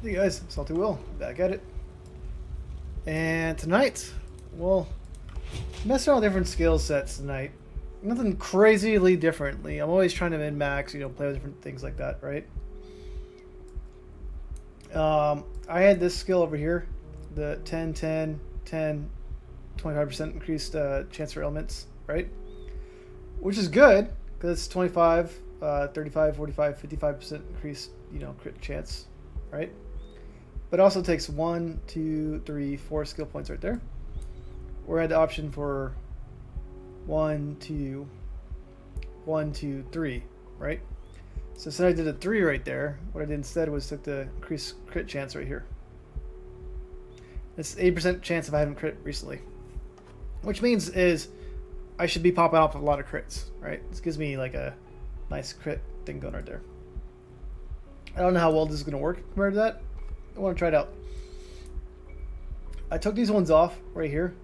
Hey guys, Salty Will, back at it. And tonight, well, messing around with different skill sets tonight. Nothing crazily differently. I'm always trying to min-max, play with different things like that, right? I had this skill over here, the 10, 10, 10, 25% increased chance for elements, right? Which is good, because it's 25, 35, 45, 55% increased, crit chance, right? But it also takes 1, 2, 3, 4 skill points right there. Or I had the option for 1, 2, 1, 2, 3, right? So instead I did a 3 right there. What I did instead was took the increased crit chance right here. It's 80% chance if I haven't crit recently. Which means is I should be popping off a lot of crits, right? This gives me like a nice crit thing going right there. I don't know how well this is going to work compared to that. I want to try it out. I took these ones off right here.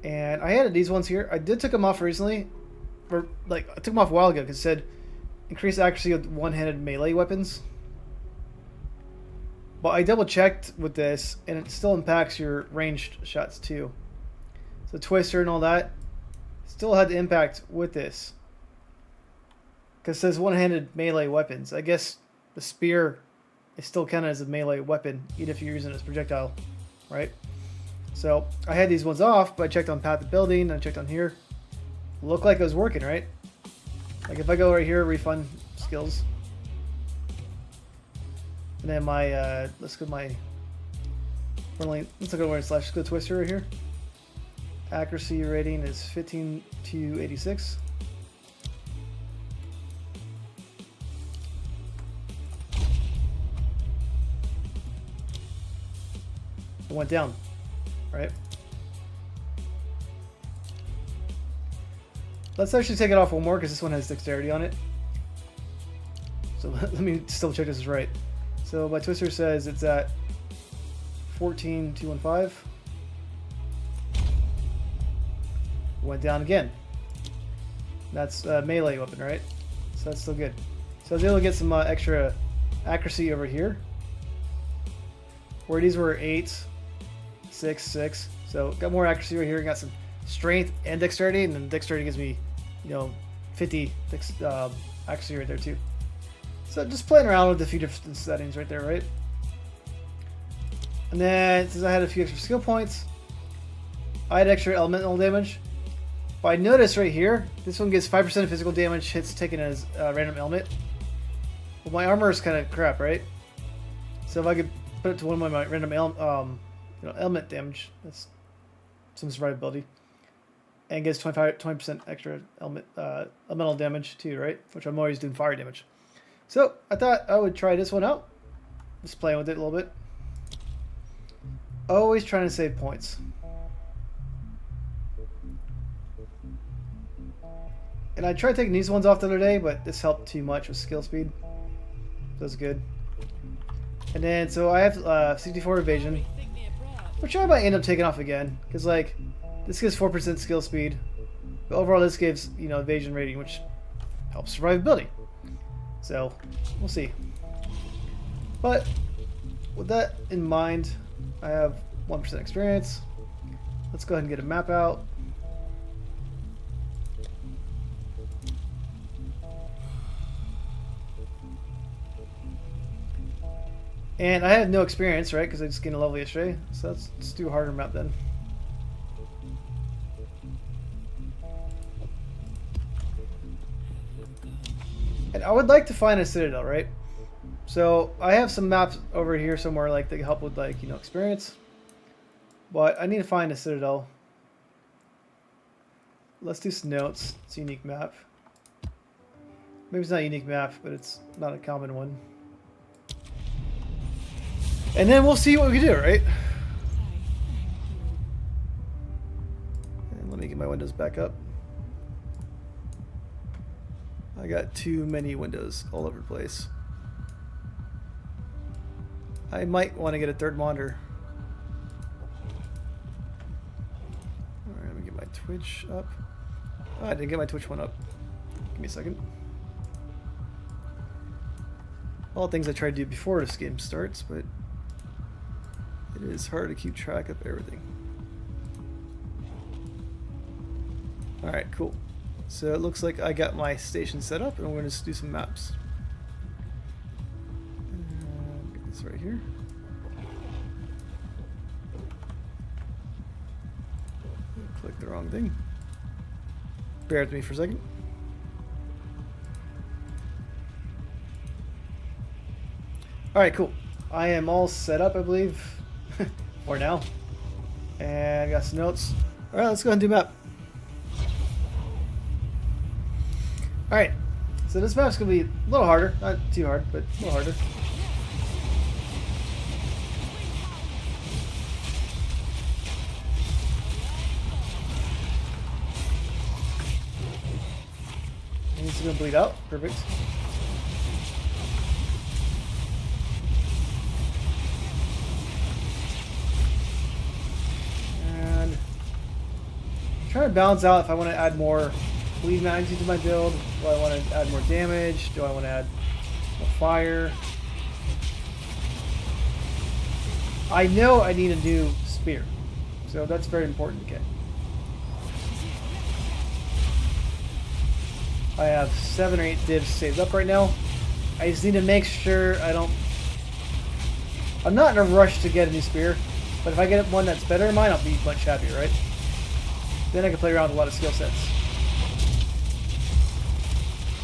And I added these ones here. I did take them off recently. Or, I took them off a while ago because it said increase accuracy of one-handed melee weapons. But I double-checked with this, and it still impacts your ranged shots too. So Twister and all that still had the impact with this. Because it says one-handed melee weapons. I guess the spear is still counted as a melee weapon, even if you're using it as a projectile, right? So I had these ones off, but I checked on path of building, and I checked on here. Looked like it was working, right? Like if I go right here, refund skills. And then my, let's go to my, let's look at slash skill twister right here. Accuracy rating is 15 to 86. It went down, right? Let's actually take it off one more because this one has dexterity on it. So let me still check this is right. So my twister says it's at 14,215. Went down again. That's a melee weapon, right? So that's still good. So I was able to get some extra accuracy over here. Where these were 8, 6, 6. So got more accuracy right here. Got some strength and dexterity, and then dexterity gives me, 50 accuracy right there too. So just playing around with a few different settings right there, right? And then since I had a few extra skill points, I had extra elemental damage. But I noticed right here, this one gets 5% of physical damage hits taken as a random element. Well, my armor is kind of crap, right? So if I could put it to one of my random element damage, that's some survivability, and gets 20% extra elemental damage too, right? Which I'm always doing fire damage. So I thought I would try this one out. Just playing with it a little bit. Always trying to save points. And I tried taking these ones off the other day, but this helped too much with skill speed. So it's good. And then, so I have 64 evasion, which I might end up taking off again, because this gives 4% skill speed, but overall this gives evasion rating, which helps survivability. So we'll see. But with that in mind, I have 1% experience. Let's go ahead and get a map out. And I have no experience, right? Because I just gained a level yesterday. So let's do a harder map then. And I would like to find a citadel, right? So I have some maps over here somewhere that help with experience. But I need to find a citadel. Let's do some notes. It's a unique map. Maybe it's not a unique map, but it's not a common one. And then we'll see what we can do, right? And let me get my windows back up. I got too many windows all over the place. I might want to get a third monitor. Alright, let me get my Twitch up. Oh, I didn't get my Twitch one up. Give me a second. all things I try to do before this game starts, but it is hard to keep track of everything. Alright, cool. So it looks like I got my station set up, and we're going to just do some maps. Get this right here. Click the wrong thing. Bear with me for a second. Alright, cool. I am all set up, I believe. Or now. And I got some notes. Alright, let's go ahead and do map. Alright, so this map's going to be a little harder. Not too hard, but a little harder. And he's going to bleed out. Perfect. And trying to balance out if I want to add more bleed magnitude to my build. Do I want to add more damage? Do I want to add more fire? I know I need a new spear, so that's very important to get. I have 7 or 8 divs saved up right now. I just need to make sure I don't... I'm not in a rush to get a new spear, but if I get one that's better than mine, I'll be much happier, right? Then I can play around with a lot of skill sets.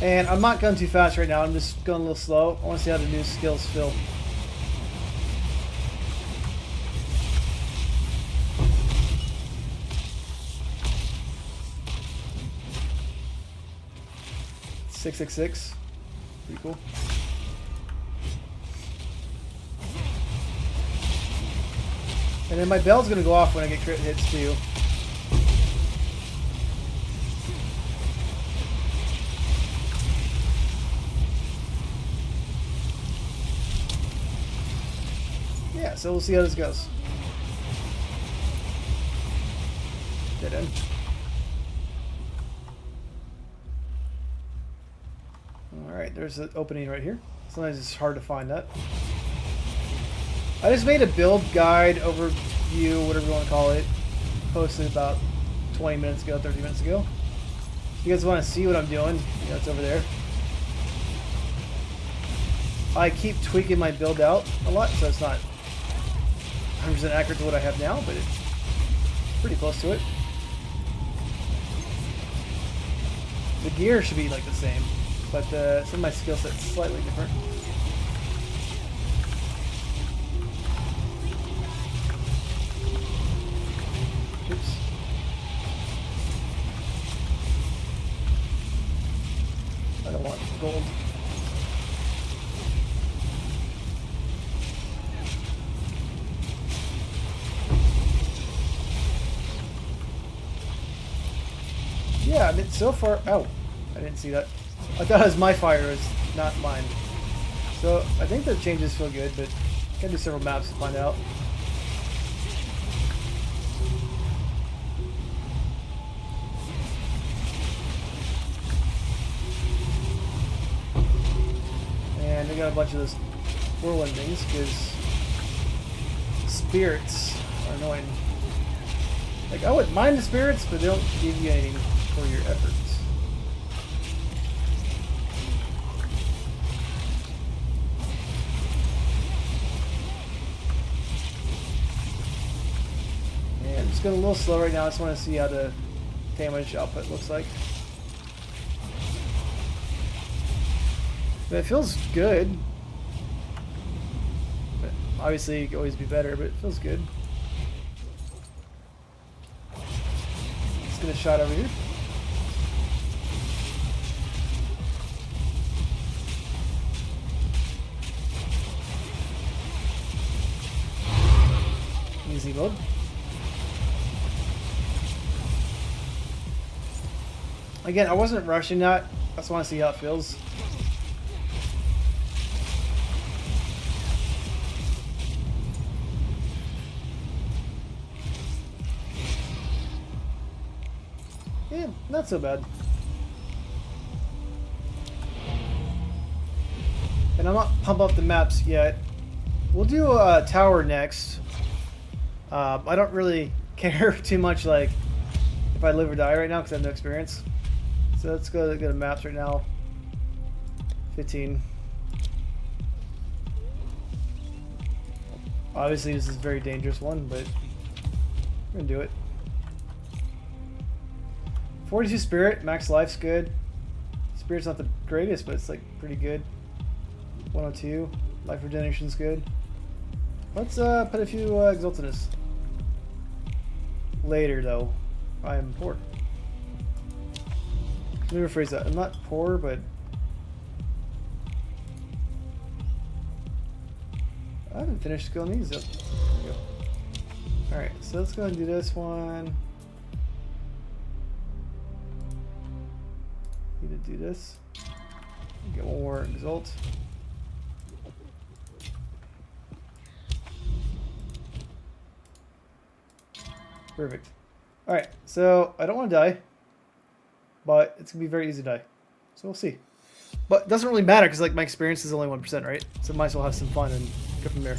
And I'm not going too fast right now, I'm just going a little slow. I want to see how the new skills feel. .666, pretty cool. And then my bell's gonna go off when I get crit hits too. Yeah, so we'll see how this goes. Dead end. Alright, there's an opening right here. Sometimes it's hard to find that. I just made a build guide, overview, whatever you want to call it. Posted about 20 minutes ago, 30 minutes ago. If you guys want to see what I'm doing, you know, it's over there. I keep tweaking my build out a lot, so it's not 100% accurate to what I have now, but it's pretty close to it. The gear should be like the same, but some of my skill set's slightly different. Oops. I don't want gold. Yeah, I mean, so far... Oh, I didn't see that. I thought it was my fire, it was not mine. So, I think the changes feel good, but I can do several maps to find out. And we got a bunch of those whirlwind things, because spirits are annoying. Like, I wouldn't mind the spirits, but they don't give you anything for your efforts. And I'm just going a little slow right now. I just want to see how the damage output looks like. But it feels good. But obviously, it could always be better, but it feels good. Let's get a shot over here. Easy mode. Again, I wasn't rushing that. I just want to see how it feels. Yeah, not so bad. And And I'm not pump up the maps yet. We'll do a tower next. I don't really care too much, like, if I live or die right now because I have no experience. So let's go to maps right now. 15. Obviously this is a very dangerous one, but we're gonna do it. 42 spirit, max life's good. Spirit's not the greatest, but it's like pretty good. 102, life regeneration's good. Let's put a few exalts in this. Later though, I am poor. Let me rephrase that. I'm not poor, but I haven't finished skilling these up. There we go. Alright, so let's go and do this one. Need to do this. Get one more exalt. Perfect. Alright, so I don't want to die, but it's going to be very easy to die. So we'll see. But it doesn't really matter because like my experience is only 1%, right? So might as well have some fun and go from there.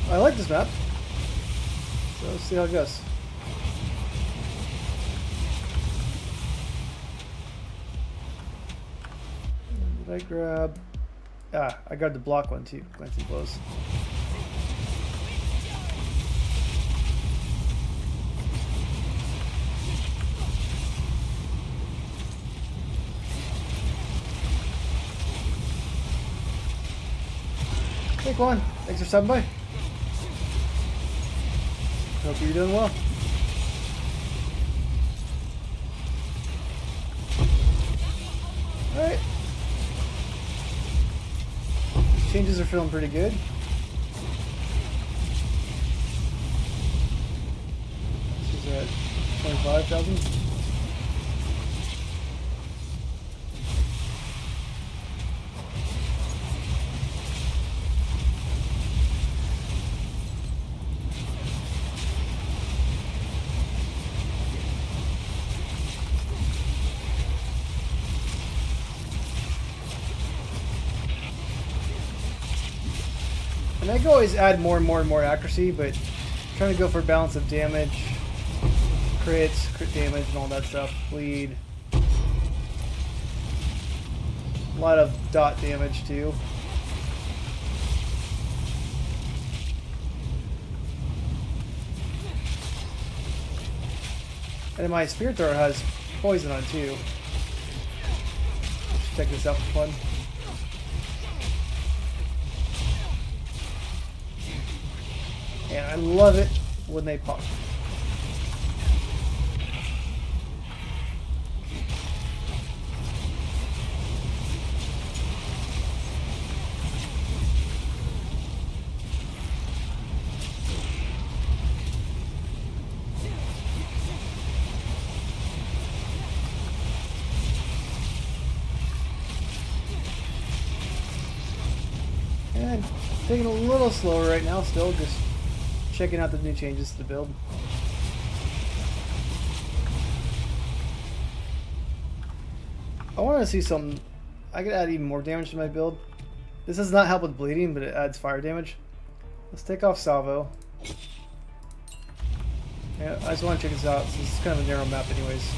I like this map. So let's see how it goes. Did I grab... Ah, I grabbed the block one too. Glancing blows. Take one. Thanks for stopping by. Hope you're doing well. Alright. These changes are feeling pretty good. This is at 25,000. And I can always add more and more accuracy, but I'm trying to go for a balance of damage, crits, crit damage, and all that stuff. Bleed. A lot of dot damage too. And then my Spirit Thrower has poison on it too. Let's check this out for fun. And I love it when they pop. And taking a little slower right now still, just checking out the new changes to the build. I want to see something. I could add even more damage to my build. This does not help with bleeding, but it adds fire damage. Let's take off Salvo. Yeah, I just want to check this out. This is kind of a narrow map anyways.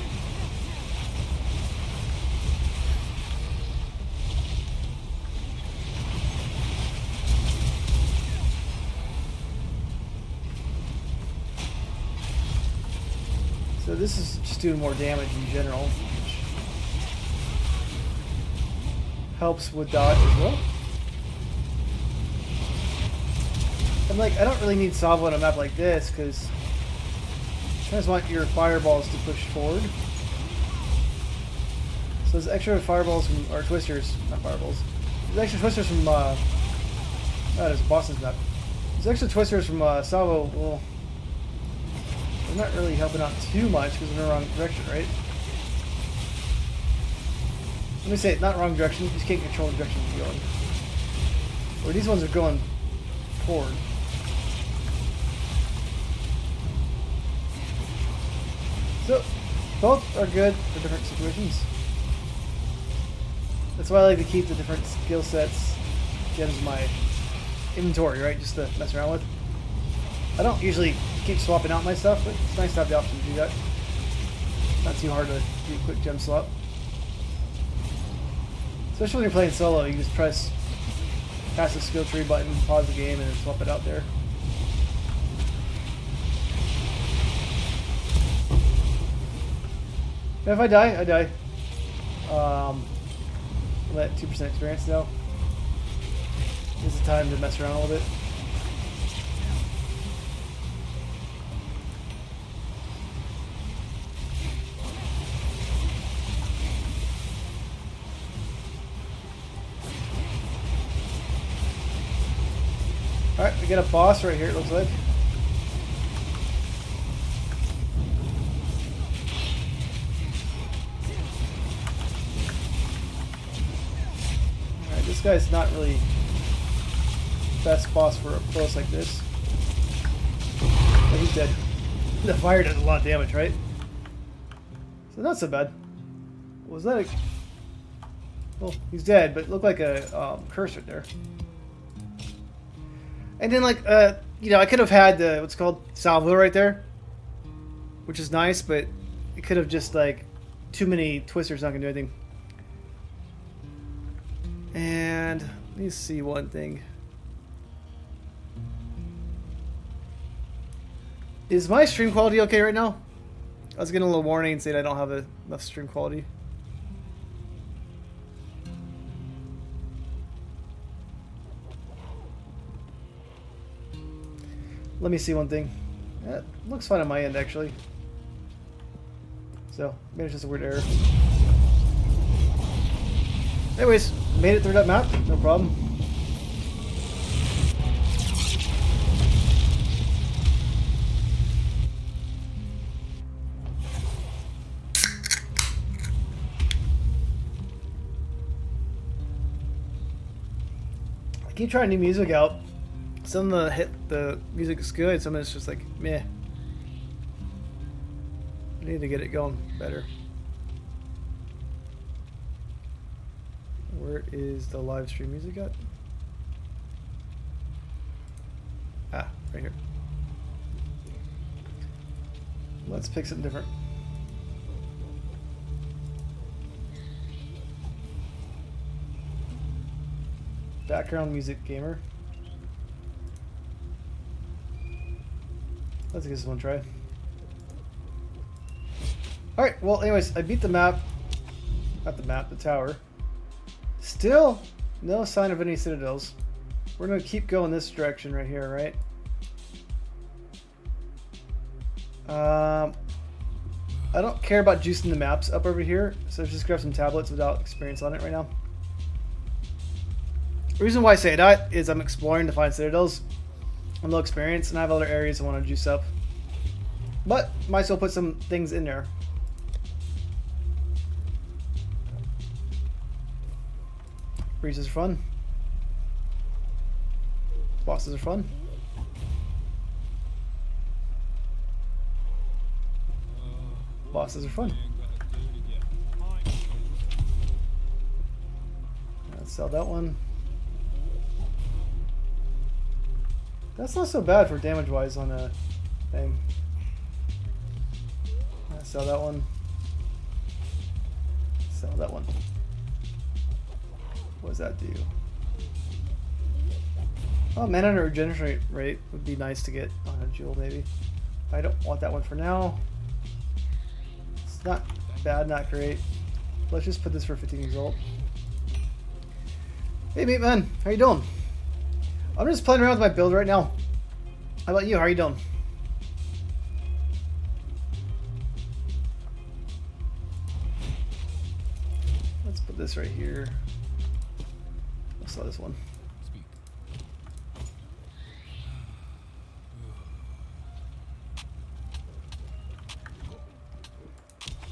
So this is just doing more damage in general, which helps with dodge as well. And like, I don't really need Salvo on a map like this because you just want your fireballs to push forward. So there's extra fireballs from, or twisters, not fireballs. There's extra twisters from, oh, there's a boss's map. There's extra twisters from Salvo. Well, they're not really helping out too much because we're in the wrong direction, right? Let me say it, not wrong direction, you just can't control the direction you're going. Or these ones are going forward. So, both are good for different situations. That's why I like to keep the different skill sets, gems in my inventory, right? Just to mess around with. I don't usually keep swapping out my stuff, but it's nice to have the option to do that. Not too hard to do a quick gem swap. Especially when you're playing solo, you just press past the skill tree button, pause the game, and then swap it out there. And if I die, I die. Let 2% experience though. This is the time to mess around a little bit. Alright, we got a boss right here, it looks like. Alright, this guy's not really the best boss for a close like this. But he's dead. The fire does a lot of damage, right? So not so bad. Was that a... Well, he's dead, but it looked like a curse right there. And then, like, you know, I could have had the, what's it called, salvo right there, which is nice, but it could have just, like, too many twisters, not gonna do anything. And let me see one thing. Is my stream quality okay right now? I was getting a little warning saying I don't have enough stream quality. Let me see one thing. It looks fine on my end, actually. So, maybe it's just a weird error. Anyways, made it through that map. No problem. I keep trying new music out. Some of the music is good, some of it's just like meh. I need to get it going better. Where is the live stream music at? Ah, right here. Let's pick something different. Background music gamer. Let's give this one a try. Alright, well anyways, I beat the map. Not the map, the tower. Still no sign of any citadels. We're gonna keep going this direction right here, right? I don't care about juicing the maps up over here, so let's just grab some tablets without experience on it right now. The reason why I say that is I'm exploring to find citadels. I'm low experience, and I have other areas I want to juice up. But, might as well put some things in there. Breezes are fun. Bosses are fun. Bosses are fun. Let's sell that one. That's not so bad for damage-wise on a thing. Sell that one. Sell that one. What does that do? Oh, mana regenerate rate would be nice to get on a jewel, maybe. I don't want that one for now. It's not bad, not great. Let's just put this for 15 result. Hey, meat man, how you doing? I'm just playing around with my build right now. How about you? How are you doing? Let's put this right here. Let's sell this one.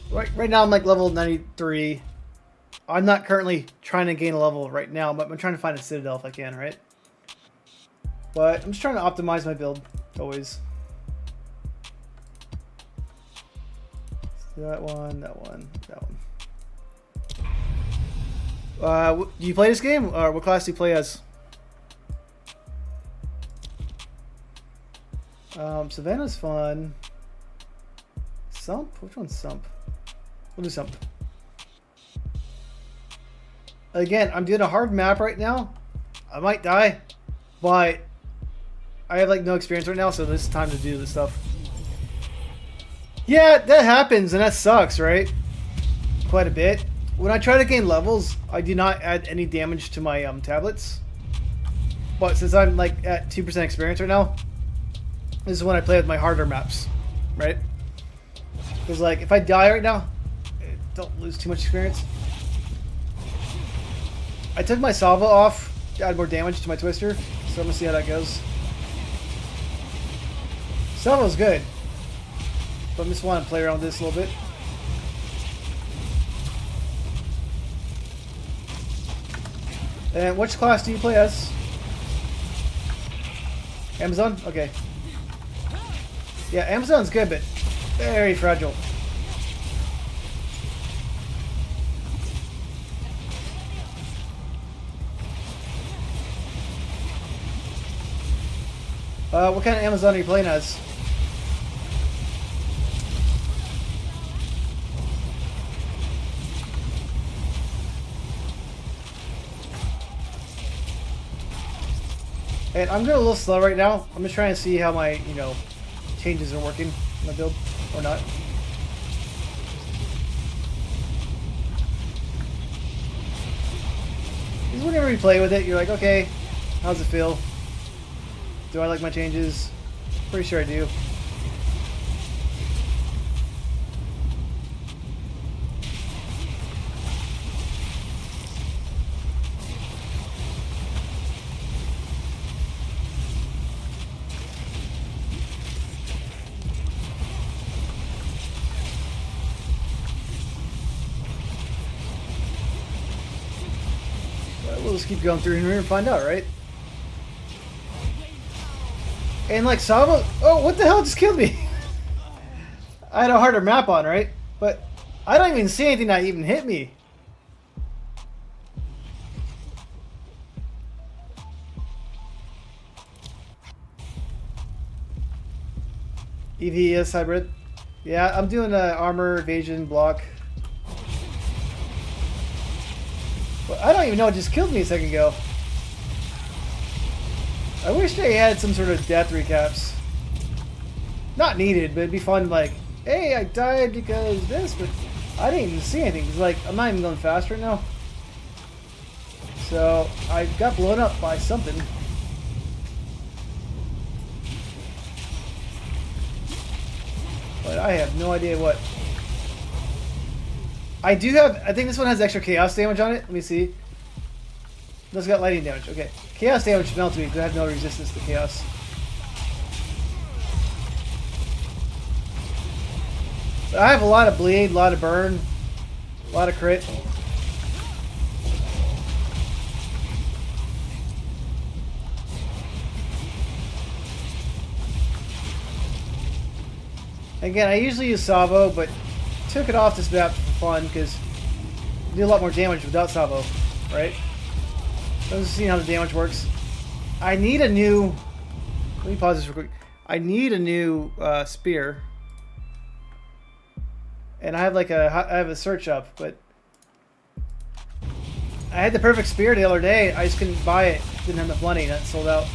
Right now I'm like level 93. I'm not currently trying to gain a level right now, but I'm trying to find a citadel if I can, right? But I'm just trying to optimize my build, always. So that one, that one, that one. Do you play this game, or what class do you play as? Savannah's fun. Sump? Which one's Sump? We'll do Sump. Again, I'm doing a hard map right now. I might die, but I have like no experience right now, so this is time to do this stuff. Yeah, that happens, and that sucks, right? Quite a bit. When I try to gain levels, I do not add any damage to my tablets. But since I'm like at 2% experience right now, this is when I play with my harder maps, right? Because like if I die right now, don't lose too much experience. I took my salvo off to add more damage to my twister, so I'm gonna see how that goes. Salvo's good, but I just want to play around with this a little bit. And which class do you play as? Amazon? Okay. Yeah, Amazon's good, but very fragile. What kind of Amazon are you playing as? And I'm going a little slow right now. I'm just trying to see how my, changes are working in my build or not. Because whenever you play with it, you're like, okay, how's it feel? Do I like my changes? Pretty sure I do. But we'll just keep going through here and find out, right? And like Salvo, oh, what the hell just killed me? I had a harder map on, right? But I don't even see anything that even hit me. EVS hybrid. Yeah, I'm doing armor, evasion, block. But I don't even know what just killed me a second ago. I wish they had some sort of death recaps. Not needed, but it'd be fun, like, hey, I died because this, but I didn't even see anything. It's like, I'm not even going fast right now. So, I got blown up by something. But I have no idea what. I do have, I think this one has extra chaos damage on it. Let me see. This got lightning damage. Okay. Chaos damage melts me because I have no resistance to chaos. But I have a lot of bleed, a lot of burn, a lot of crit. Again, I usually use Salvo, but took it off this map for fun because you do a lot more damage without Salvo, right? I'm just seeing how the damage works. I need a new. Let me pause this real quick. I need a new spear, and I have like I have a search up, but I had the perfect spear the other day. I just couldn't buy it. Didn't have enough money, and that sold out.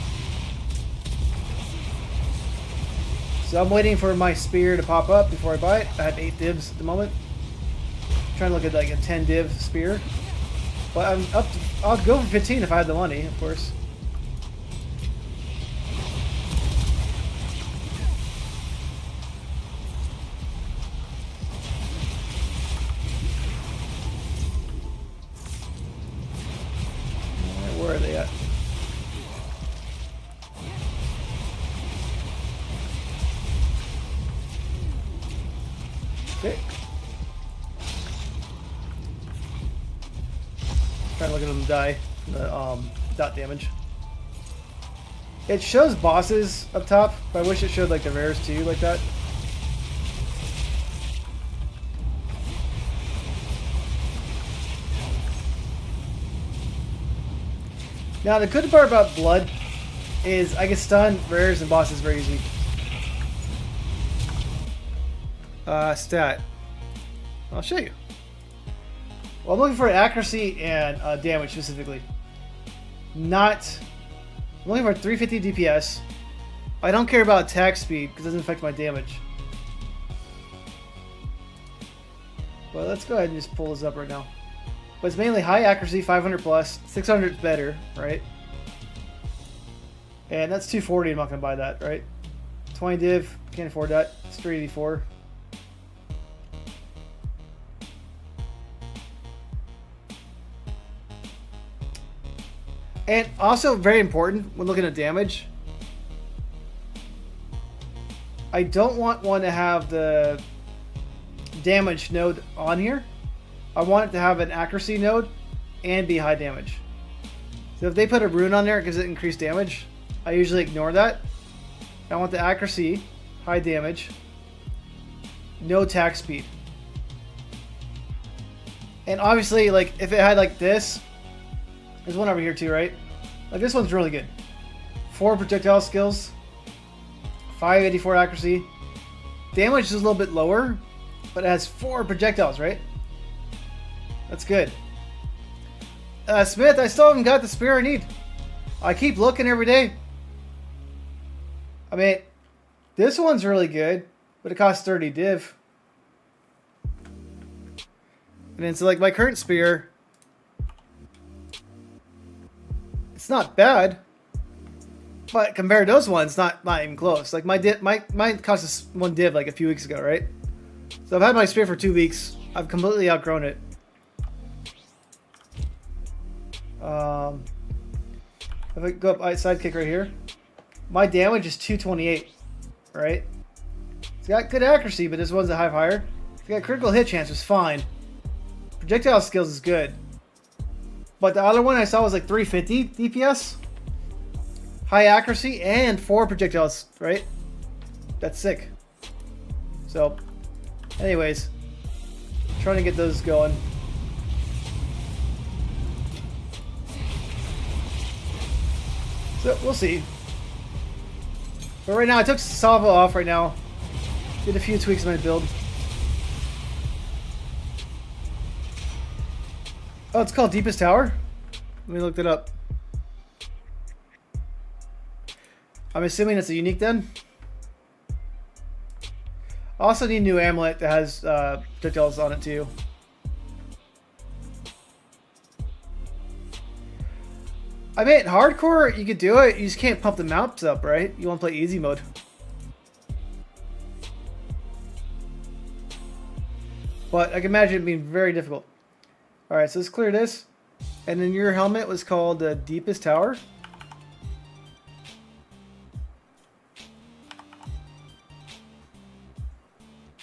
So I'm waiting for my spear to pop up before I buy it. I have 8 divs at the moment. I'm trying to look at like a 10 div spear. But I'm up to, I'll go for 15 if I have the money, of course. Where are they at? Okay. Trying to look at them die from the dot damage. It shows bosses up top, but I wish it showed like the rares too, like that. Now the good part about blood is I can stun rares and bosses very easy. Stat. I'll show you. Well, I'm looking for accuracy and damage specifically. I'm looking for 350 DPS. I don't care about attack speed because it doesn't affect my damage. Well, let's go ahead and just pull this up right now. But it's mainly high accuracy, 500 plus, 600 is better, right? And that's 240. I'm not gonna buy that, right? 20 div, can't afford that. It's 384. And also very important when looking at damage, I don't want one to have the damage node on here. I want it to have an accuracy node and be high damage. So if they put a rune on there, it gives it increased damage. I usually ignore that. I want the accuracy, high damage, no attack speed. And obviously, like if it had like this, there's one over here too, right? Like this one's really good. 4 projectile skills, 584 accuracy. Damage is a little bit lower, but it has 4 projectiles, right? That's good. Smith, I still haven't got the spear I need. I keep looking every day. I mean, this one's really good, but it costs 30 div. And then so like my current spear, it's not bad, but compared to those ones, not even close. Like mine cost us 1 div like a few weeks ago, right? So I've had my spear for 2 weeks. I've completely outgrown it. If I go up sidekick right here, my damage is 228, right? It's got good accuracy, but this one's a higher. It's got critical hit chance, it's fine. Projectile skills is good. But the other one I saw was like 350 DPS. High accuracy and 4 projectiles, right? That's sick. So, anyways, trying to get those going. So, we'll see. But right now, I took Salvo off right now. Did a few tweaks in my build. Oh, it's called Deepest Tower? Let me look that up. I'm assuming it's a unique then. I also need a new amulet that has projectiles on it too. I mean, hardcore, you could do it. You just can't pump the maps up, right? You want to play easy mode. But I can imagine it being very difficult. Alright, so let's clear this. And then your helmet was called the Deepest Tower.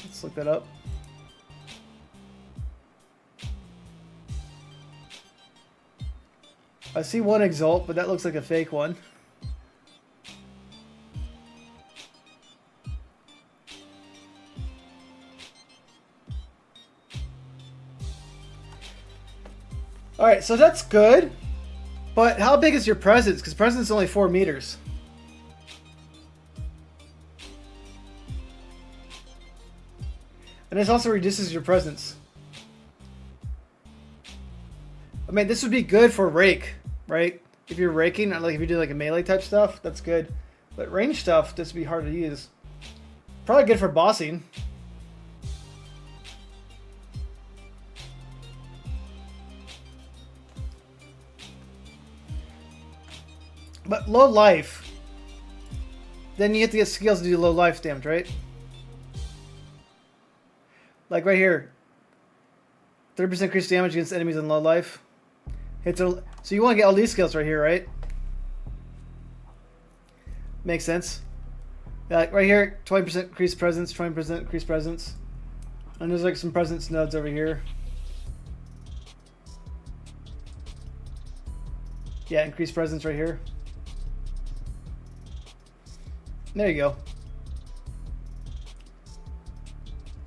Let's look that up. I see one Exalt, but that looks like a fake one. Alright, so that's good. But how big is your presence? Because presence is only 4 meters. And this also reduces your presence. I mean, this would be good for rake, right? If you're raking, like if you do like a melee type stuff, that's good. But range stuff, this would be hard to use. Probably good for bossing. But low life, then you have to get skills to do low life damage, right? Like right here, 30% increased damage against enemies in low life. So you want to get all these skills right here, right? Makes sense. Like right here, 20% increased presence, 20% increased presence. And there's like some presence nodes over here. Yeah, increased presence right here. There you go.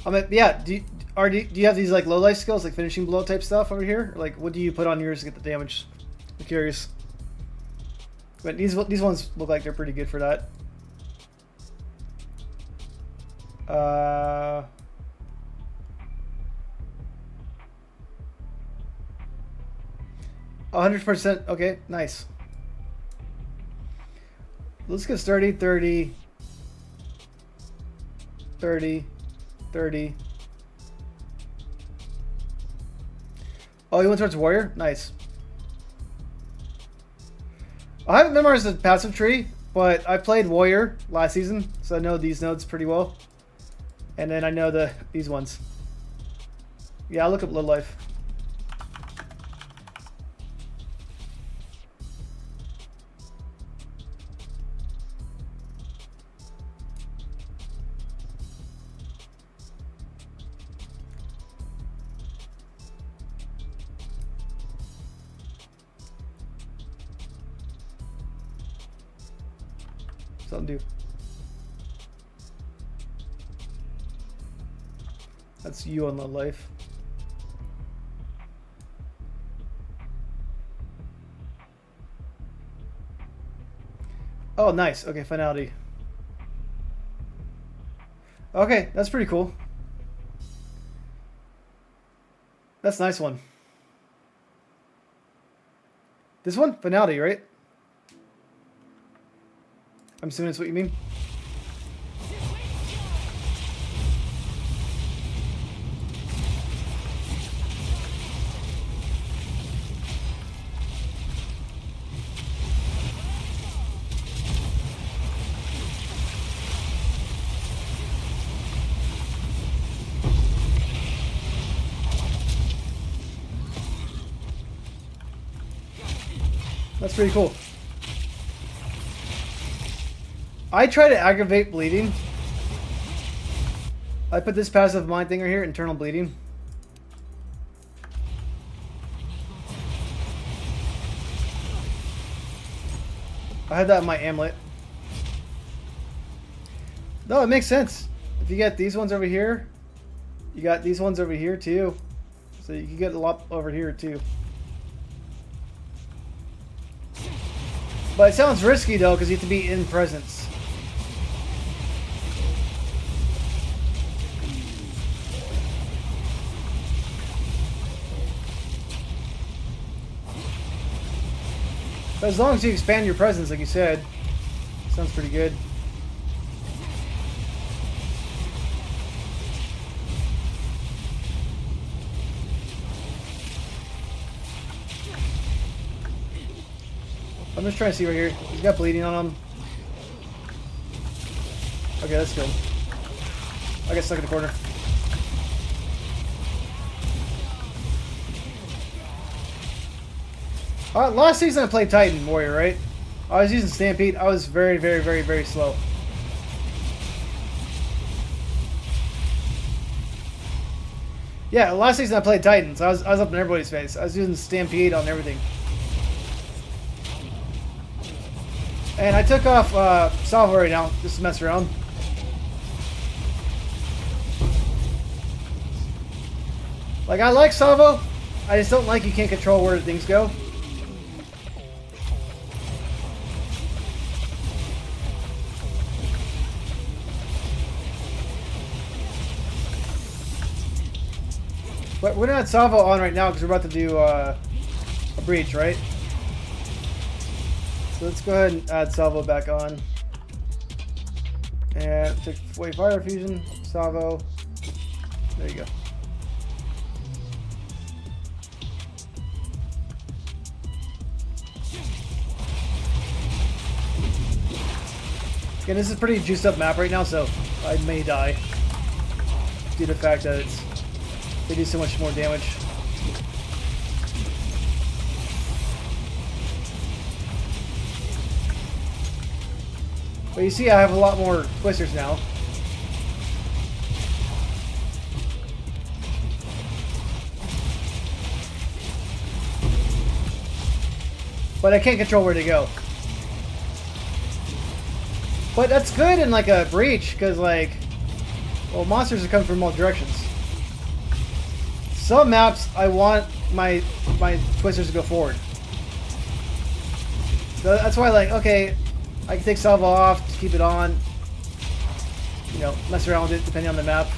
I mean, yeah. Do you have these like low life skills, like finishing blow type stuff over here? Like, what do you put on yours to get the damage? I'm curious. But these ones look like they're pretty good for that. 100%. Okay, nice. Let's get started. 30, 30, 30. Oh, you went towards warrior? Nice. I haven't memorized the passive tree, but I played warrior last season, so I know these nodes pretty well. And then I know these ones. Yeah, I'll look up low life. Something do. That's you on low life. Oh, nice. Okay, finality. Okay, that's pretty cool. That's a nice one. This one? Finality, right? I'm assuming that's what you mean. That's pretty cool. I try to aggravate bleeding. I put this passive mind thing right here, internal bleeding. I had that in my amulet. No, it makes sense. If you get these ones over here, you got these ones over here too. So you can get a lot over here too. But it sounds risky though, because you have to be in presence. But as long as you expand your presence, like you said, sounds pretty good. I'm just trying to see right here. He's got bleeding on him. Okay, that's good. I get stuck in the corner. Last season I played Titan Warrior, right? I was using Stampede. I was very, very, very, very slow. Yeah, last season I played Titans. I was up in everybody's face. I was using Stampede on everything. And I took off Salvo right now, just to mess around. Like, I like Salvo. I just don't like you can't control where things go. But we're not Salvo on right now because we're about to do a breach, right? So let's go ahead and add Salvo back on. And take away Fire Fusion, Salvo. There you go. Again, this is a pretty juiced up map right now, so I may die due to the fact that they do so much more damage. But you see, I have a lot more twisters now. But I can't control where they go. But that's good in like a breach, because like, well, monsters are coming from all directions. Some maps I want my twisters to go forward. So that's why, like, okay, I can take salvo off to keep it on. You know, mess around with it depending on the map.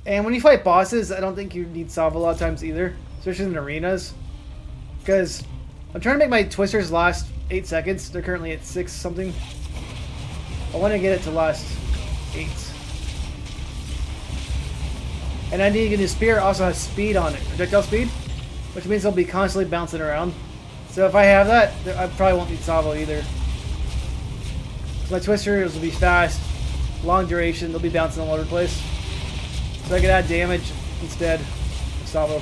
And when you fight bosses, I don't think you need salvo a lot of times either, especially in arenas. Because I'm trying to make my twisters last 8 seconds. They're currently at 6 something. I want to get it to last 8. And I need to get a spear also has speed on it, projectile speed, which means they'll be constantly bouncing around. So if I have that, I probably won't need salvo either. My twisters will be fast, long duration, they'll be bouncing all over the place. So I can add damage instead of salvo.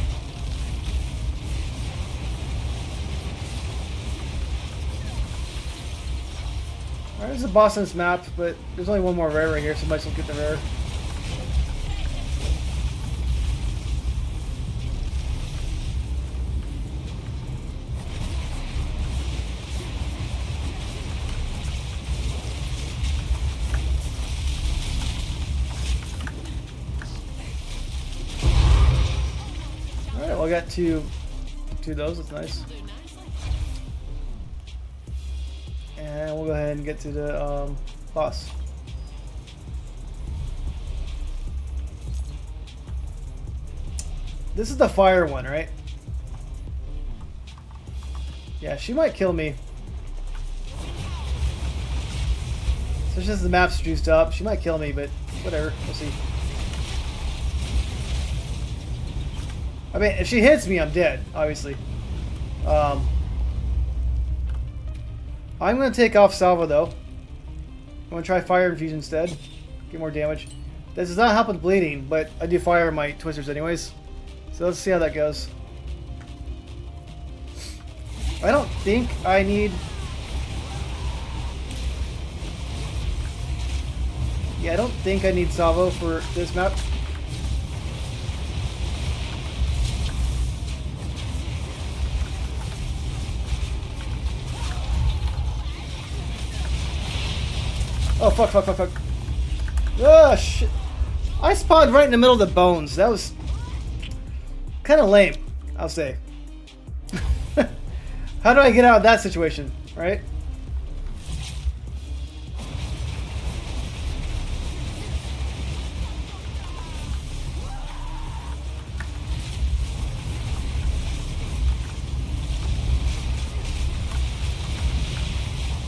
Alright, there's a boss on this map, but there's only one more rare right here, so I might as well get the rare. Alright, well I got two of those, that's nice. And we'll go ahead and get to the boss. This is the fire one, right? Yeah, she might kill me. Especially as the map's juiced up. She might kill me, but whatever. We'll see. I mean, if she hits me, I'm dead, obviously. I'm going to take off salvo, though. I'm going to try fire infusion instead. Get more damage. This does not help with bleeding, but I do fire my twisters anyways. So let's see how that goes. I don't think I need... Yeah, I don't think I need salvo for this map. Oh, fuck. Oh, shit. I spawned right in the middle of the bones. That was kind of lame, I'll say. How do I get out of that situation, right?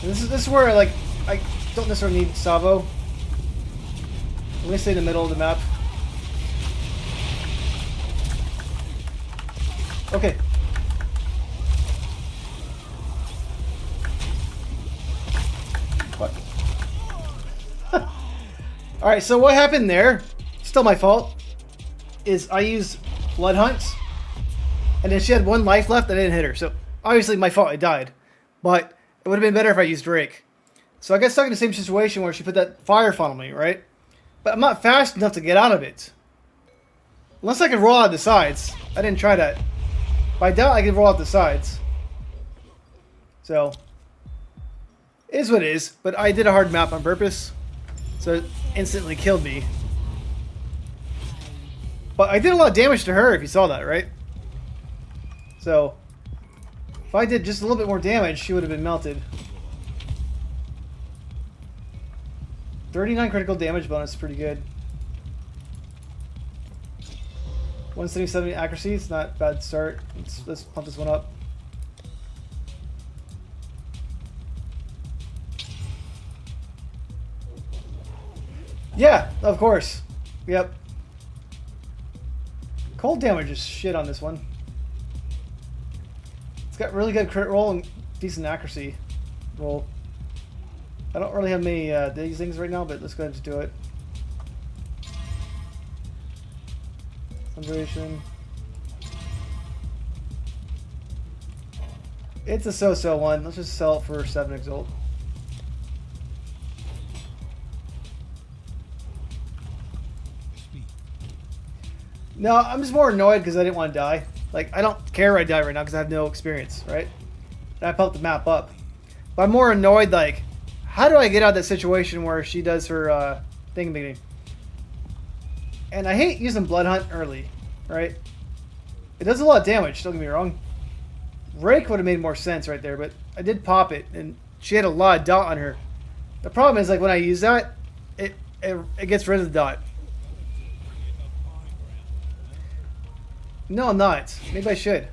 And this is where, like, I don't necessarily need salvo. I'm going to stay in the middle of the map. Okay. What? Alright, so what happened there, still my fault, is I used Blood Hunts, and then she had 1 life left and I didn't hit her. So, obviously my fault, I died. But it would have been better if I used Drake. So I got stuck in the same situation where she put that fire funnel me, right? But I'm not fast enough to get out of it. Unless I can roll out the sides. I didn't try that. But I doubt I can roll out the sides. So, it is what it is. But I did a hard map on purpose. So it instantly killed me. But I did a lot of damage to her, if you saw that, right? So, if I did just a little bit more damage, she would have been melted. 39 critical damage bonus is pretty good. 177 accuracy, it's not a bad start. Let's pump this one up. Yeah, of course. Yep. Cold damage is shit on this one. It's got really good crit roll and decent accuracy roll. I don't really have many these things right now, but let's go ahead and just do it. Some duration. It's a so-so one. Let's just sell it for 7 Exalt. No, I'm just more annoyed because I didn't want to die. Like, I don't care I die right now because I have no experience, right? And I built the map up. But I'm more annoyed, like, how do I get out of that situation where she does her thing beginning? And I hate using Blood Hunt early, right? It does a lot of damage, don't get me wrong. Rake would have made more sense right there, but I did pop it, and she had a lot of dot on her. The problem is, like, when I use that, it gets rid of the dot. No, I'm not. Maybe I should.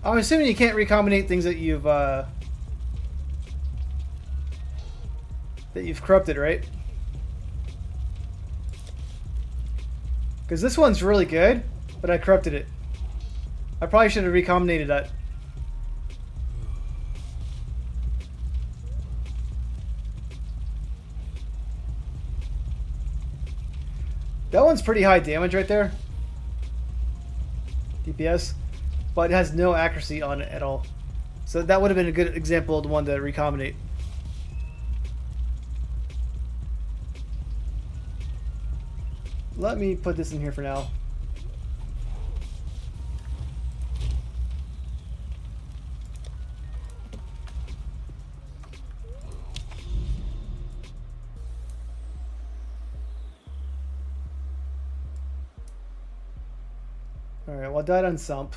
I'm assuming you can't recombinate things that you've corrupted, right? Because this one's really good, but I corrupted it. I probably should have recombinated that. That one's pretty high damage right there. DPS. But it has no accuracy on it at all. So that would have been a good example of the one to recombinate. Let me put this in here for now. Alright, well I died on Sump.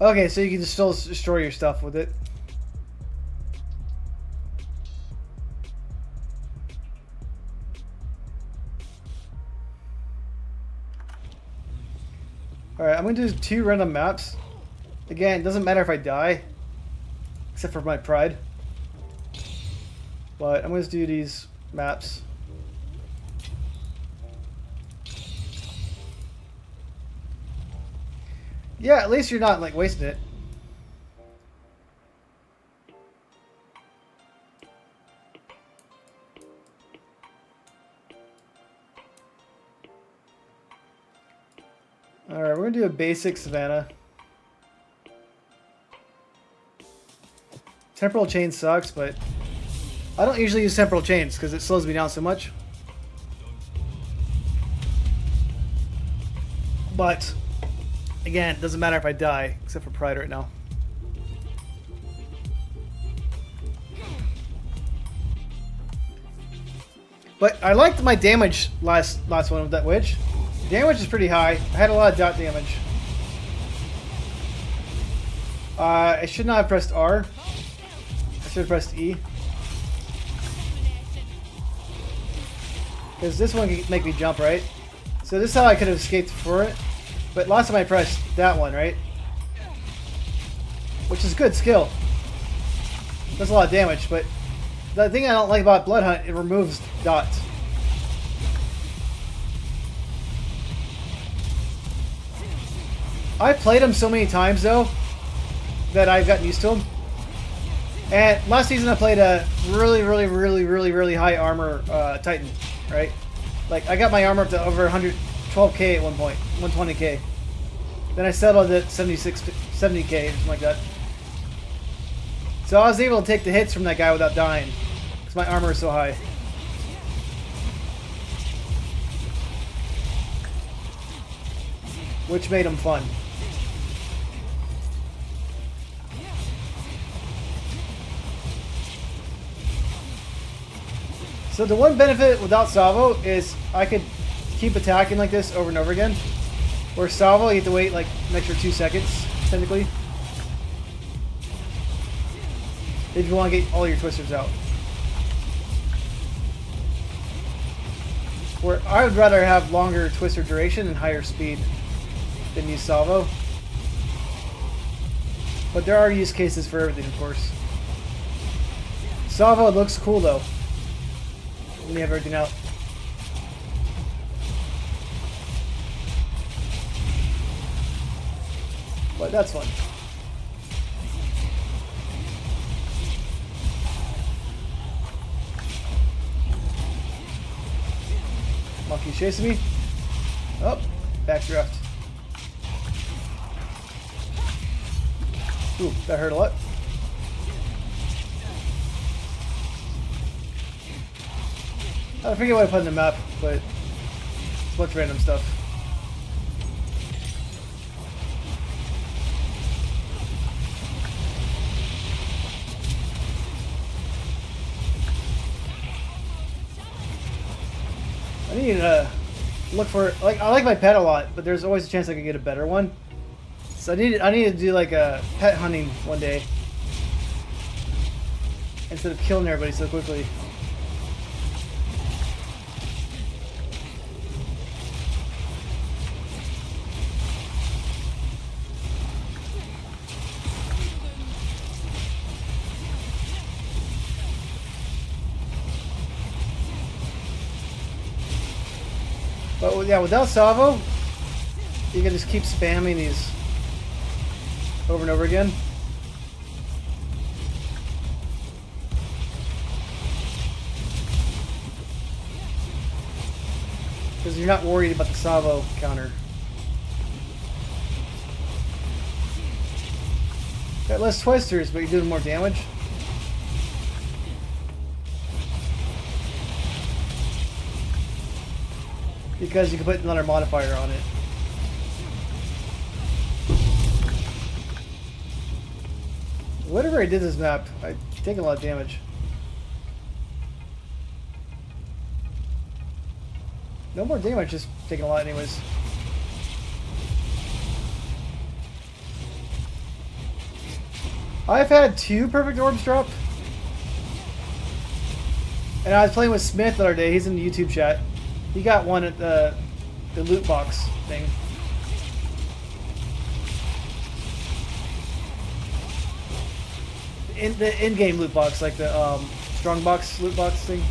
Okay, so you can still destroy your stuff with it. Alright, I'm going to do 2 random maps. Again, it doesn't matter if I die. Except for my pride. But I'm going to do these maps. Yeah, at least you're not, like, wasting it. Alright, we're going to do a basic Savannah. Temporal Chain sucks, but I don't usually use Temporal Chains because it slows me down so much. But again, it doesn't matter if I die, except for Pride right now. But I liked my damage last one with that witch. Damage is pretty high. I had a lot of dot damage. I should not have pressed R. I should have pressed E. Because this one can make me jump, right? So this is how I could have escaped for it. But last time I pressed that one, right? Which is good skill. Does a lot of damage, but the thing I don't like about Blood Hunt, it removes dots. I played him so many times though that I've gotten used to him. And last season I played a really high armor Titan, right? Like I got my armor up to over 112k at one point, 120k. Then I settled at 70k, something like that. So I was able to take the hits from that guy without dying, because my armor is so high. Which made him fun. So the one benefit without Salvo is I could keep attacking like this over and over again. Where Salvo, you have to wait like an extra 2 seconds, technically. If you want to get all your twisters out. Where I would rather have longer twister duration and higher speed than use Salvo. But there are use cases for everything, of course. Salvo looks cool though. When you have everything out. But that's fun. Monkey chasing me. Oh, backdraft. Ooh, that hurt a lot. I forget what I put in the map, but it's a bunch of random stuff. I need to look for, like, I like my pet a lot, but there's always a chance I could get a better one. So I need to do like a pet hunting one day instead of killing everybody so quickly. But yeah, without Salvo, you can just keep spamming these over and over again. Because you're not worried about the Salvo counter. Got less twisters, but you're doing more damage. Because you can put another modifier on it. Whatever I did this map, I take a lot of damage. No more damage, just taking a lot anyways. I've had 2 perfect orbs drop. And I was playing with Smith the other day, he's in the YouTube chat. He got one at the loot box thing. In the in-game loot box, like the strong box loot box thing.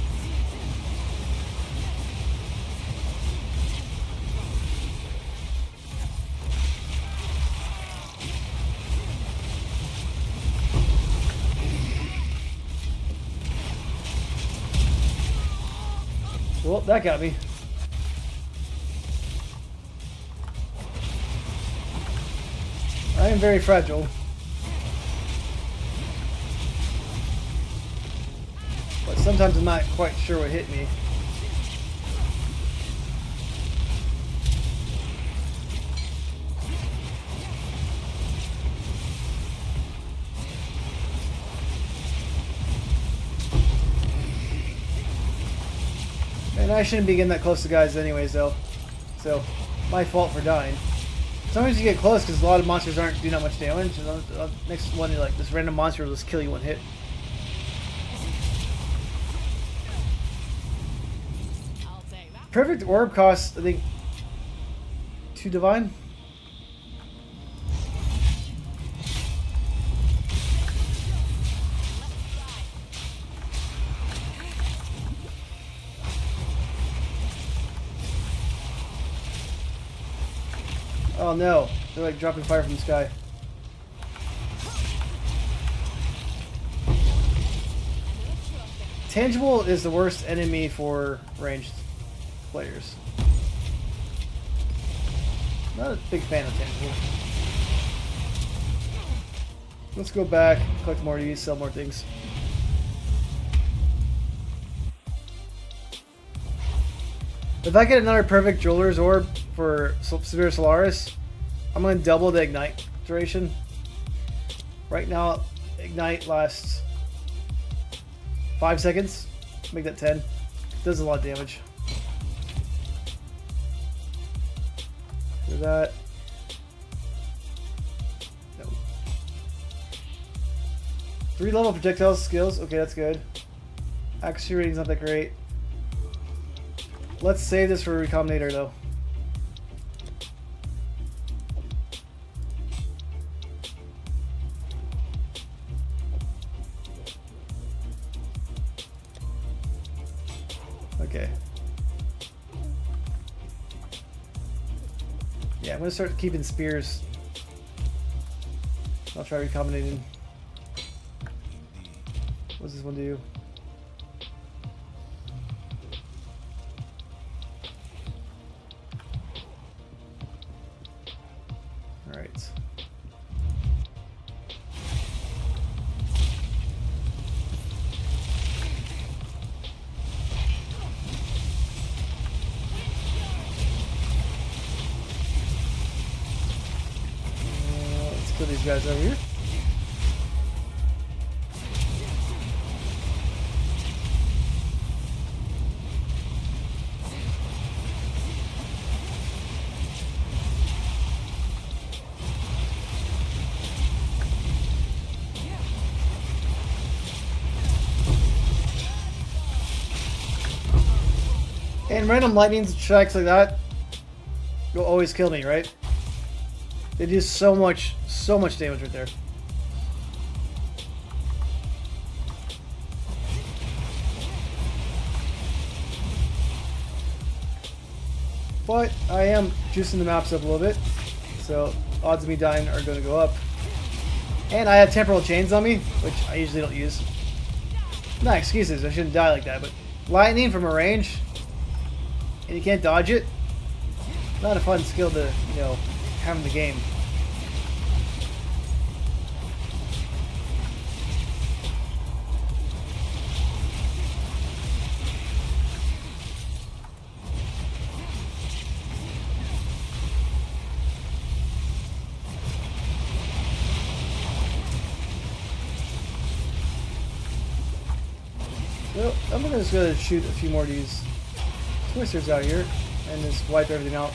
Well, that got me. I am very fragile. But sometimes I'm not quite sure what hit me. And I shouldn't be getting that close to guys anyways though. So, my fault for dying. Sometimes you get close because a lot of monsters aren't doing that much damage. And the next one, you're like, this random monster will just kill you one hit. Perfect orb costs, I think, 2 divine. Oh no, they're like dropping fire from the sky. Tangible is the worst enemy for ranged players. Not a big fan of Tangible. Let's go back, collect more of these, sell more things. If I get another perfect Jeweler's Orb for Severe Solaris, I'm going to double the Ignite duration. Right now, Ignite lasts 5 seconds. Make that 10. It does a lot of damage. Do that. No. 3 level projectile skills. Okay, that's good. Accuracy rating's not that great. Let's save this for Recombinator though. Okay. Yeah, I'm gonna start keeping spears. I'll try recombinating. What does this one do? Alright. Let's kill these guys over here. And random lightning strikes like that will always kill me, right? They do so much damage right there. But I am juicing the maps up a little bit, so odds of me dying are going to go up. And I have temporal chains on me, which I usually don't use. Not excuses, I shouldn't die like that, but lightning from a range, and you can't dodge it. Not a fun skill to, you know, have in the game. So I'm just gonna shoot a few more of these twisters out here and just wipe everything out.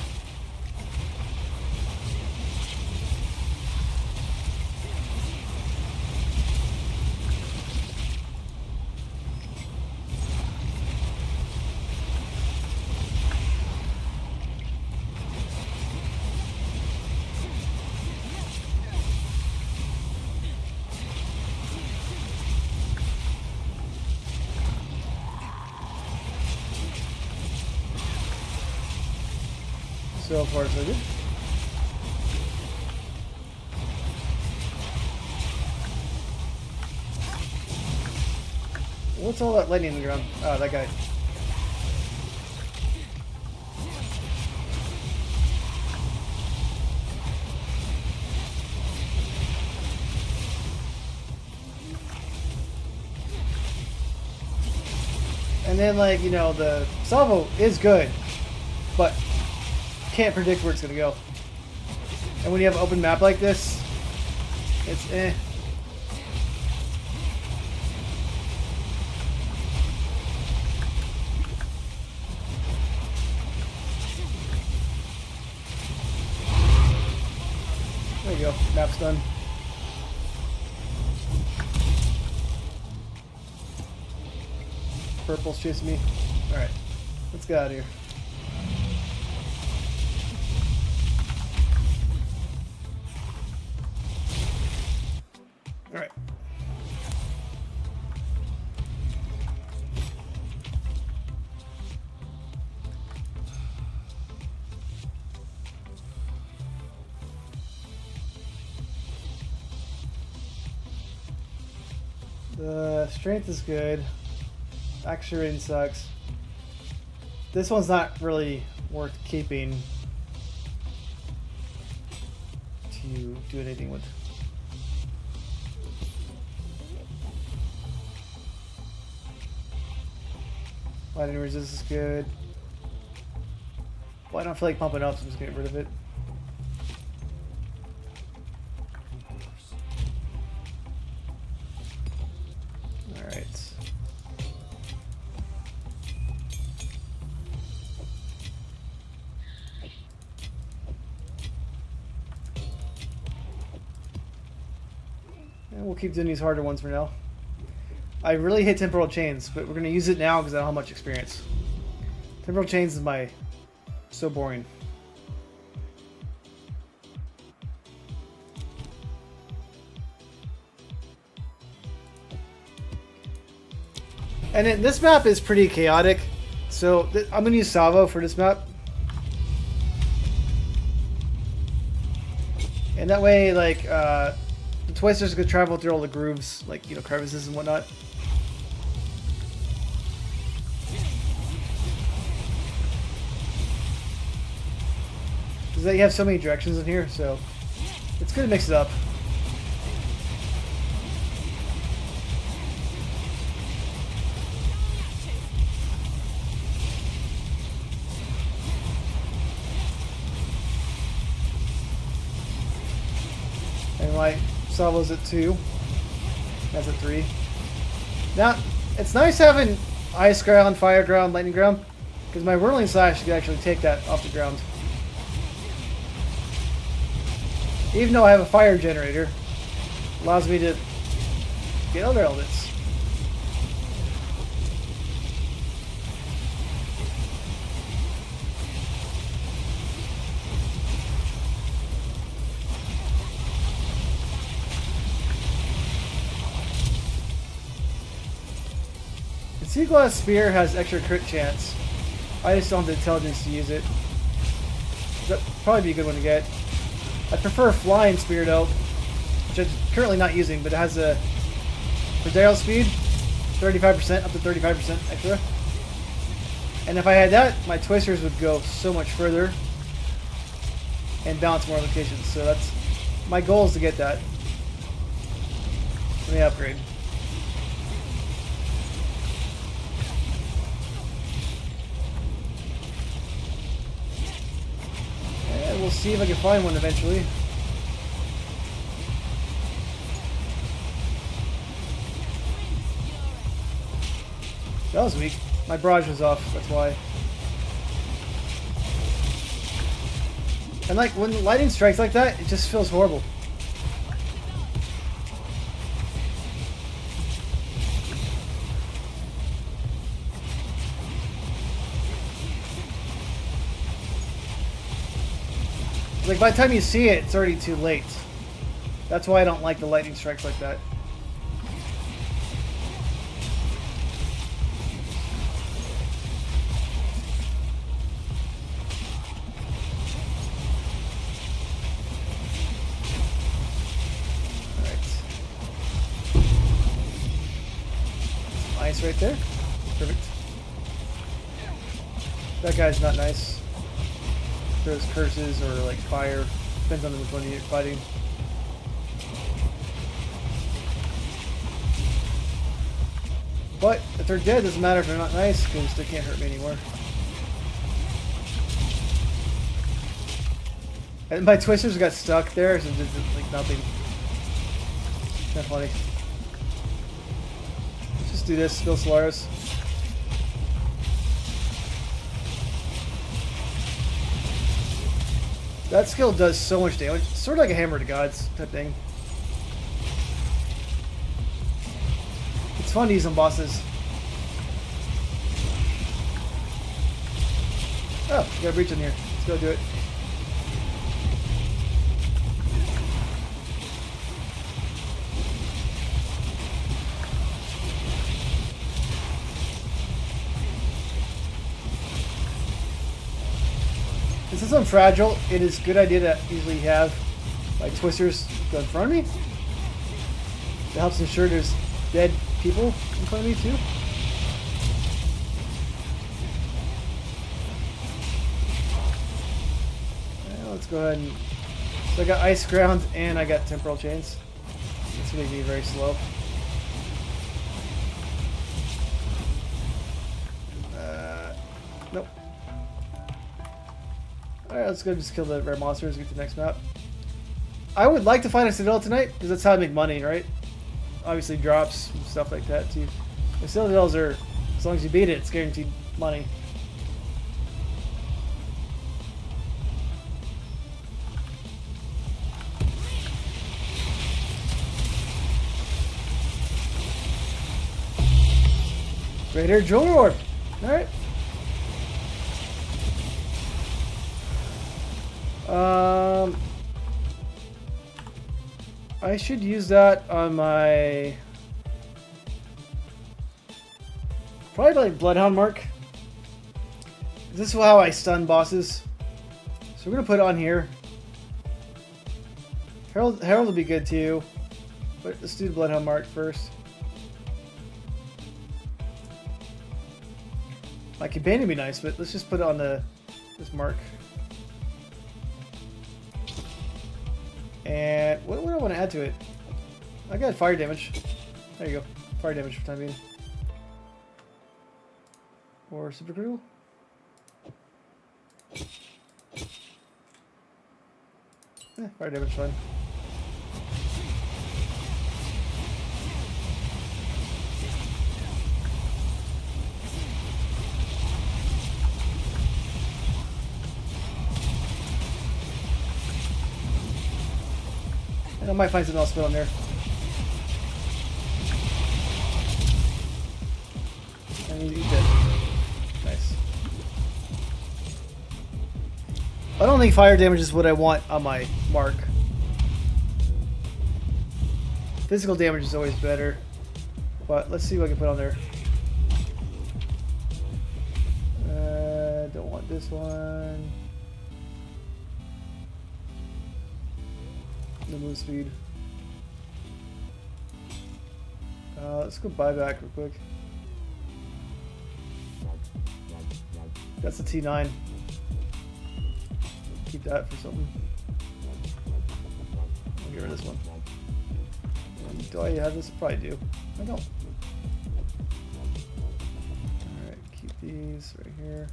So far, so good. What's all that lightning on the ground? Oh, that guy. And then, like, you know, the salvo is good, but can't predict where it's gonna go. And when you have an open map like this, it's eh. There you go, map's done. Purple's chasing me. Alright, let's get out of here. Alright. The strength is good. Action rating sucks. This one's not really worth keeping to do anything with. Lightning resist is good. Well, I don't feel like pumping up, so I'm just getting rid of it. Alright. And we'll keep doing these harder ones for now. I really hate temporal chains, but we're going to use it now because I don't have much experience. Temporal chains is so boring. And then this map is pretty chaotic, so I'm going to use salvo for this map. And that way, like, the twisters could travel through all the grooves, like, you know, crevices and whatnot. Because you have so many directions in here, so It's good to mix it up. And my salvo's at 2. That's at 3. Now, it's nice having ice ground, fire ground, lightning ground, because my whirling slash can actually take that off the ground. Even though I have a fire generator, allows me to get other elements. The Sea Glass Spear has extra crit chance. I just don't have the intelligence to use it. That'd probably be a good one to get. I prefer Flying Spear though, which I'm currently not using, but it has a projectile speed, 35%, up to 35% extra. And if I had that, my twisters would go so much further and bounce more locations. So that's my goal, is to get that. Let me upgrade. We'll see if I can find one eventually. That was weak. My barrage was off, that's why. And like, when lightning strikes like that, it just feels horrible. Like, by the time you see it, it's already too late. That's why I don't like the lightning strikes like that. Alright. Some ice right there. Perfect. That guy's not nice. Throws curses or like fire. Depends on which one you're fighting. But if they're dead, it doesn't matter if they're not nice, because they can't hurt me anymore. And my twisters got stuck there, so just like nothing. Kind of funny. Let's just do this. Spill Solaris. That skill does so much damage. It's sort of like a Hammer to Gods type thing. It's fun to use on bosses. Oh, we got a breach in here. Let's go do it. Since I'm fragile, it is a good idea to usually have like twisters go in front of me. It helps ensure there's dead people in front of me too. Well, let's go ahead and... So I got Ice Ground and I got Temporal Chains. It's going to be very slow. Nope. Alright, let's go just kill the rare monsters and get to the next map. I would like to find a Citadel tonight, because that's how I make money, right? Obviously drops and stuff like that too. The Citadels are, as long as you beat it, it's guaranteed money. Greater Jewel Orb! Alright. I should use that on my... Probably like Bloodhound Mark. This is how I stun bosses. So we're going to put it on here. Herald will be good too. But let's do the Bloodhound Mark first. My companion would be nice, but let's just put it on this mark. And what do I want to add to it? I got fire damage. There you go. Fire damage for time being. Or super critical. Fire damage fine. And I might find something else to put on there. I need to eat that. Nice. I don't think fire damage is what I want on my mark. Physical damage is always better. But let's see what I can put on there. Don't want this one. The move speed. Let's go buyback real quick. That's a T9. Keep that for something. I'll get rid of this one. And do I have this? Probably do. I don't. Alright, keep these right here.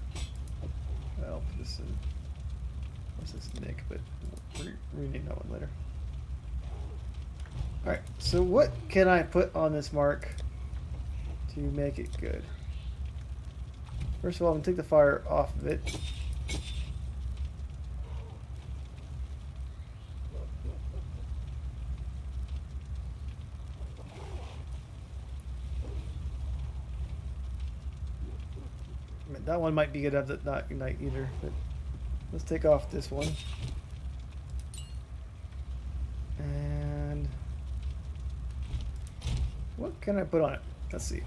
I'll put this in. What's this? Nick, but we'll rename that one later. Alright, so what can I put on this mark to make it good? First of all, I'm going to take the fire off of it. I mean, that one might be good to have that not ignite either, but let's take off this one. And what can I put on it? Let's see.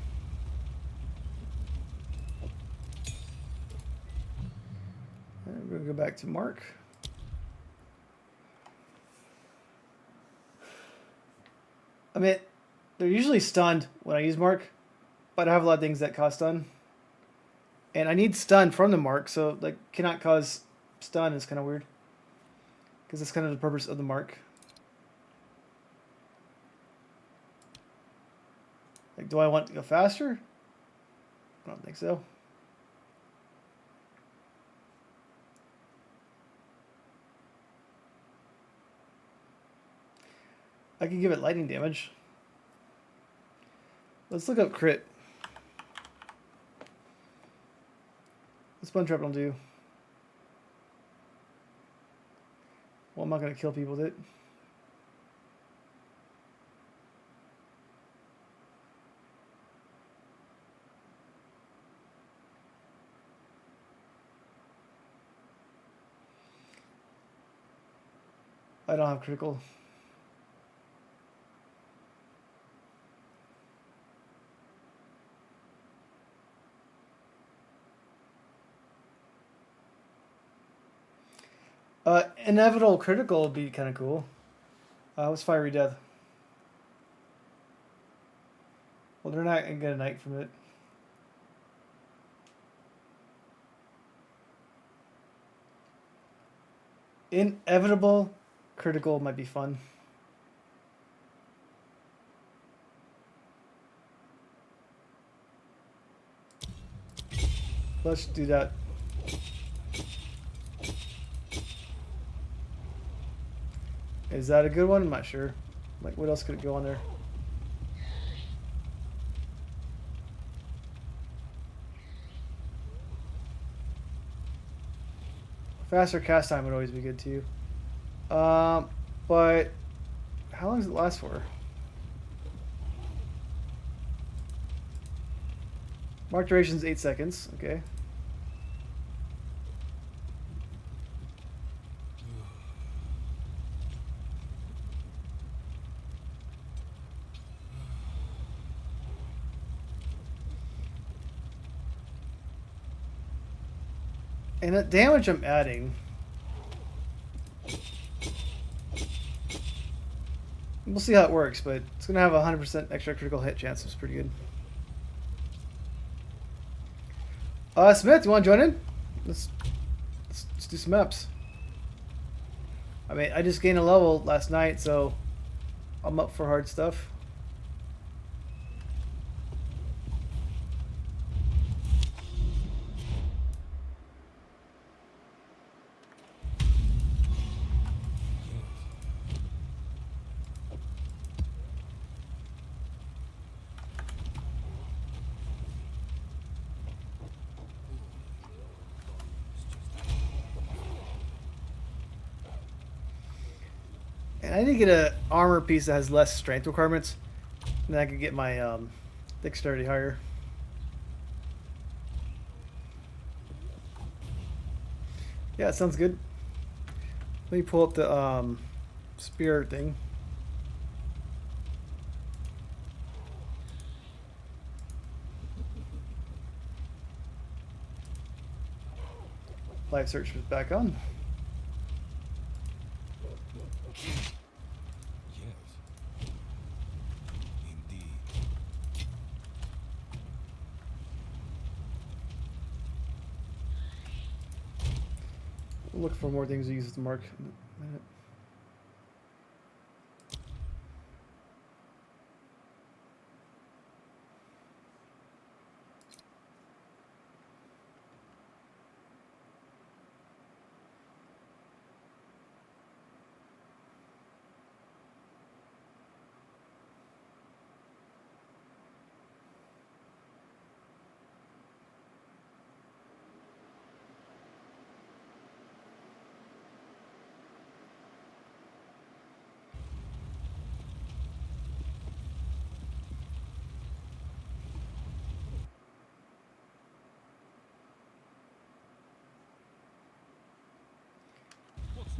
And we're going to go back to Mark. I mean, they're usually stunned when I use Mark, but I have a lot of things that cause stun. And I need stun from the Mark, so like cannot cause stun is kind of weird. Because that's kind of the purpose of the Mark. Like, do I want to go faster? I don't think so. I can give it lightning damage. Let's look up crit. What's Bun Trap don't do? Well, I'm not going to kill people with it. I don't have critical. Inevitable critical would be kind of cool. What's Fiery Death? Well, they're not going to get a night from it. Inevitable critical might be fun. Let's do that. Is that a good one? I'm not sure. Like, what else could it go on there? Faster cast time would always be good too. But how long does it last for? Mark duration is 8 seconds. Okay. And the damage I'm adding, we'll see how it works, but it's going to have a 100% extra critical hit chance. It's pretty good. Smith, you want to join in? Let's do some maps. I mean, I just gained a level last night, so I'm up for hard stuff. And I need to get a armor piece that has less strength requirements, and then I could get my dexterity higher. Yeah, it sounds good. Let me pull up the spear thing. Live search was back on. We'll look for more things to use as the mark in a minute.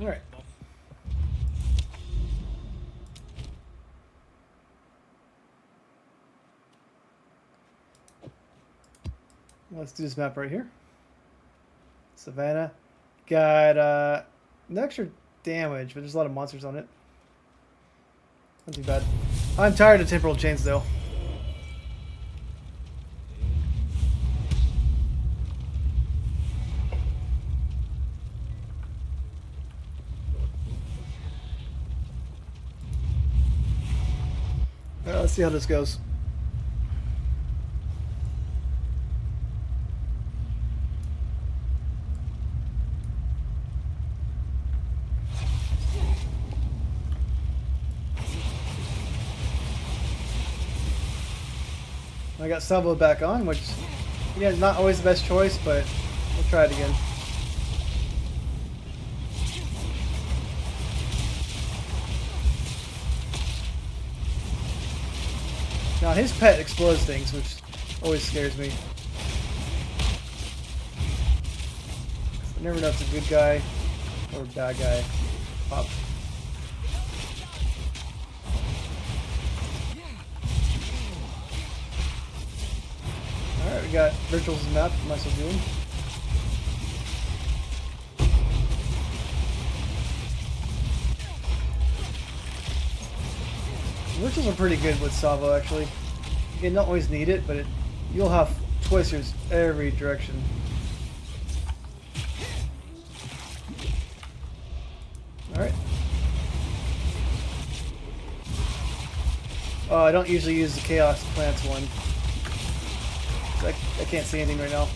All right. Let's do this map right here. Savannah. Got no extra damage, but there's a lot of monsters on it. Not too bad. I'm tired of temporal chains though. Let's see how this goes. I got Salvo back on, which yeah, is not always the best choice, but we'll try it again. Now his pet explodes things, which always scares me. I never know if it's a good guy or a bad guy. Pop. Alright, we got Virtual's map. What am I still doing? Virtuals are pretty good with Salvo, actually. You don't always need it, but you'll have twisters every direction. Alright. Oh, I don't usually use the Chaos Plants one. I can't see anything right now.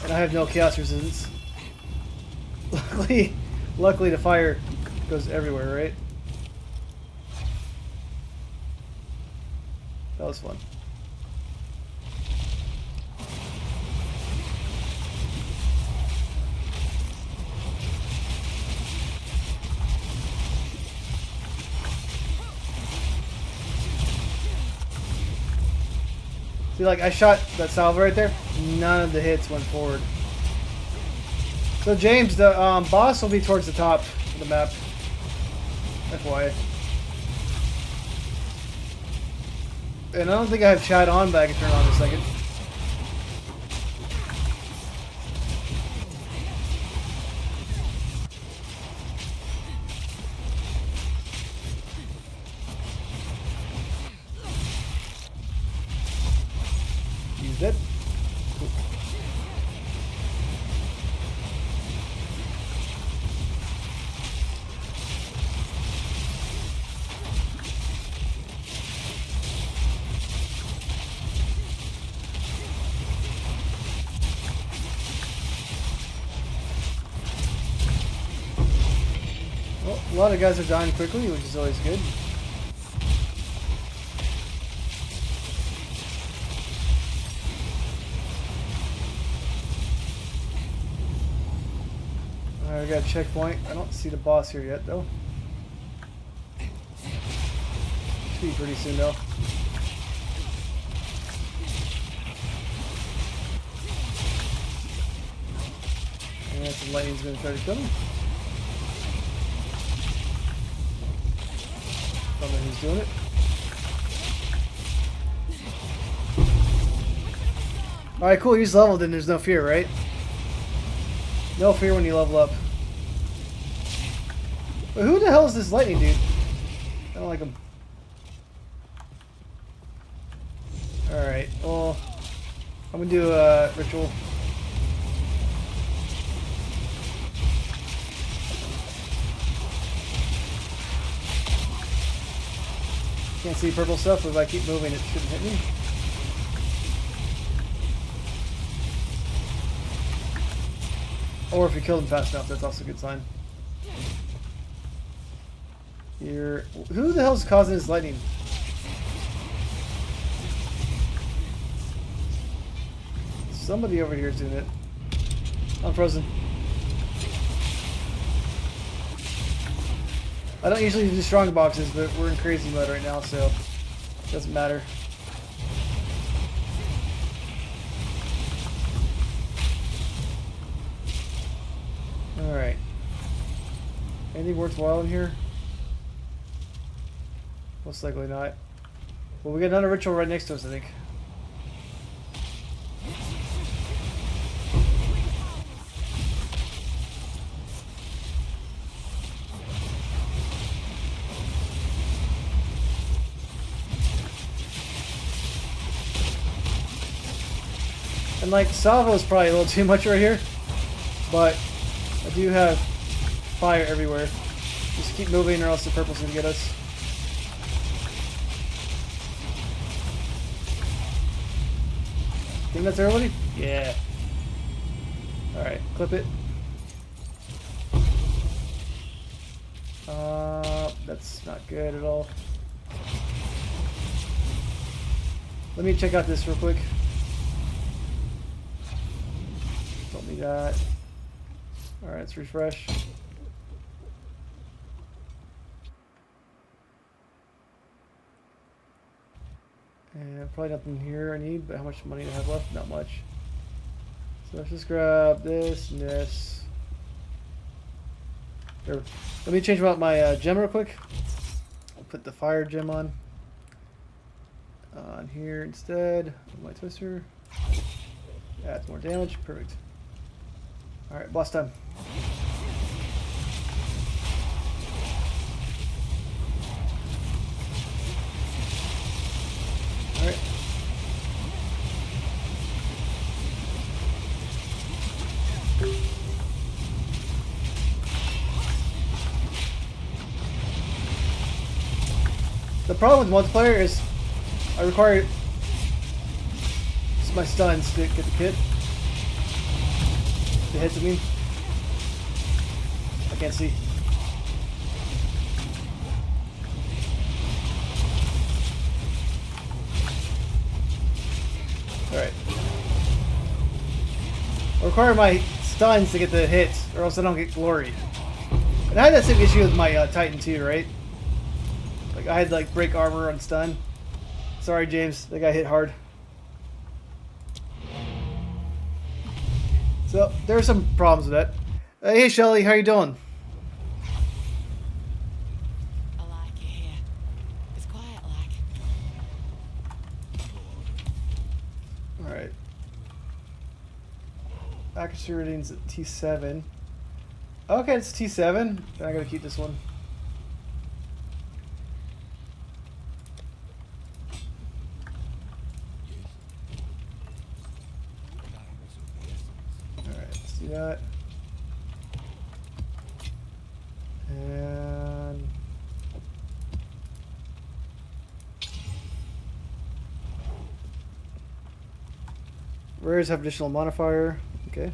And I have no Chaos Resistance. Luckily the fire goes everywhere, right? That was fun. See, like, I shot that salvo right there. None of the hits went forward. So, James, the boss will be towards the top of the map. FYI. And I don't think I have chat on, but I can turn it on in a second. Used it. Cool. A lot of guys are dying quickly, which is always good. Alright, we got a checkpoint. I don't see the boss here yet, though. Should be pretty soon, though. And some lightning's gonna try to kill me. Don't know who's doing it. Alright, cool. He's leveled and there's no fear, right? No fear when you level up. But who the hell is this lightning dude? I don't like him. Alright, well, I'm gonna do a ritual. Can't see purple stuff, but if I keep moving it shouldn't hit me. Or if you kill them fast enough, that's also a good sign. Here, who the hell's causing this lightning? Somebody over here is doing it. I'm frozen. I don't usually do strong boxes, but we're in crazy mode right now, so it doesn't matter. Alright. Anything worthwhile in here? Most likely not. Well, we got another ritual right next to us, I think. And like, Salvo is probably a little too much right here, but I do have fire everywhere. Just keep moving or else the purple's gonna get us. Think that's everybody? Yeah. Alright, clip it. That's not good at all. Let me check out this real quick. Don't need that. Alright, let's refresh. And probably nothing here I need, but how much money do I have left? Not much. So let's just grab this and this. There. Let me change out my gem real quick. I'll put the fire gem on here instead of my twister. Adds more damage. Perfect. Alright, boss time. Alright. The problem with multiplayer is I require my stuns to get the kit. The hits, I mean. I can't see. Alright. I require my stuns to get the hits, or else I don't get glory. And I had that same issue with my Titan too, right? Like I had like break armor on stun. Sorry, James, that guy hit hard. So there's some problems with that. Hey, Shelly, how you doing? I like it here. It's quiet like. All right. Accuracy rating's at T7. Okay, it's T7. Then I gotta keep this one. Do that. And rares have additional modifier. Okay.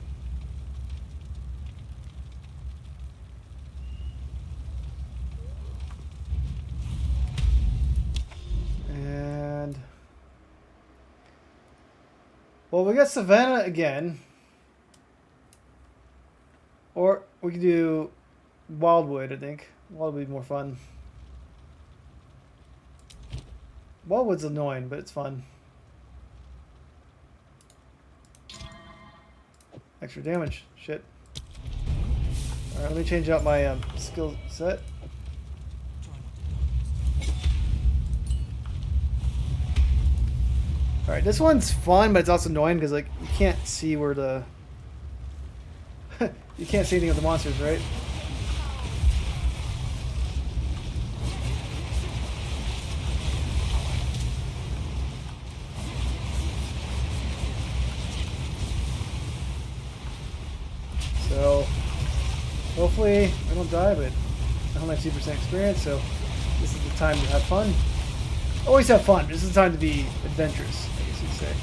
Well, we got Savannah again. Or we could do Wildwood, I think. Wildwood would be more fun. Wildwood's annoying, but it's fun. Extra damage. Shit. Alright, let me change out my skill set. Alright, this one's fun, but it's also annoying because, like, you can't see where the... you can't see anything of the monsters, right? So, hopefully I don't die, but I only have 2% experience, so this is the time to have fun. Always have fun. This is the time to be adventurous, I guess you'd say.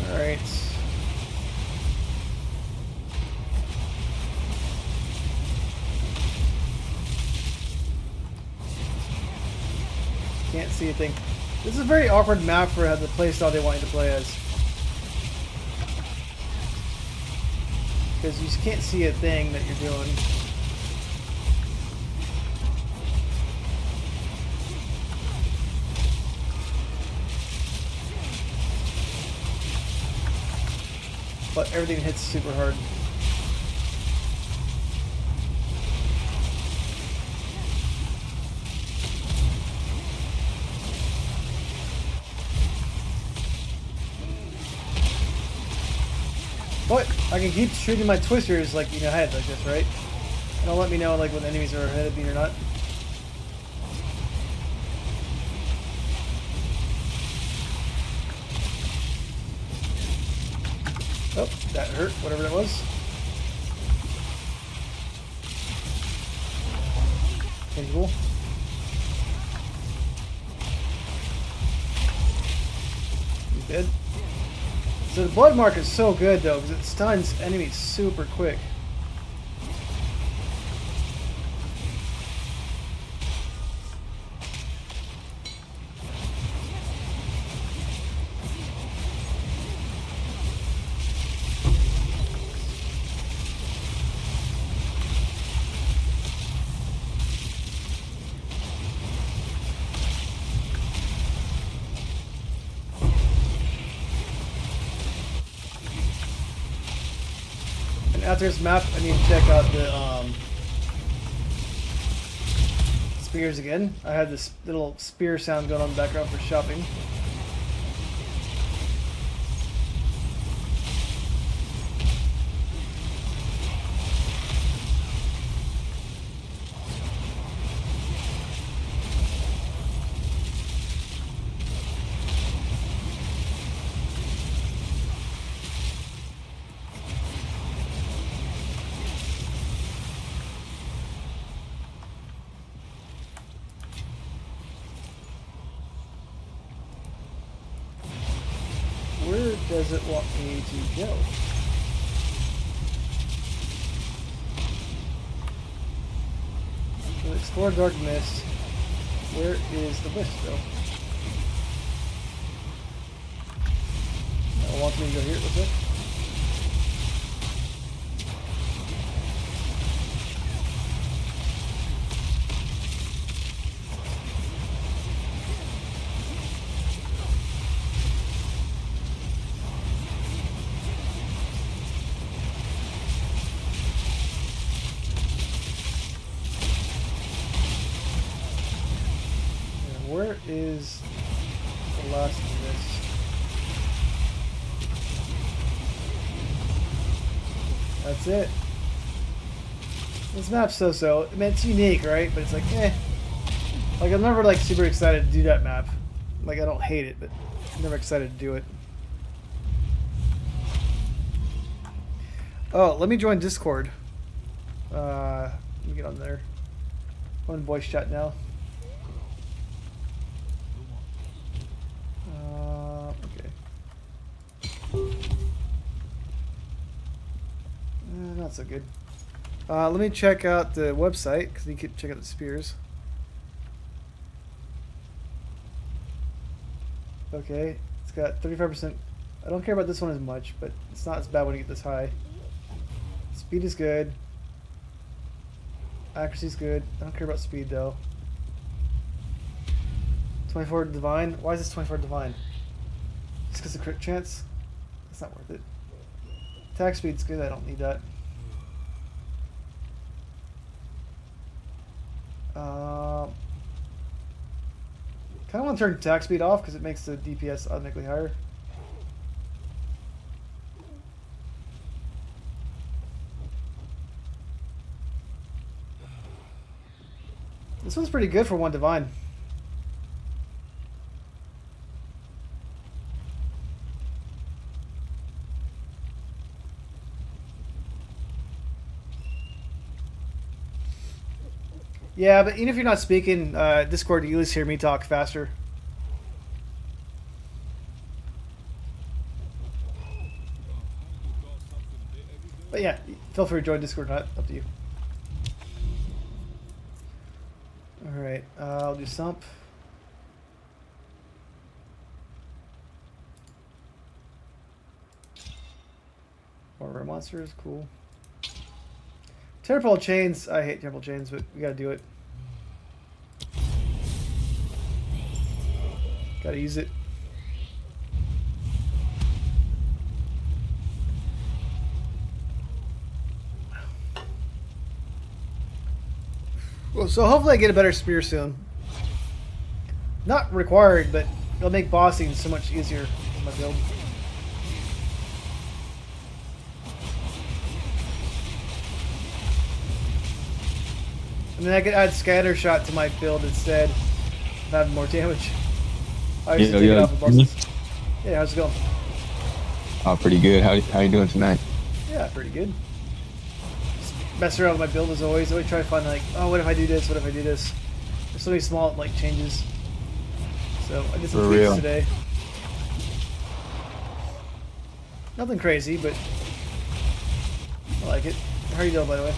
Alright. Can't see a thing. This is a very awkward map for the playstyle they want you to play as. Because you just can't see a thing that you're doing. But everything hits super hard. But I can keep shooting my twisters like ahead like this, right? And it'll let me know like when enemies are ahead of me or not. Oh, that hurt, whatever that was. Tangible. He's dead. So the blood mark is so good though, because it stuns enemies super quick. After this map, I need to check out the spears again. I had this little spear sound going on in the background for shopping. Where does it want me to go? So explore dark mist. Where is the mist though? It wants me to go here, looks like. Where is the last of this? That's it. This map's so-so. I mean, it's unique, right? But it's like, eh. Like, I'm never, like, super excited to do that map. Like, I don't hate it, but I'm never excited to do it. Oh, let me join Discord. Let me get on there. I'm in voice chat now. Okay. Not so good. Let me check out the website because you can check out the spears. Okay, it's got 35%. I don't care about this one as much, but it's not as bad when you get this high. Speed is good. Accuracy is good. I don't care about speed though. 24 divine. Why is this 24 divine? Just because of crit chance? That's not worth it. Attack speed's good. I don't need that. Kind of want to turn attack speed off because it makes the DPS automatically higher. This one's pretty good for one divine. Yeah, but even if you're not speaking Discord, you at least hear me talk faster. But yeah, feel free to join Discord, not up to you. Alright, I'll do Sump. More rare monsters, cool. Terrapole chains, I hate terrapole chains, but we gotta do it. Gotta use it. Well, so hopefully I get a better spear soon. Not required, but it'll make bossing so much easier in my build. And then I could add scatter shot to my build instead of having more damage. I used to take it off of bosses. Yeah, how's it going? Oh, pretty good. How you doing tonight? Yeah, pretty good. Just messing around with my build as always. I always try to find like, oh, what if I do this? What if I do this? There's so many small like changes. So I did some tweaks today. Nothing crazy, but I like it. How are you doing, by the way?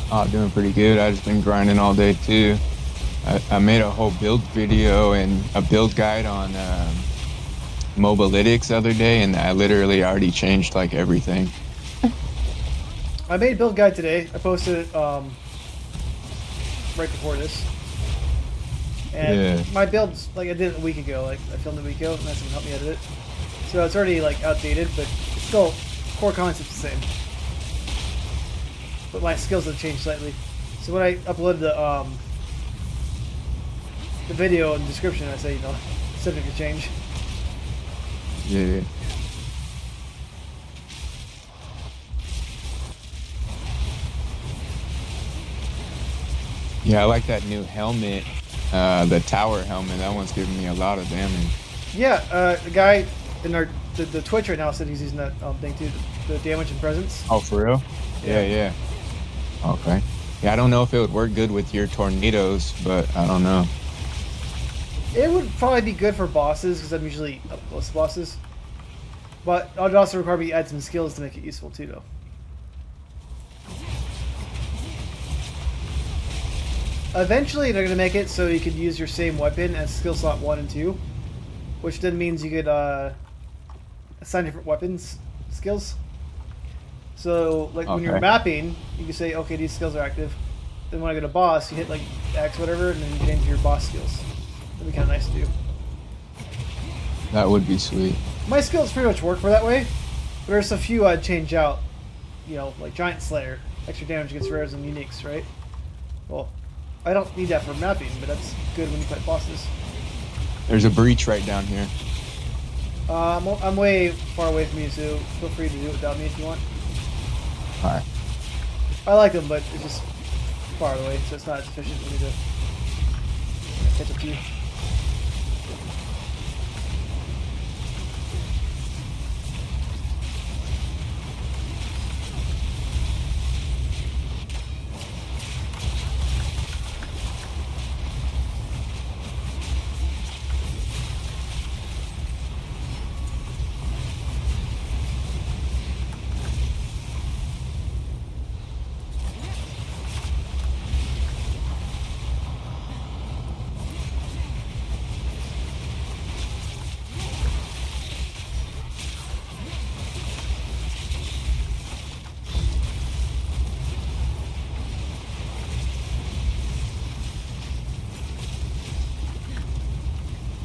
Oh, doing pretty good. I just been grinding all day too. I made a whole build video and a build guide on Mobalytics the other day, and I literally already changed like everything. I made a build guide today. I posted it right before this. And my build's like I did it a week ago. Like I filmed it a week ago, and that's gonna help me edit it. So it's already like outdated, but it's still core concept's the same. But my skills have changed slightly. So when I uploaded the video in the description, I say, you know, subject to change. Yeah. Yeah, I like that new helmet, the tower helmet. That one's giving me a lot of damage. Yeah, the guy in the Twitch right now said he's using that thing too, the damage and presence. Oh, for real? Yeah. Okay. Yeah, I don't know if it would work good with your tornadoes, but I don't know. It would probably be good for bosses because I'm usually up close to bosses. But it would also require me to add some skills to make it useful too, though. Eventually, they're going to make it so you could use your same weapon as skill slot 1 and 2, which then means you could assign different weapons skills. So, like when you're mapping, you can say, okay, these skills are active. Then when I go to boss, you hit like X, whatever, and then you get into your boss skills. That'd be kind of nice to do. That would be sweet. My skills pretty much work for that way, but there's a few I'd change out. You know, like Giant Slayer, extra damage against rares and uniques, right? Well, I don't need that for mapping, but that's good when you fight bosses. There's a breach right down here. I'm way far away from you, so feel free to do it without me if you want. Alright. I like them, but it's just far away, so it's not as efficient for me to catch up to you.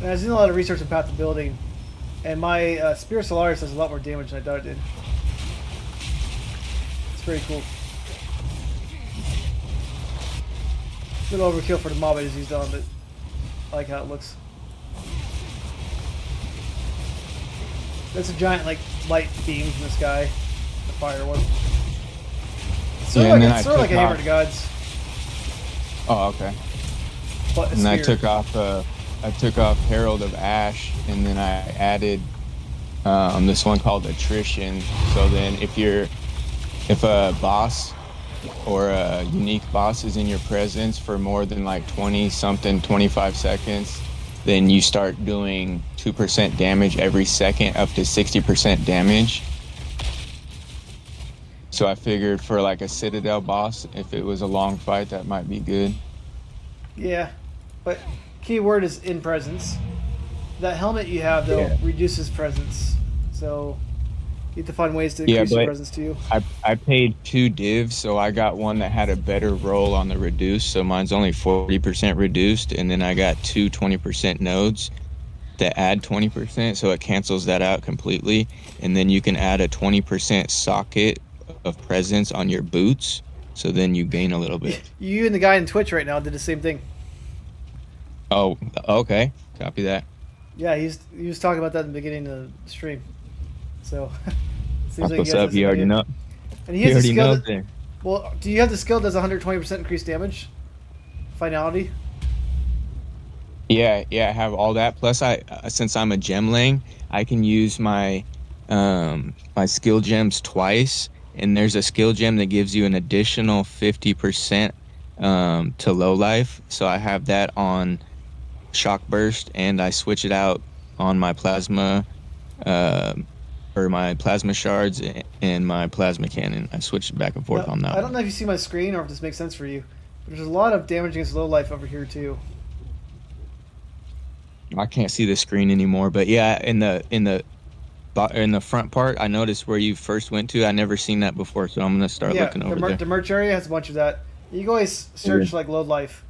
And I was doing a lot of research on path to building, and my Spear Solaris does a lot more damage than I thought it did. It's very cool. A little overkill for the mob I just used on, but I like how it looks. That's a giant, like, light beam from the sky. The fire one. It's sort of like a hammer to gods. Oh, okay. But and I took off Herald of Ash, and then I added this one called Attrition. So then if a boss or a unique boss is in your presence for more than like 25 seconds, then you start doing 2% damage every second up to 60% damage. So I figured for like a Citadel boss, if it was a long fight, that might be good. Yeah, but key word is in presence. That helmet you have, though, reduces presence. So you have to find ways to increase your presence to you. I paid 2 divs, so I got one that had a better roll on the reduce, so mine's only 40% reduced, and then I got 2 20% nodes that add 20%, so it cancels that out completely. And then you can add a 20% socket of presence on your boots, so then you gain a little bit. You and the guy in Twitch right now did the same thing. Oh, okay. Copy that. Yeah, he was talking about that in the beginning of the stream. So, seems like what's up? You already know. And he has a skill that, well, do you have the skill that does 120% increased damage? Finality? Yeah, I have all that. Plus, since I'm a gem lane, I can use my my skill gems twice, and there's a skill gem that gives you an additional 50% to low life. So I have that on Shock Burst, and I switch it out on my plasma, or my plasma shards and my plasma cannon. I switch it back and forth on that. I don't know if you see my screen or if this makes sense for you, but there's a lot of damage against low life over here too. I can't see the screen anymore, but yeah, in the front part, I noticed where you first went to. I never seen that before, so I'm gonna start looking over there. The merch area has a bunch of that. You can always search like low life,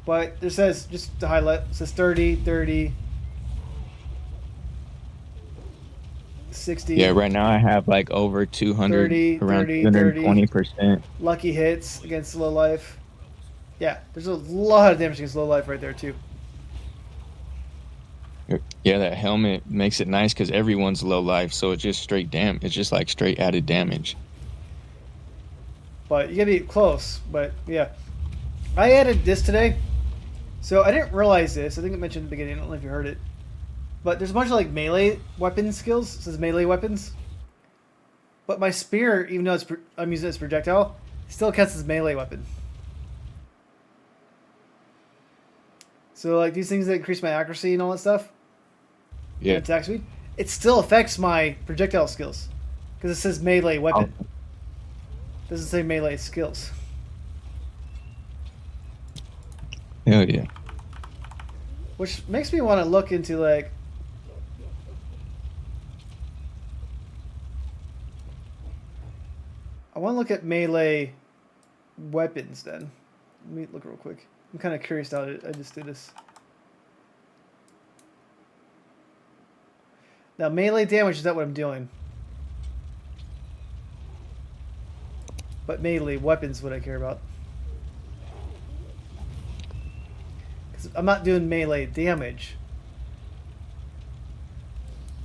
but it says, just to highlight, it says 30, 30, 60. Yeah, right now I have like over 200, 30, around 30, 220%. Lucky hits against low life. Yeah, there's a lot of damage against low life right there too. Yeah, that helmet makes it nice because everyone's low life, so it's just straight it's just like straight added damage. But you gotta be close. But yeah, I added this today, so I didn't realize this. I think I mentioned in the beginning. I don't know if you heard it, but there's a bunch of like melee weapon skills. It says melee weapons, but my spear, even though I'm using it as projectile, still counts as melee weapon. So like these things that increase my accuracy and all that stuff, yeah, attack speed, it still affects my projectile skills because it says melee weapon. Oh. Doesn't say melee skills. Hell yeah. Which makes me want to look into like I want to look at melee weapons then. Let me look real quick. I'm kind of curious how I just did this. Now, melee damage is not what I'm doing. But melee weapons is what I care about. Because I'm not doing melee damage.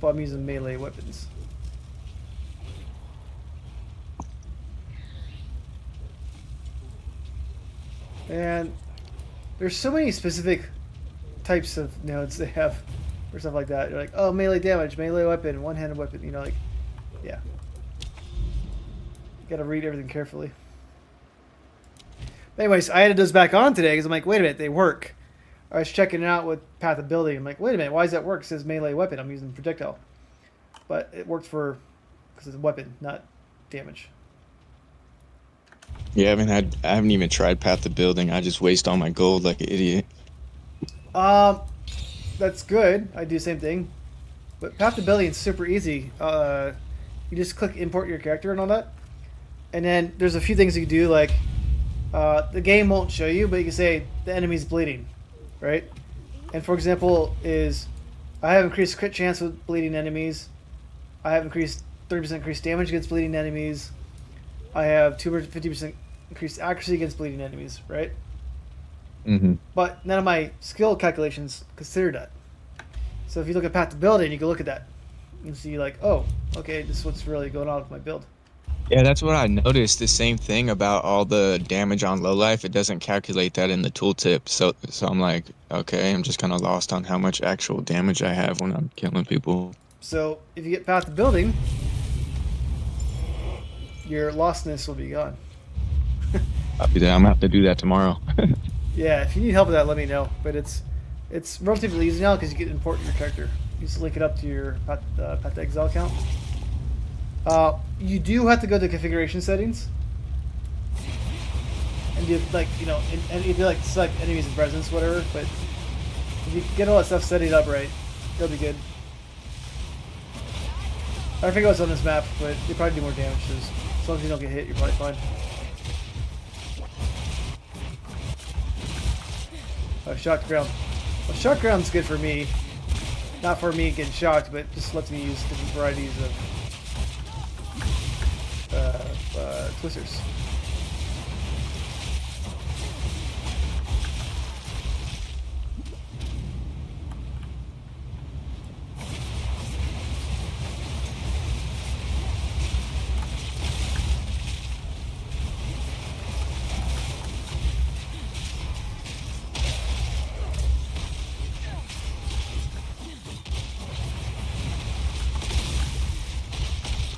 But I'm using melee weapons. And there's so many specific types of nodes they have or stuff like that. You're like, oh, melee damage, melee weapon, one-handed weapon. You know, like, yeah. You gotta read everything carefully. But anyways, I added those back on today because I'm like, wait a minute, they work. I was checking it out with Path of Building. I'm like, wait a minute, why does that work? It says melee weapon. I'm using projectile. But it worked because it's a weapon, not damage. Yeah, I haven't even tried Path to Building. I just waste all my gold like an idiot. That's good. I do the same thing. But Path to Building is super easy. You just click import your character and all that. And then there's a few things you can do, like the game won't show you, but you can say the enemy's bleeding, right? And for example, is I have increased crit chance with bleeding enemies. I have increased 30% increased damage against bleeding enemies. I have 250% increased accuracy against bleeding enemies, right? Mm-hmm. But none of my skill calculations consider that. So if you look at path to building, you can look at that and see like, oh, okay, this is what's really going on with my build. Yeah, that's what I noticed. The same thing about all the damage on low life. It doesn't calculate that in the tooltip. So I'm like, okay, I'm just kind of lost on how much actual damage I have when I'm killing people. So if you get path to building, your lostness will be gone. I'm gonna have to do that tomorrow. Yeah, if you need help with that, let me know. But it's relatively easy now because you can import your character. You just link it up to your path to Exile account. You do have to go to configuration settings and do like and you do like select enemies and presence, whatever. But if you get all that stuff set it up right, it'll be good. I forget what's on this map, but they probably do more damage. As long as you don't get hit, you're probably fine. Oh, shocked ground. Well, shocked ground's good for me. Not for me getting shocked, but just lets me use different varieties of twisters.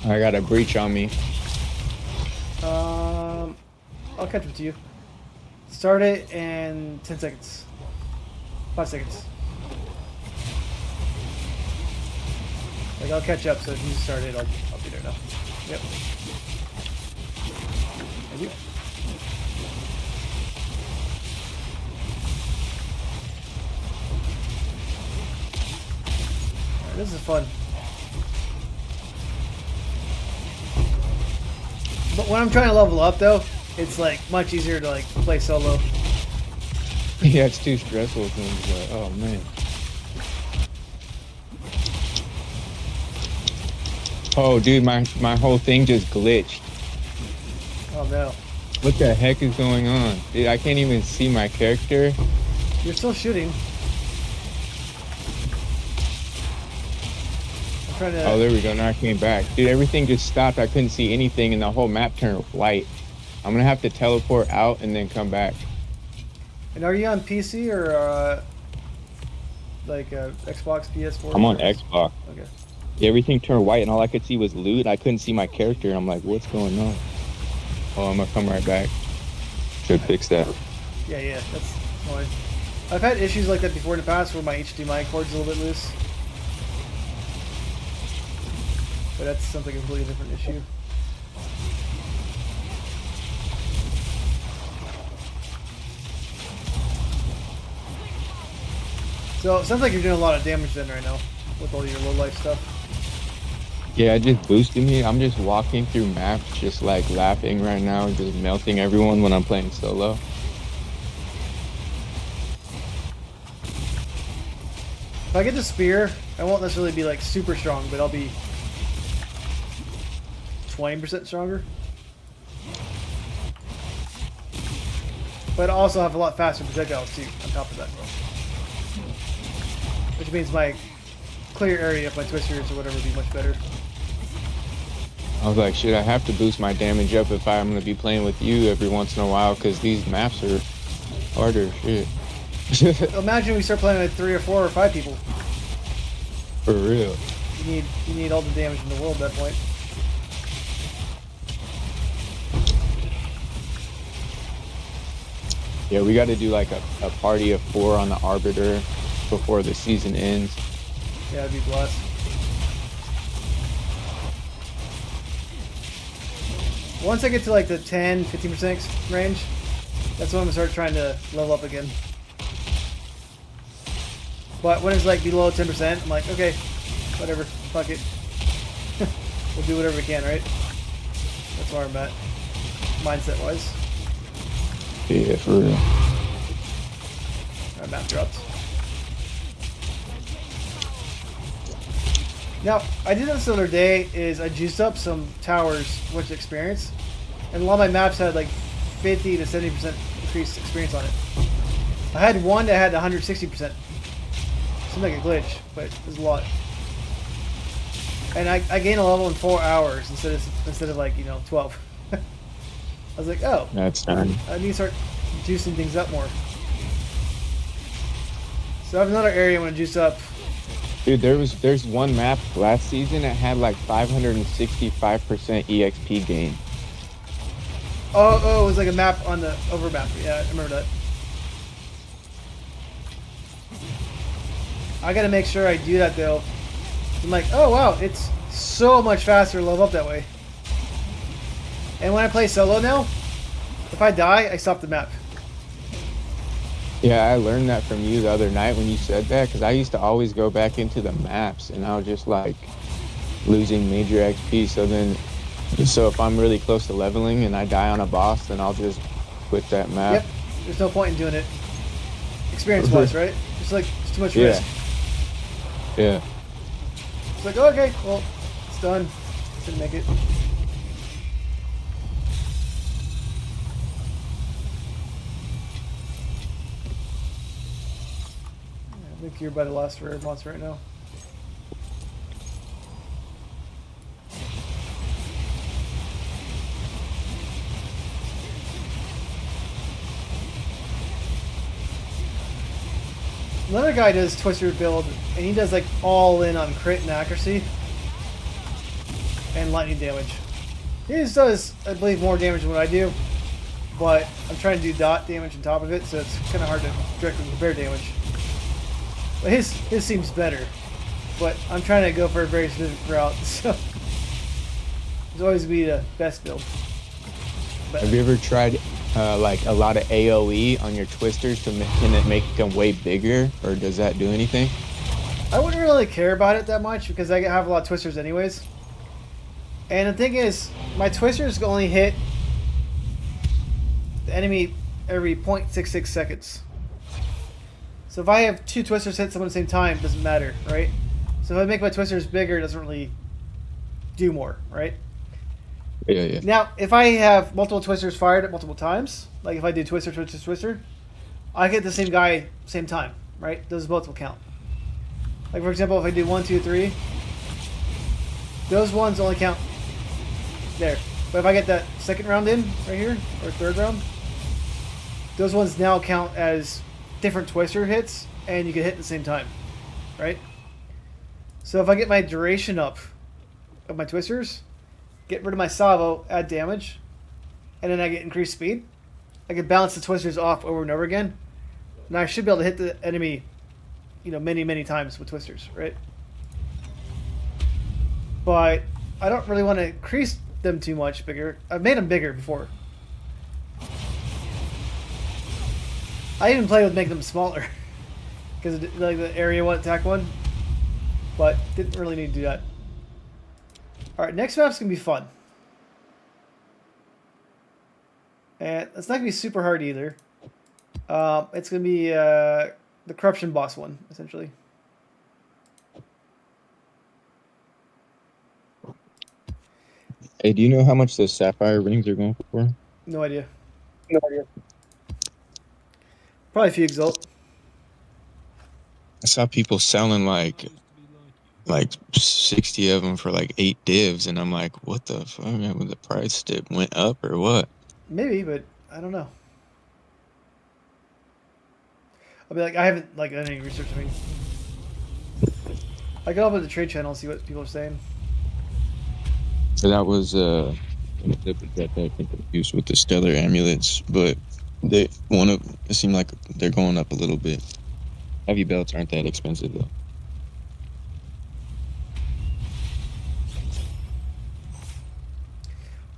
I got a breach on me. I'll catch up to you. Start it in 10 seconds. 5 seconds. Like, I'll catch up, so if you start it, I'll be there now. Yep. Thank you. Alright, this is fun. But when I'm trying to level up, though, it's like much easier to like play solo. Yeah, it's too stressful. Things, oh man. Oh, dude, my whole thing just glitched. Oh no! What the heck is going on? Dude, I can't even see my character. You're still shooting. I'm trying to. Oh, there we go. Now I came back. Dude, everything just stopped. I couldn't see anything, and the whole map turned white. I'm gonna have to teleport out and then come back. And are you on PC or like Xbox, PS4? I'm on Xbox. Okay. Everything turned white, and all I could see was loot. I couldn't see my character, and I'm like, what's going on? Oh, I'm gonna come right back. Should fix that. Yeah, that's fine. I've had issues like that before in the past where my HDMI cord's a little bit loose. But that's something completely different issue. So it sounds like you're doing a lot of damage then right now with all your low life stuff. Yeah, it just boosted me. I'm just walking through maps, just like laughing right now, just melting everyone when I'm playing solo. If I get the spear, I won't necessarily be like super strong, but I'll be 20% stronger. But I also have a lot faster projectiles too, on top of that. Which means my clear area of my twisters or whatever would be much better. I was like, shit, I have to boost my damage up if I'm going to be playing with you every once in a while, because these maps are harder shit. Imagine we start playing with 3 or 4 or 5 people. For real. You need all the damage in the world at that point. Yeah, we got to do like a party of 4 on the Arbiter before the season ends. Yeah, that'd be blessed. Once I get to like the 10-15% range, that's when I'm gonna start trying to level up again. But when it's like below 10%, I'm like, okay, whatever, fuck it. We'll do whatever we can, right? That's where I'm at, mindset wise. Yeah, for real. Alright, map dropped. Now, I did this the other day. Is I juiced up some towers with experience, and a lot of my maps had like 50 to 70% increased experience on it. I had one that had 160%. Seemed like a glitch, but it was a lot. And I gained a level in 4 hours instead of like 12. I was like, oh, That's done. I need to start juicing things up more. So I have another area I want to juice up. Dude, there's one map last season that had like 565% EXP gain. Oh, it was like a map on the over map. Yeah, I remember that. I gotta make sure I do that though. I'm like, oh wow, it's so much faster to level up that way. And when I play solo now, if I die, I stop the map. Yeah, I learned that from you the other night when you said that, because I used to always go back into the maps and I was just like losing major XP. So if I'm really close to leveling and I die on a boss, then I'll just quit that map. Yep, there's no point in doing it. Experience-wise, right? It's too much risk. Yeah. It's like, oh, okay, well, it's done. Didn't make it. I think you're by the last rare monster right now. Another guy does Twister build, and he does like all in on crit and accuracy and lightning damage. He just does, I believe, more damage than what I do, but I'm trying to do dot damage on top of it, so it's kind of hard to directly compare damage. But his seems better, but I'm trying to go for a very specific route, so it's always be the best build. But Have you ever tried like a lot of AoE on your twisters can it make them way bigger, or does that do anything? I wouldn't really care about it that much because I have a lot of twisters anyways. And the thing is, my twisters only hit the enemy every 0.66 seconds. So if I have 2 twisters hit someone at the same time, it doesn't matter, right? So if I make my twisters bigger, it doesn't really do more, right? Yeah. Now, if I have multiple twisters fired at multiple times, like if I do twister, twister, twister, I get the same guy same time, right? Those both will count. Like for example, if I do 1, 2, 3, those ones only count there. But if I get that second round in right here, or third round, those ones now count as different twister hits, and you can hit at the same time, right? So if I get my duration up of my twisters, get rid of my salvo, add damage, and then I get increased speed, I can balance the twisters off over and over again, and I should be able to hit the enemy, many times with twisters, right? But I don't really want to increase them too much bigger. I've made them bigger before. I even play with making them smaller because like the area 1 attack one, but didn't really need to do that. All right, next map's gonna be fun, and it's not gonna be super hard either. It's gonna be the corruption boss one essentially. Hey, do you know how much those sapphire rings are going for? No idea. Probably a few exalt. I saw people selling like 60 of them for like 8 divs, and I'm like, what the fuck? Man, the price went up or what? Maybe, but I don't know. I'll be like, I haven't done any research. I mean, I go up with the trade channel and see what people are saying. So that was that I think used with the stellar amulets, but it seemed like they're going up a little bit. Heavy belts aren't that expensive though.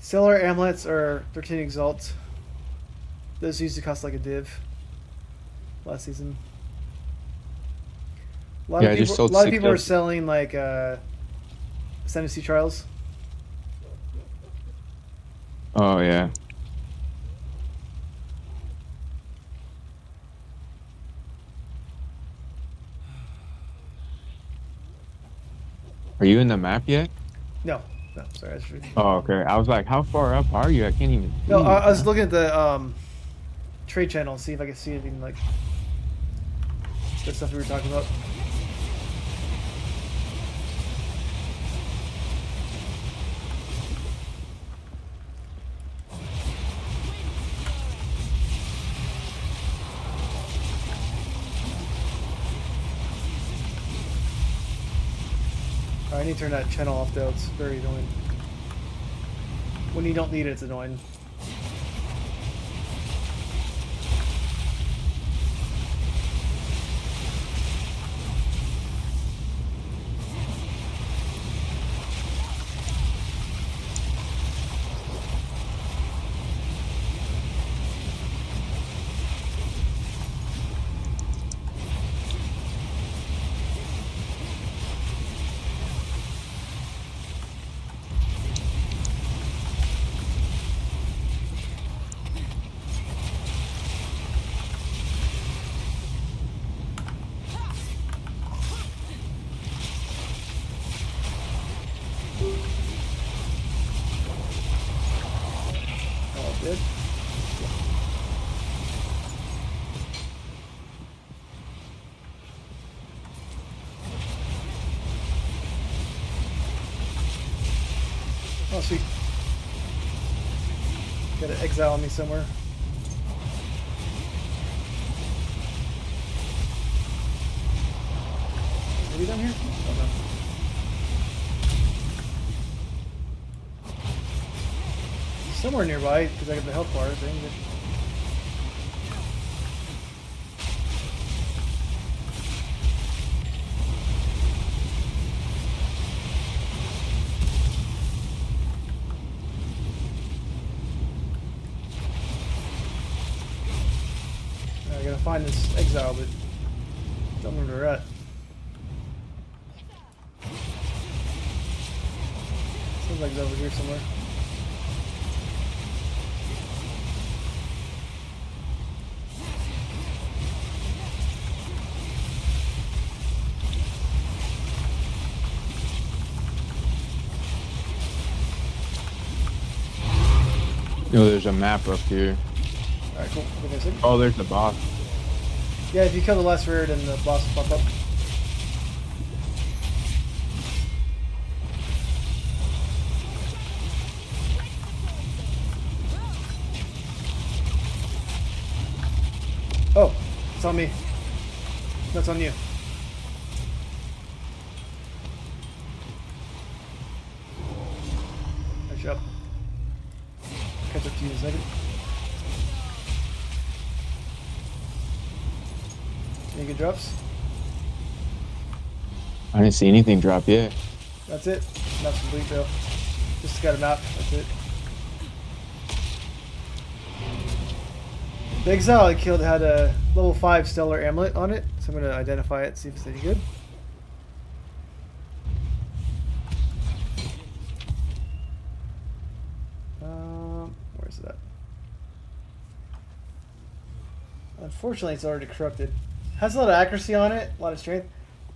Stellar amulets are 13 exalt. Those used to cost like a div last season. A lot of people are selling like Ascendancy trials. Oh yeah. Are you in the map yet? No, no, sorry. I should... Oh, okay. I was like, how far up are you? I can't even see No, you, I was bro. looking at the trade channel, see if I could see anything like the stuff we were talking about. I need to turn that channel off though, it's very annoying. When you don't need it, it's annoying. Oh, good. Oh, sweet. Got an exile on me somewhere. Are we down here? Oh, no. Somewhere nearby, because I got the health bar thing. But... I gotta find this exile, but don't know where they're at. Seems like it's over here somewhere. No, there's a map up here. Alright, cool. Give me a second. Oh, there's the boss. Yeah, if you kill the last rare, then the boss will pop up. Oh, it's on me. That's on you. Catch up. Catch up to you in a second. Any good drops? I didn't see anything drop yet. That's it. Map's complete though. Just got a map. That's it. The Exile I killed had a level 5 stellar amulet on it, so I'm going to identify it, see if it's any good. Where's it at? Unfortunately, it's already corrupted. Has a lot of accuracy on it, a lot of strength.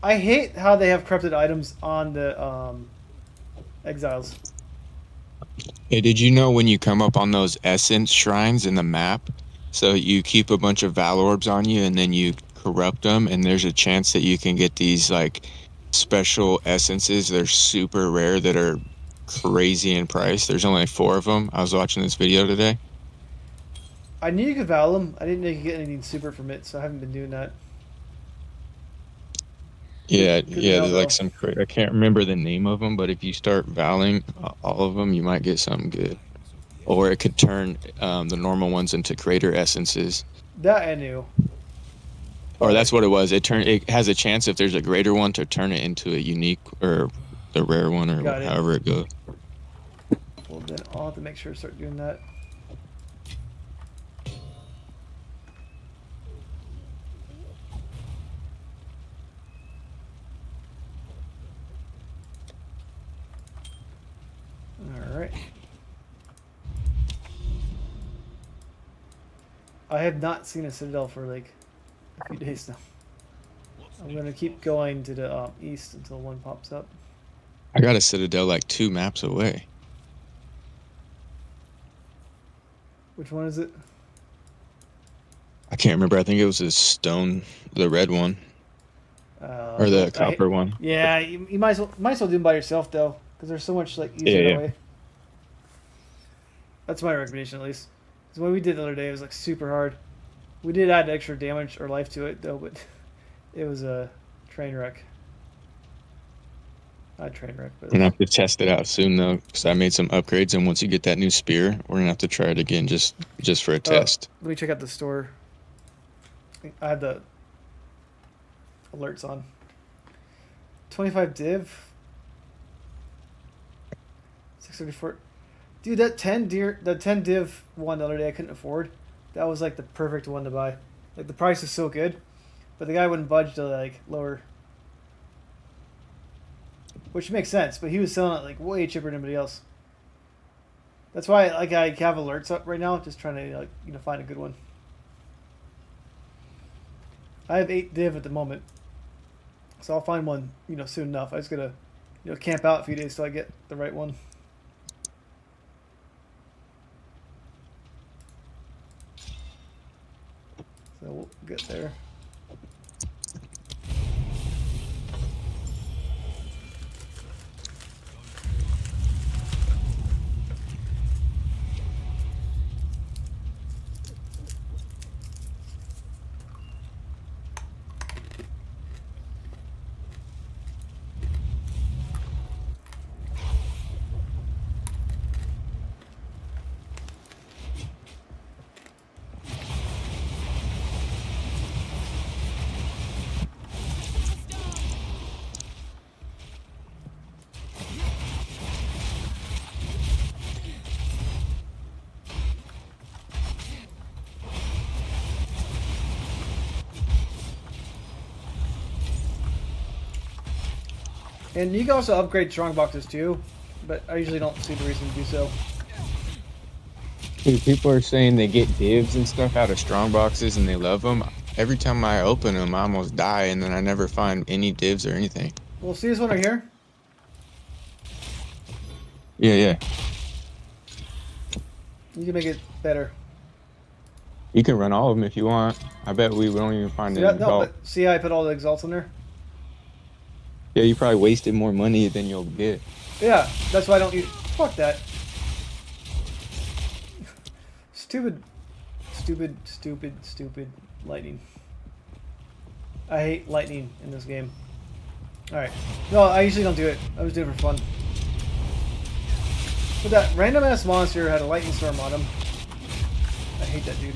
I hate how they have corrupted items on the Exiles. Hey, did you know when you come up on those essence shrines in the map, so you keep a bunch of Val orbs on you and then you corrupt them, and there's a chance that you can get these like special essences. They're super rare that are crazy in price. There's only 4 of them. I was watching this video today. I knew you could Val them. I didn't know you could get anything super from it, so I haven't been doing that. Yeah, Good to yeah, know, they're like though. some I can't remember the name of them, but if you start valing all of them, you might get something good. Or it could turn the normal ones into greater essences. That I knew. Or that's what it was. It has a chance if there's a greater one to turn it into a unique or the rare one or Got it. however it goes. Well, then I'll have to make sure to start doing that. Alright. I have not seen a citadel for like a few days now. I'm gonna keep going to the east until one pops up. I got a citadel like 2 maps away. Which one is it? I can't remember. I think it was the stone, the red one, or the copper one. Yeah, you might as well do them by yourself though, because they're so much like easier Yeah, that yeah. way. That's my recommendation at least. Because what we did the other day was like super hard. We did add extra damage or life to it though, but it was a train wreck. Not a train wreck, but We're gonna have to test it out soon though, because I made some upgrades, and once you get that new spear, we're gonna have to try it again just for a test. let me check out the store. I have the alerts on. 25 div. 634. Dude, that 10 div one the other day I couldn't afford. That was like the perfect one to buy. Like the price is so good, but the guy wouldn't budge to like lower. Which makes sense, but he was selling it like way cheaper than anybody else. That's why like I have alerts up right now, just trying to like find a good one. I have 8 div at the moment, so I'll find one soon enough. I just gotta camp out a few days till I get the right one. So we'll get there. And you can also upgrade strong boxes too, but I usually don't see the reason to do so. Dude, people are saying they get divs and stuff out of strong boxes and they love them. Every time I open them, I almost die, and then I never find any divs or anything. Well, see this one right here? Yeah, yeah. You can make it better. You can run all of them if you want. I bet we won't even find See any that? No, exalt. but see how I put all the exalts in there? Yeah, you probably wasted more money than you'll get. Yeah, that's why I don't use. Fuck that. Stupid lightning. I hate lightning in this game. Alright. No, I usually don't do it. I was doing it for fun. But that random ass monster had a lightning storm on him. I hate that dude.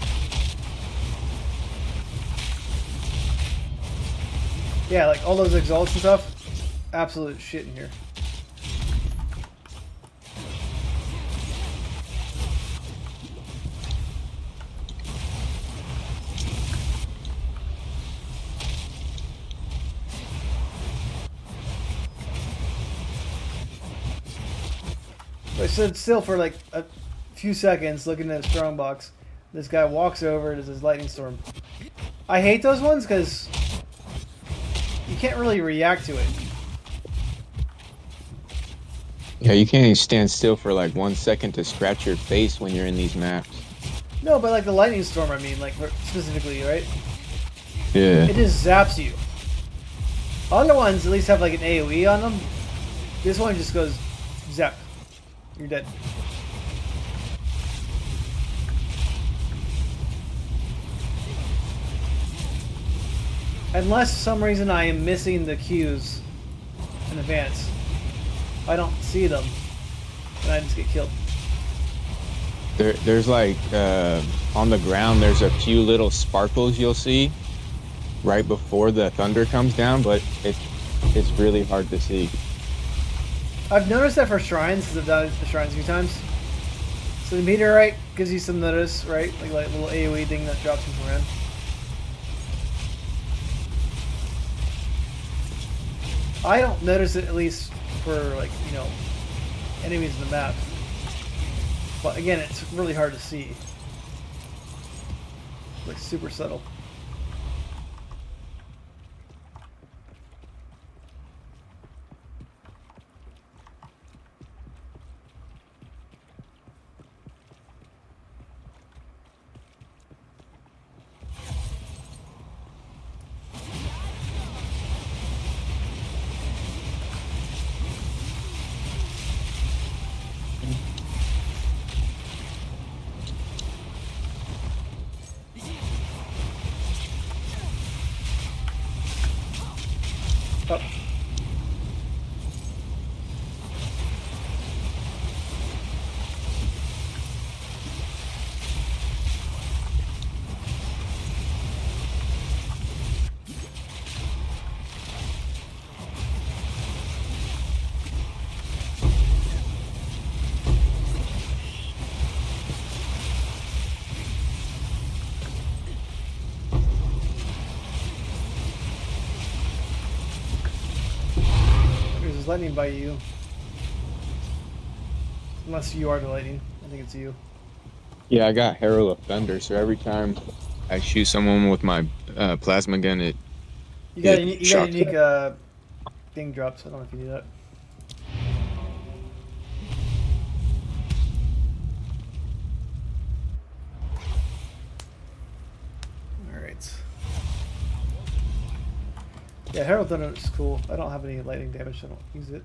Yeah, like all those exalts and stuff. Absolute shit in here. I stood still for like a few seconds looking at a strong box. This guy walks over and does his lightning storm. I hate those ones because you can't really react to it. Yeah, you can't even stand still for like 1 second to scratch your face when you're in these maps. No, but like the lightning storm, I mean, like specifically, right? Yeah. It just zaps you. Other ones at least have like an AoE on them. This one just goes zap. You're dead. Unless for some reason I am missing the cues in advance. I don't see them, and I just get killed. There's like on the ground, there's a few little sparkles you'll see right before the thunder comes down, but it's really hard to see. I've noticed that for shrines, because I've done the shrines a few times. So the meteorite gives you some notice, right? Like a little AoE thing that drops you from around. I don't notice it, at least for like, enemies in the map. But again, it's really hard to see. Like super subtle. there's lightning by you. Unless you are the lightning. I think it's you. Yeah, I got Herald of Thunder, so every time I shoot someone with my plasma gun, it You got a shocks unique them. thing drops. I don't know if you do that. Alright. Yeah, Herald Thunder is cool. I don't have any lightning damage, so I don't use it.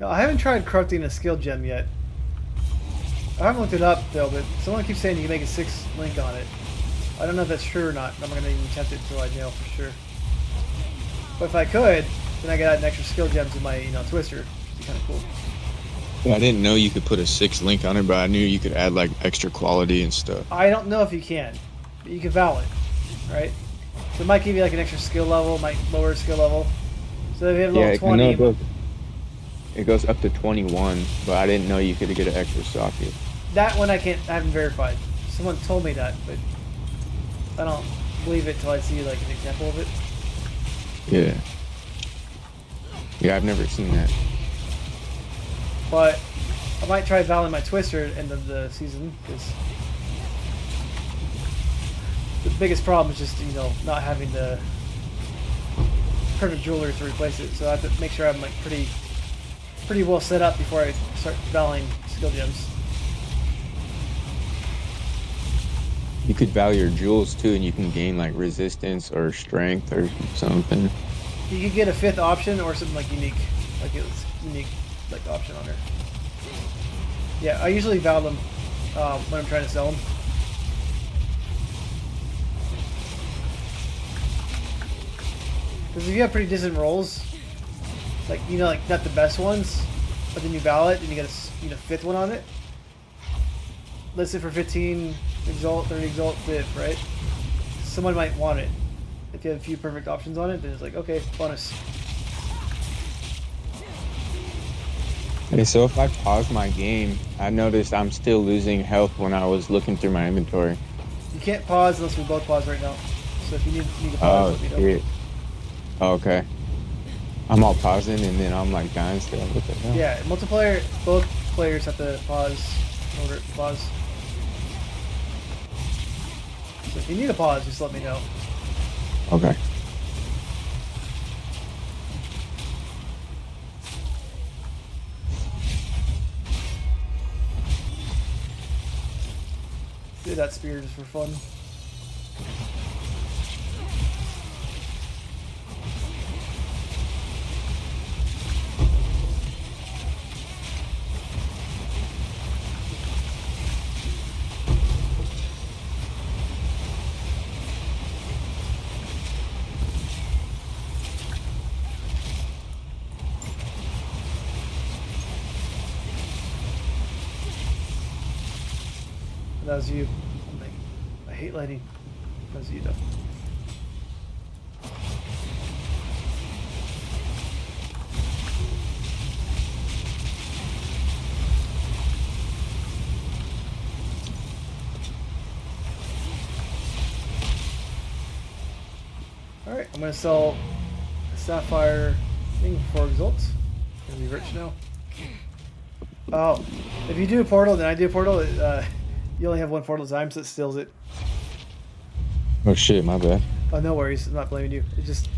No, I haven't tried corrupting a skill gem yet. I haven't looked it up though, but someone keeps saying you can make a 6 link on it. I don't know if that's true or not. I'm not gonna even attempt it until I know for sure. But if I could, then I could add an extra skill gem to my twister, which would be kind of cool. Yeah, I didn't know you could put a 6 link on it, but I knew you could add like extra quality and stuff. I don't know if you can, but you can vow it, right? So it might give you like an extra skill level, might lower skill level. So if you have a level Yeah, I 20, know it goes up to 21, but I didn't know you could get an extra socket. that one I haven't verified. Someone told me that, but I don't believe it till I see like an example of it. Yeah. Yeah, I've never seen that. But I might try vowing my twister at the end of the season because the biggest problem is just not having the perfect jewelry to replace it. So I have to make sure I'm like pretty well set up before I start vowing skill gems. You could value your jewels too, and you can gain like resistance or strength or something. You could get a 5th option or something like unique, like it's unique like option on there. Yeah, I usually vow them when I'm trying to sell them. Because if you have pretty decent rolls, like like not the best ones, but then you vow it and you get a 5th one on it. Let's say for 15 exalt, 30 exalt, 5th, right? Someone might want it. If you have a few perfect options on it, then it's like, okay, bonus. Okay, so if I pause my game, I noticed I'm still losing health when I was looking through my inventory. You can't pause unless we both pause right now. So if you need to Oh, pause, let me know. shit. Okay. I'm all pausing and then I'm like dying still. What the hell? Yeah, multiplayer, both players have to pause in order to pause. So if you need a pause, just let me know. Okay. Do that spear just for fun. That was you. I hate lighting. That was you though. Alright, I'm gonna sell a sapphire thing for results. Gonna be rich now. Oh, if you do a portal, then I do a portal. You only have one portal at a time, so it steals it. Oh shit, my bad. Oh, no worries. I'm not blaming you. It just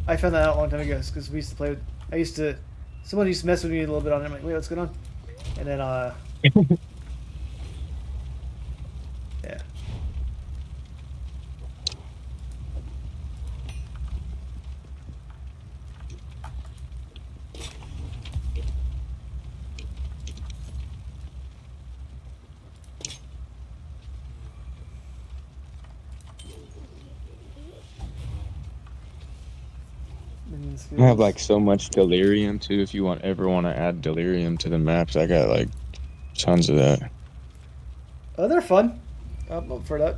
I found that out a long time ago because we used to play with. Someone used to mess with me a little bit on it. I'm like, wait, what's going on? And then yeah. I have like so much delirium too. If you ever want to add delirium to the maps, I got like tons of that. Oh, they're fun. I'm up for that.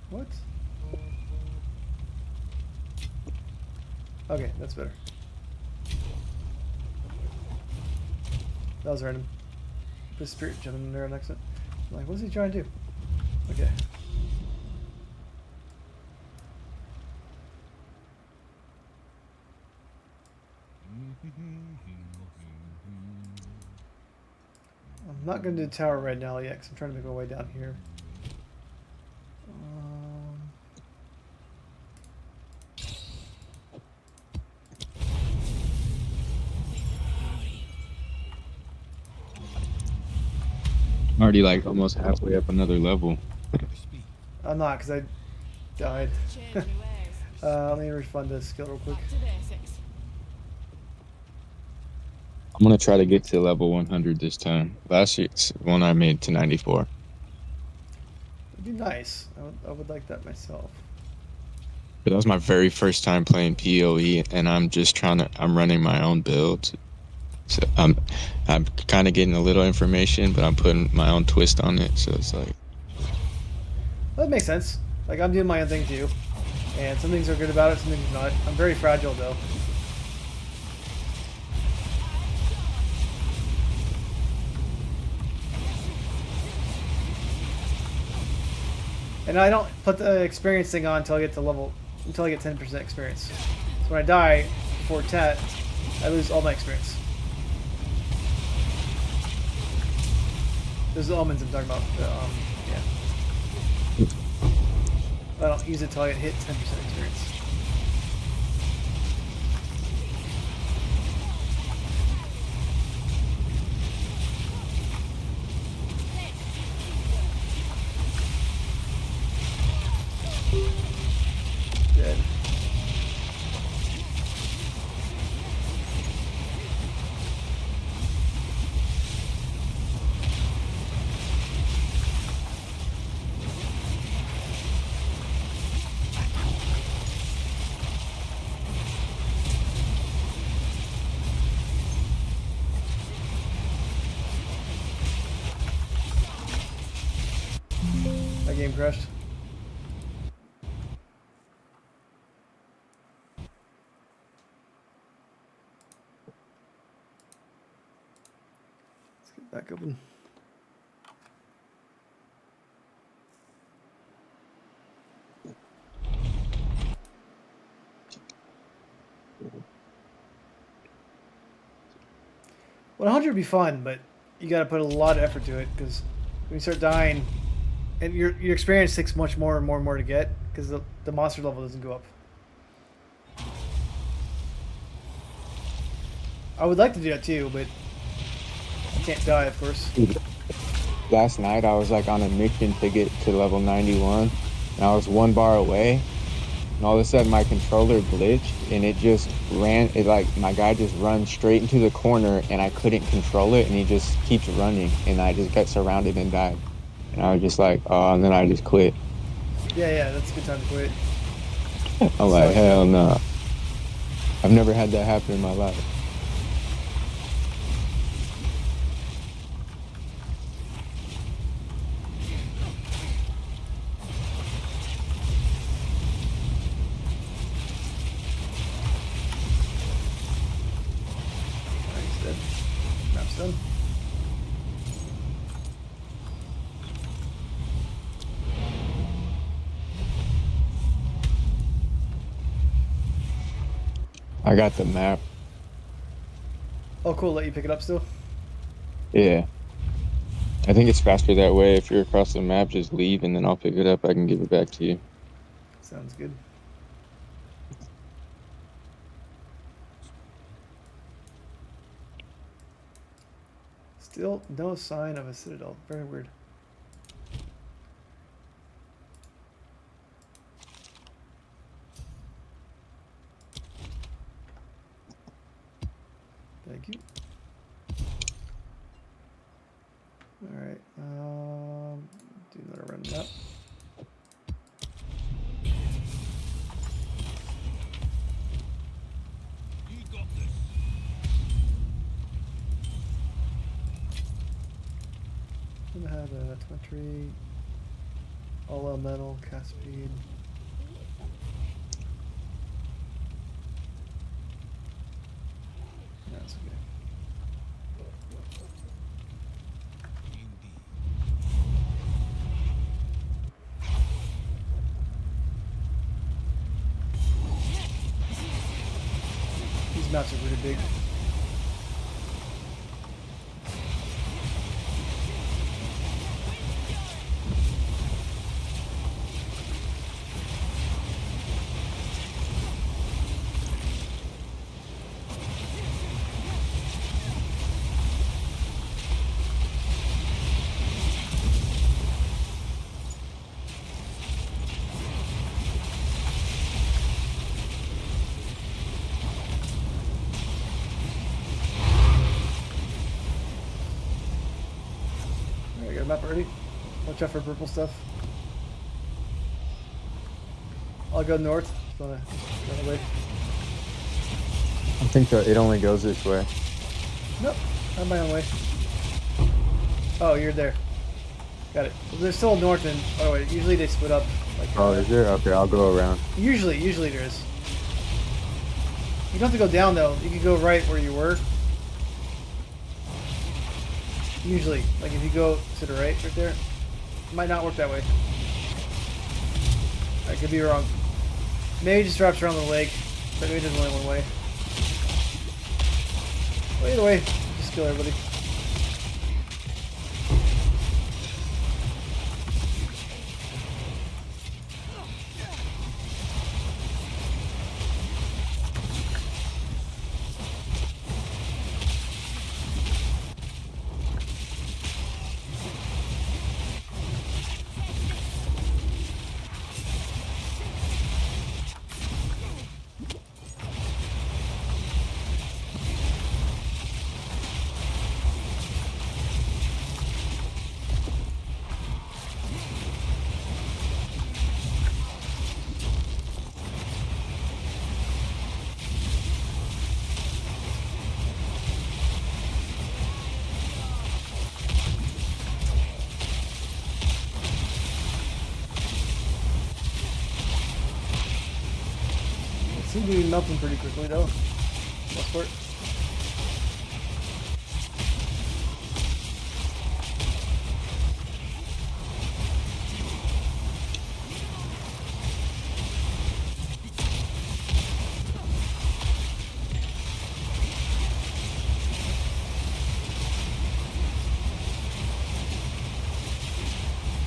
What? Okay, that's better. That was random. Put spirit gem in there next to it. I'm like, what's he trying to do? Okay. I'm not going to do the tower right now yet because I'm trying to make my way down here. I'm already like almost halfway up another level. I'm not because I died. Change my ways. Let me refund the skill real quick. Back to basics. I'm gonna try to get to level 100 this time. Last year's one I made to 94. It'd be nice. I would like that myself. But that was my very first time playing PoE, and I'm just I'm running my own build. So I'm kind of getting a little information, but I'm putting my own twist on it. So it's like, Well, that makes sense. Like, I'm doing my own thing too. And some things are good about it, some things not. I'm very fragile though. And I don't put the experience thing on until I get 10% experience. So when I die before 10, I lose all my experience. Those are the omens I'm talking about. Yeah. I don't use it until I hit 10% experience. Dead. My game crashed. Let's get back open. Well, 100 would be fun, but you got to put a lot of effort to it because when you start dying, and your experience takes much more and more and more to get because the monster level doesn't go up. I would like to do that too, but you can't die, of course. last night I was like on a mission to get to level 91, and I was 1 bar away, and all of a sudden my controller glitched, and it just ran. It like my guy just runs straight into the corner, and I couldn't control it, and he just keeps running, and I just got surrounded and died. And I was just like, oh, and then I just quit. Yeah, that's a good time to quit. I'm like, hell no. I've never had that happen in my life. He's dead. Map's done. I got the map. Oh, cool. Let you pick it up still? Yeah. I think it's faster that way. If you're across the map, just leave, and then I'll pick it up. I can give it back to you. Sounds good. Still no sign of a citadel. Very weird. Thank you. Alright, do another run map. I'm gonna have a 23 all elemental cast speed. That's okay. These maps are really big. Alright, got a map already. Watch out for purple stuff. I'll go north. Just wanna run away. I think that it only goes this way. Nope, I'm my own way. Oh, you're there. Got it. Well, there's still north and oh wait, usually they split up. Like Oh, is there? Okay, I'll go around. Usually there is. You don't have to go down though. You can go right where you were. Usually, like if you go to the right there, it might not work that way. I could be wrong. Maybe it just drops around the lake, but maybe there's only one way. Well, either way, just kill everybody. Seem to be melting pretty quickly though. Most part.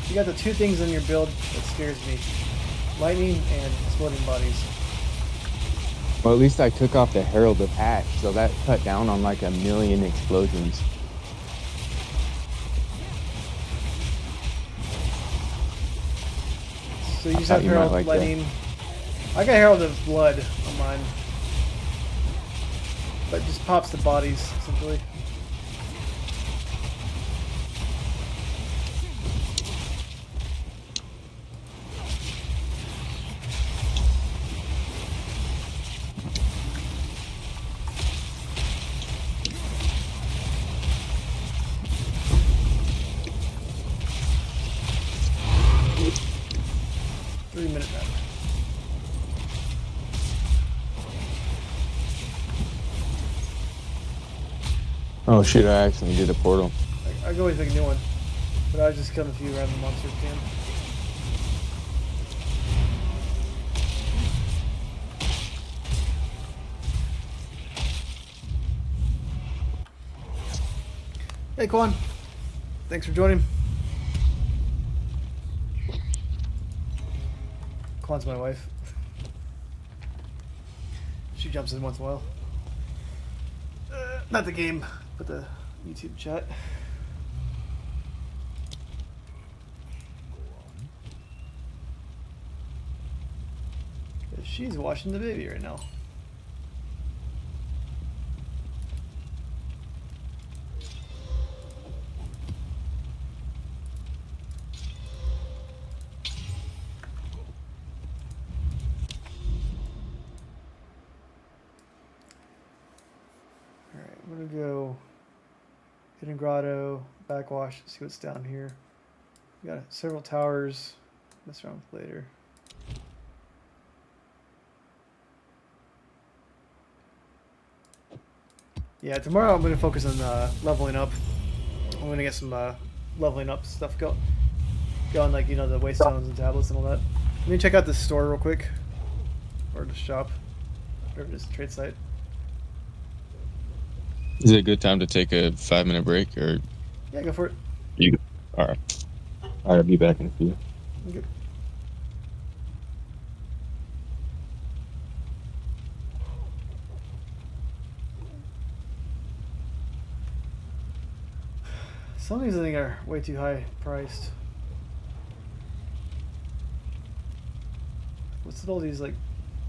You got the two things in your build that scares me. Lightning and exploding bodies. Well, at least I took off the Herald of Ash, so that cut down on like 1,000,000 explosions. So you just Thought have you might Herald like Lightning. I got Herald of Blood on mine. But just pops the bodies, essentially. Minute map. Oh shit, I actually did a portal. I can always make a new one. But I was just killing a few random monsters again. Hey Quan. Thanks for joining. Quan's my wife. She jumps in once in a while. Not the game, but the YouTube chat. She's watching the baby right now. Alright, I'm gonna go Hidden Grotto, backwash, see what's down here. We got several towers. Mess around with later. Yeah, tomorrow I'm gonna focus on leveling up. I'm gonna get some leveling up stuff going, like, you know, the waystones and tablets and all that. Let me check out this store real quick, or the shop, whatever it is, trade site. Is it a good time to take a 5-minute break, or Yeah, go for it. you? All right. I'll be back in a few. Okay. Some of these I think are way too high priced. What's all these, like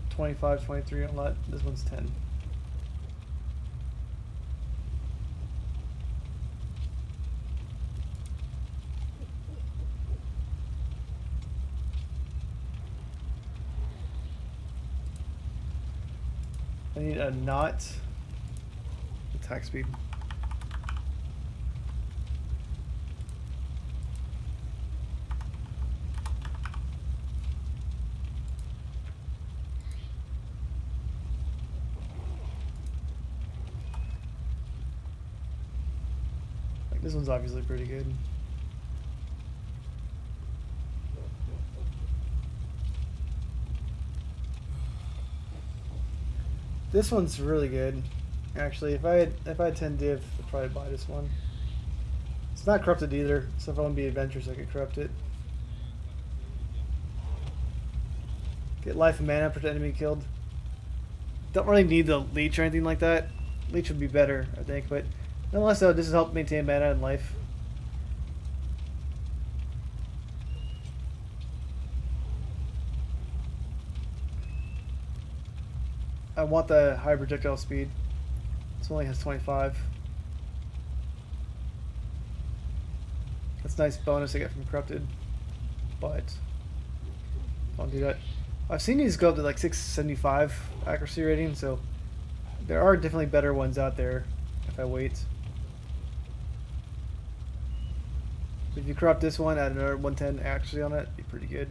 25, 23 on that? This one's 10. I need a knot. Attack speed. Like, this one's obviously pretty good. This one's really good. Actually, if I had 10 div, I'd probably buy this one. It's not corrupted either, so if I want to be adventurous, I could corrupt it. Get life and mana, protect enemy killed. Don't really need the leech or anything like that. Leech would be better, I think, but nonetheless, though, this has helped maintain mana and life. I want the high projectile speed. This only has 25. That's a nice bonus I get from corrupted, but don't do that. I've seen these go up to like 675 accuracy rating, so there are definitely better ones out there if I wait. If you corrupt this one, add another 110 accuracy on it, it'd be pretty good.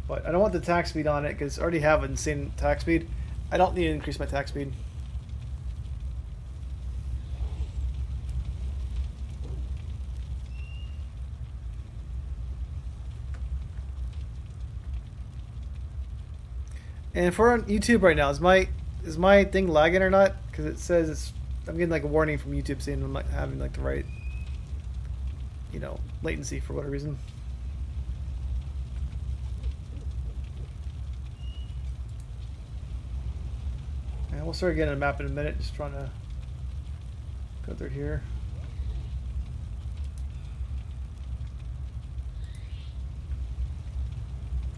But I don't want the attack speed on it because I already have an insane attack speed. I don't need to increase my attack speed. And if we're on YouTube right now, is my thing lagging or not? Because it says I'm getting like a warning from YouTube saying I'm not having like the right, you know, latency for whatever reason. And we'll start getting a map in a minute. Just trying to go through here.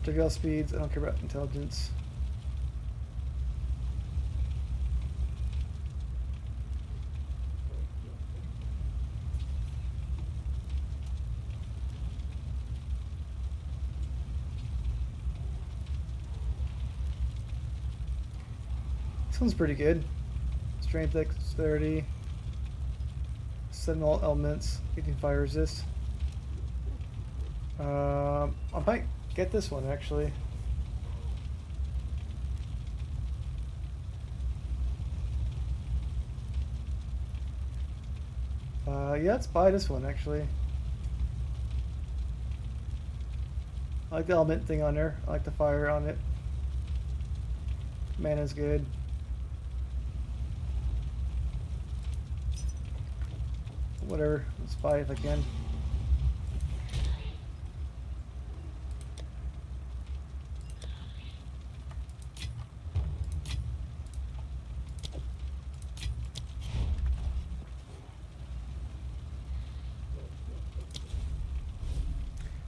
Projectile speeds. I don't care about intelligence. This one's pretty good. Strength, dexterity, setting all elements, 18 fire resist. I might get this one actually. Yeah, let's buy this one actually. I like the element thing on there. I like the fire on it. Mana's good. Whatever, let's buy it if I can.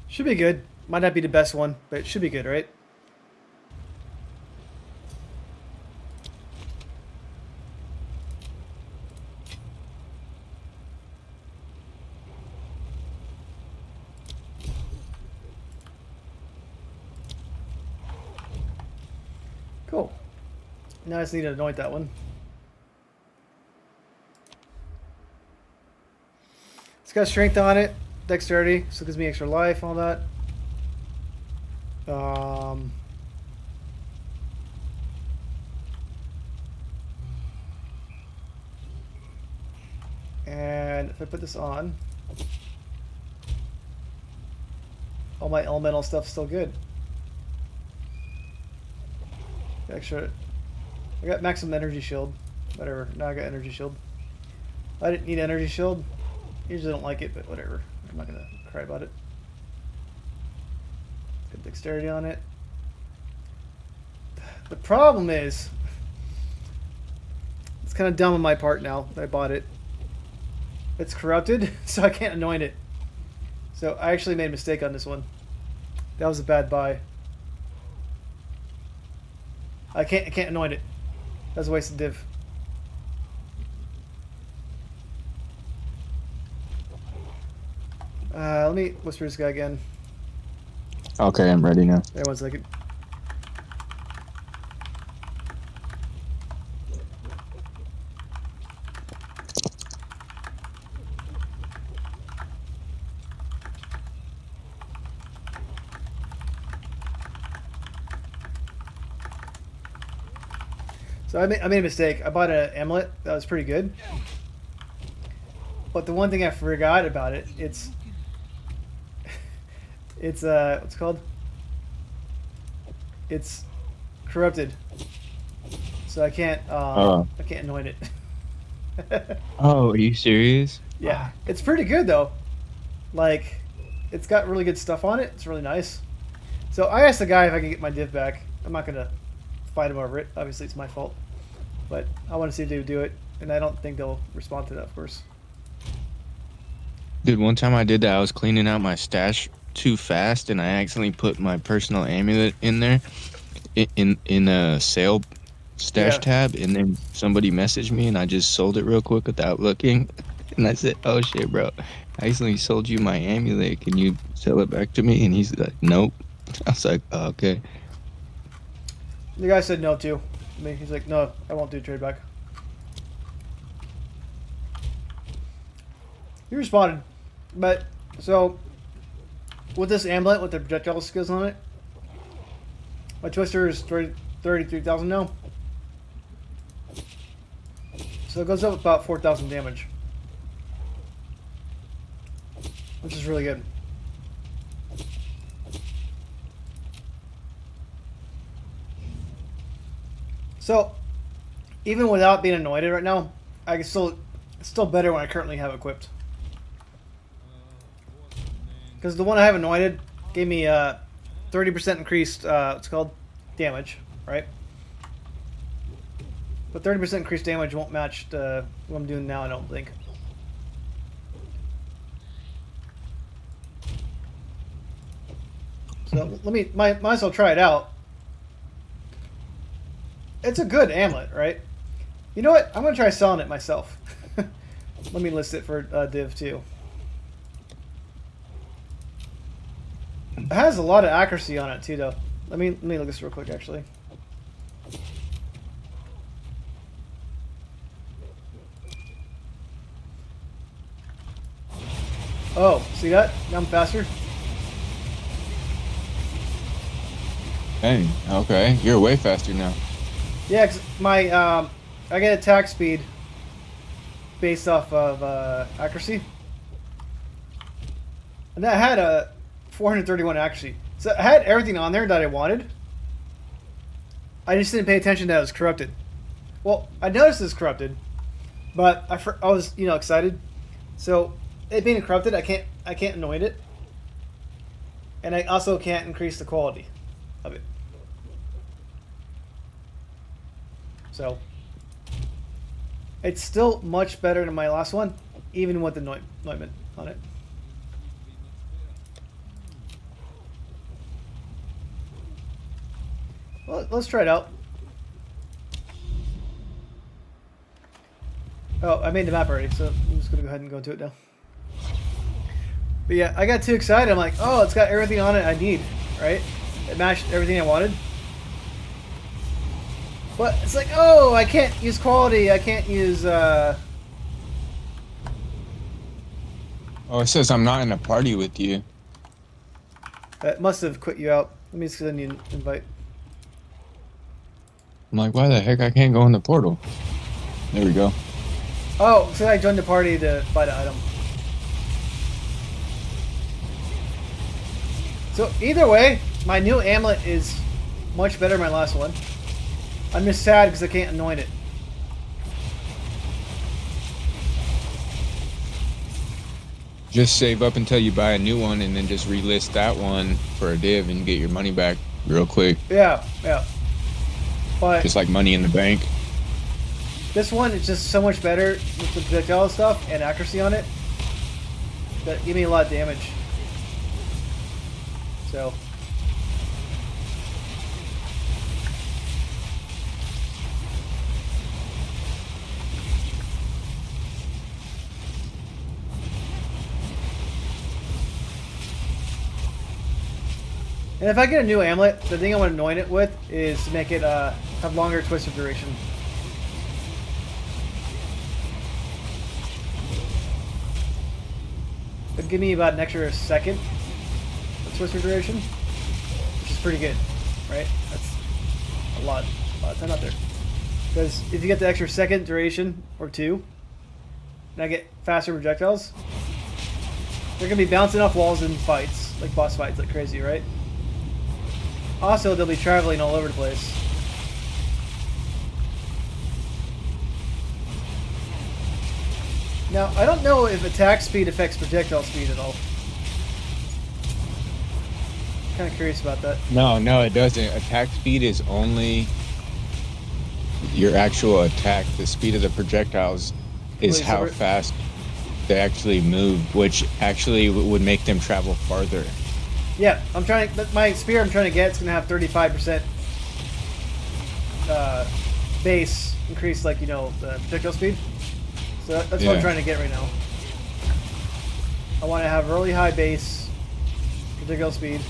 Should be good. Might not be the best one, but it should be good, right? Cool. Now I just need to anoint that one. It's got strength on it, dexterity, so it gives me extra life, all that. And if I put this on, all my elemental stuff's still good. Extra. I got maximum energy shield. Whatever. Now I got energy shield. I didn't need energy shield. Usually don't like it, but whatever. I'm not gonna cry about it. Good dexterity on it. The problem is, it's kind of dumb on my part now that I bought it. It's corrupted, so I can't anoint it. So I actually made a mistake on this one. That was a bad buy. I can't anoint it. That was a waste of div. Let me whisper this guy again. Okay, I'm ready now. There, 1 second. So I made a mistake. I bought an amulet that was pretty good. But the one thing I forgot about it, it's what's it called? It's corrupted. So I can't anoint it. Oh, are you serious? Yeah. It's pretty good though. Like, it's got really good stuff on it. It's really nice. So I asked the guy if I could get my div back. I'm not gonna fight him over it. Obviously it's my fault. But I want to see if they would do it. And I don't think they'll respond to that, of course. Dude, one time I did that. I was cleaning out my stash too fast, and I accidentally put my personal amulet in there, in a sale stash tab, and then somebody messaged me, and I just sold it real quick without looking. And I said, "Oh shit, bro! I accidentally sold you my amulet. Can you sell it back to me?" And he's like, "Nope." I was like, oh, "Okay." The guy said no too. I mean, he's like, "No, I won't do trade back." He responded, but so with this amulet with the projectile skills on it, my twister is 33,000 now, so it goes up about 4,000 damage, which is really good. So even without being anointed right now, I can still, it's still better when I currently have equipped. Because the one I have anointed gave me 30% increased, what's it called? Damage, right? But 30% increased damage won't match what I'm doing now, I don't think. So let me, might as well try it out. It's a good amulet, right? You know what? I'm going to try selling it myself. Let me list it for div too. It has a lot of accuracy on it too, though. Let me look at this real quick, actually. Oh, see that? Now I'm faster. Hey, okay, you're way faster now. Yeah, 'cause my I get attack speed based off of accuracy, and that had a 431 accuracy. So I had everything on there that I wanted. I just didn't pay attention that it was corrupted. Well, I noticed it's corrupted, but I was excited. So it being corrupted, I can't anoint it, and I also can't increase the quality of it. So it's still much better than my last one, even with the anointment on it. Well, let's try it out. Oh, I made the map already, so I'm just gonna go ahead and go to it now. But yeah, I got too excited. I'm like, oh, it's got everything on it I need, right? It matched everything I wanted. But it's like, oh, I can't use quality. I can't use. Oh, it says I'm not in a party with you. It must have quit you out. Let me send you an invite. I'm like, why the heck I can't go in the portal? There we go. Oh, so I joined the party to buy the item. So either way, my new amulet is much better than my last one. I'm just sad because I can't anoint it. Just save up until you buy a new one and then just relist that one for a div and get your money back real quick. Yeah. But Just like money in the bank. this one is just so much better with the projectile stuff and accuracy on it. That give me a lot of damage. So. And if I get a new amulet, the thing I want to anoint it with is to make it have longer twist of duration. It'd give me about an extra second of twist of duration, which is pretty good, right? That's a lot of time out there. Because if you get the extra second duration or two, and I get faster projectiles, they're gonna be bouncing off walls in fights, like boss fights, like crazy, right? Also, they'll be traveling all over the place. Now, I don't know if attack speed affects projectile speed at all. Kind of curious about that. No, it doesn't. Attack speed is only your actual attack. The speed of the projectiles is Wait, how so fast they actually move, which actually would make them travel farther. Yeah, I'm trying. My spear I'm trying to get is gonna have 35% base increase, like the projectile speed. So that's what I'm trying to get right now. I want to have really high base projectile speed,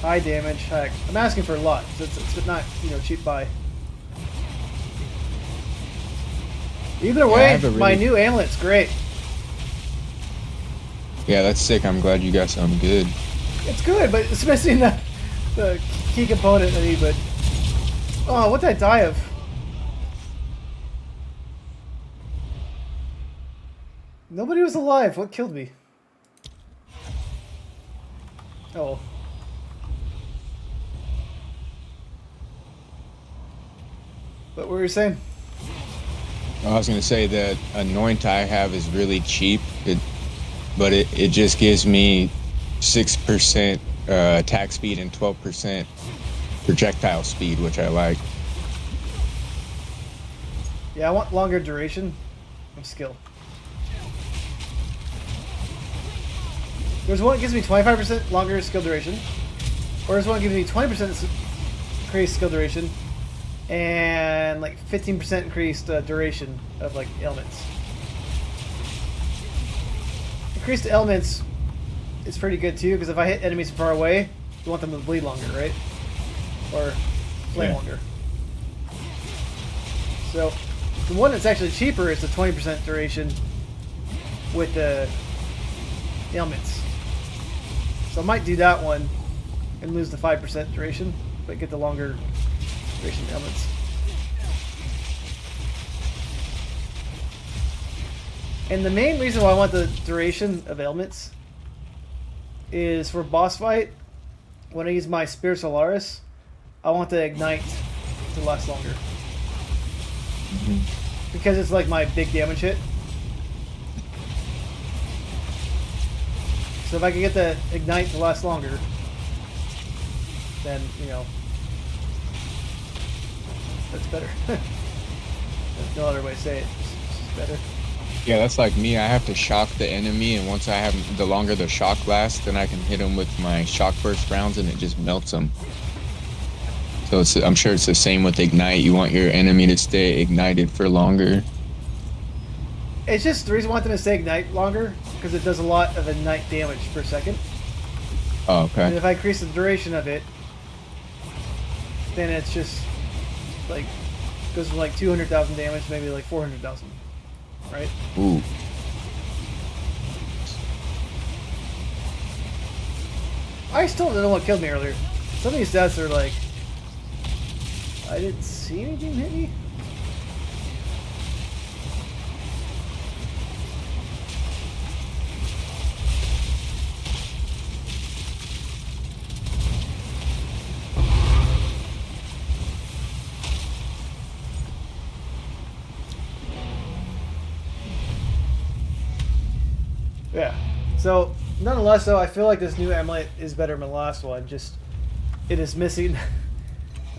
high damage. Heck, I'm asking for a lot. So it's not cheap buy. Either way, my new amulet's great. Yeah, that's sick. I'm glad you got something good. It's good, but it's missing the key component I need. But oh, what did I die of? Nobody was alive. What killed me? Oh. But what were you saying? I was going to say that anoint I have is really cheap, but it just gives me 6% attack speed and 12% projectile speed, which I like. Yeah, I want longer duration of skill. There's one that gives me 25% longer skill duration, or there's one that gives me 20% increased skill duration, and like 15% increased duration of like ailments. Increased ailments is pretty good too, because if I hit enemies from far away, you want them to bleed longer, right? Or flame longer. So the one that's actually cheaper is the 20% duration with the ailments. So I might do that one and lose the 5% duration, but get the longer duration ailments. And the main reason why I want the duration of ailments is for boss fight. When I use my Spear Solaris, I want the ignite to last longer. Because it's like my big damage hit. So if I can get the ignite to last longer, then that's better. There's no other way to say it. It's just better. Yeah, that's like me. I have to shock the enemy, and once I have the longer the shock lasts, then I can hit them with my shock burst rounds, and it just melts them. So I'm sure it's the same with Ignite. You want your enemy to stay ignited for longer. It's just the reason I want them to stay ignite longer because it does a lot of ignite damage per second. Oh, And okay. if I increase the duration of it, then it's just like goes from like 200,000 damage to maybe like 400,000, right? Ooh. I still don't know what killed me earlier. Some of these stats are like, I didn't see anything hit me. Yeah. So, nonetheless, though, I feel like this new amulet is better than the last one. Just, it is missing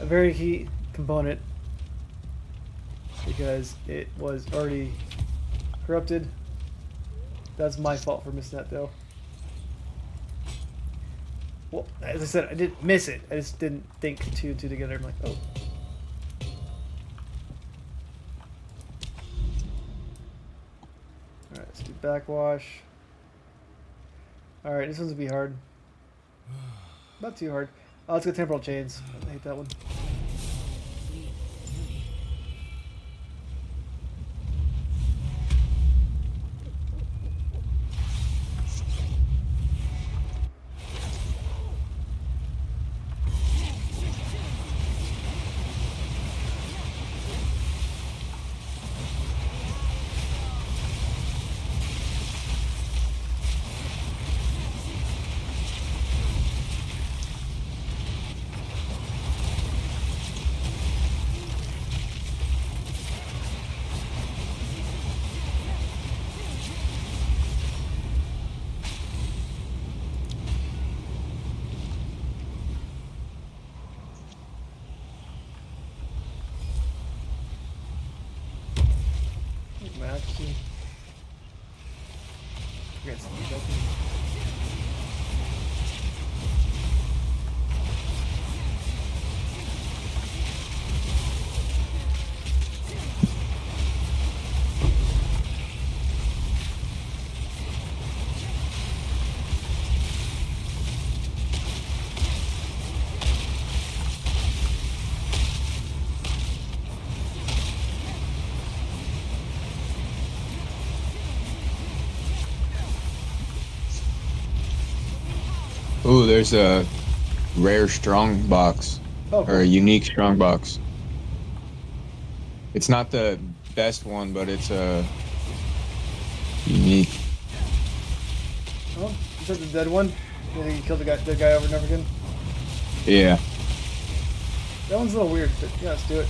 a very key component because it was already corrupted. That's my fault for missing that, though. Well, as I said, I didn't miss it. I just didn't think two and two together. I'm like, oh. Alright, let's do backwash. Alright, this one's gonna be hard. Not too hard. Oh, let's go temporal chains. I hate that one. Maxi. Forget something about this. Ooh, there's a rare strong box Oh, or cool. a unique strong box. It's not the best one, but it's a unique. Oh, is that the dead one? You think you killed the guy over and over again? Yeah. That one's a little weird, but yeah, let's do it.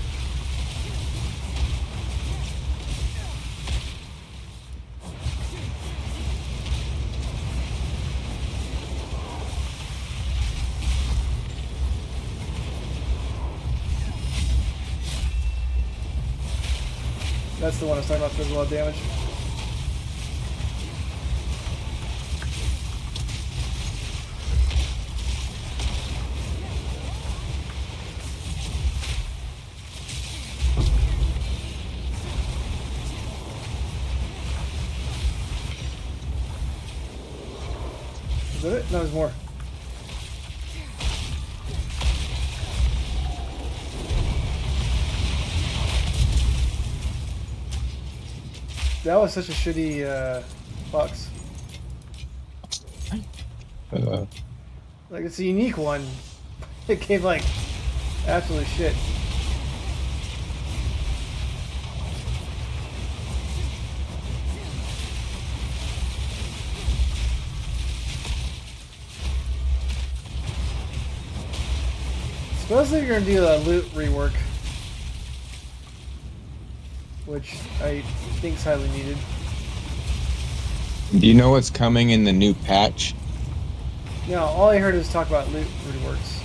That's the one I was talking about, does a lot of damage. Is that it? No, there's more. That was such a shitty box. Like, it's a unique one. It gave, like, absolute shit. Supposedly you're gonna do a loot rework, which I think is highly needed. Do you know what's coming in the new patch? No, all I heard is talk about loot reworks,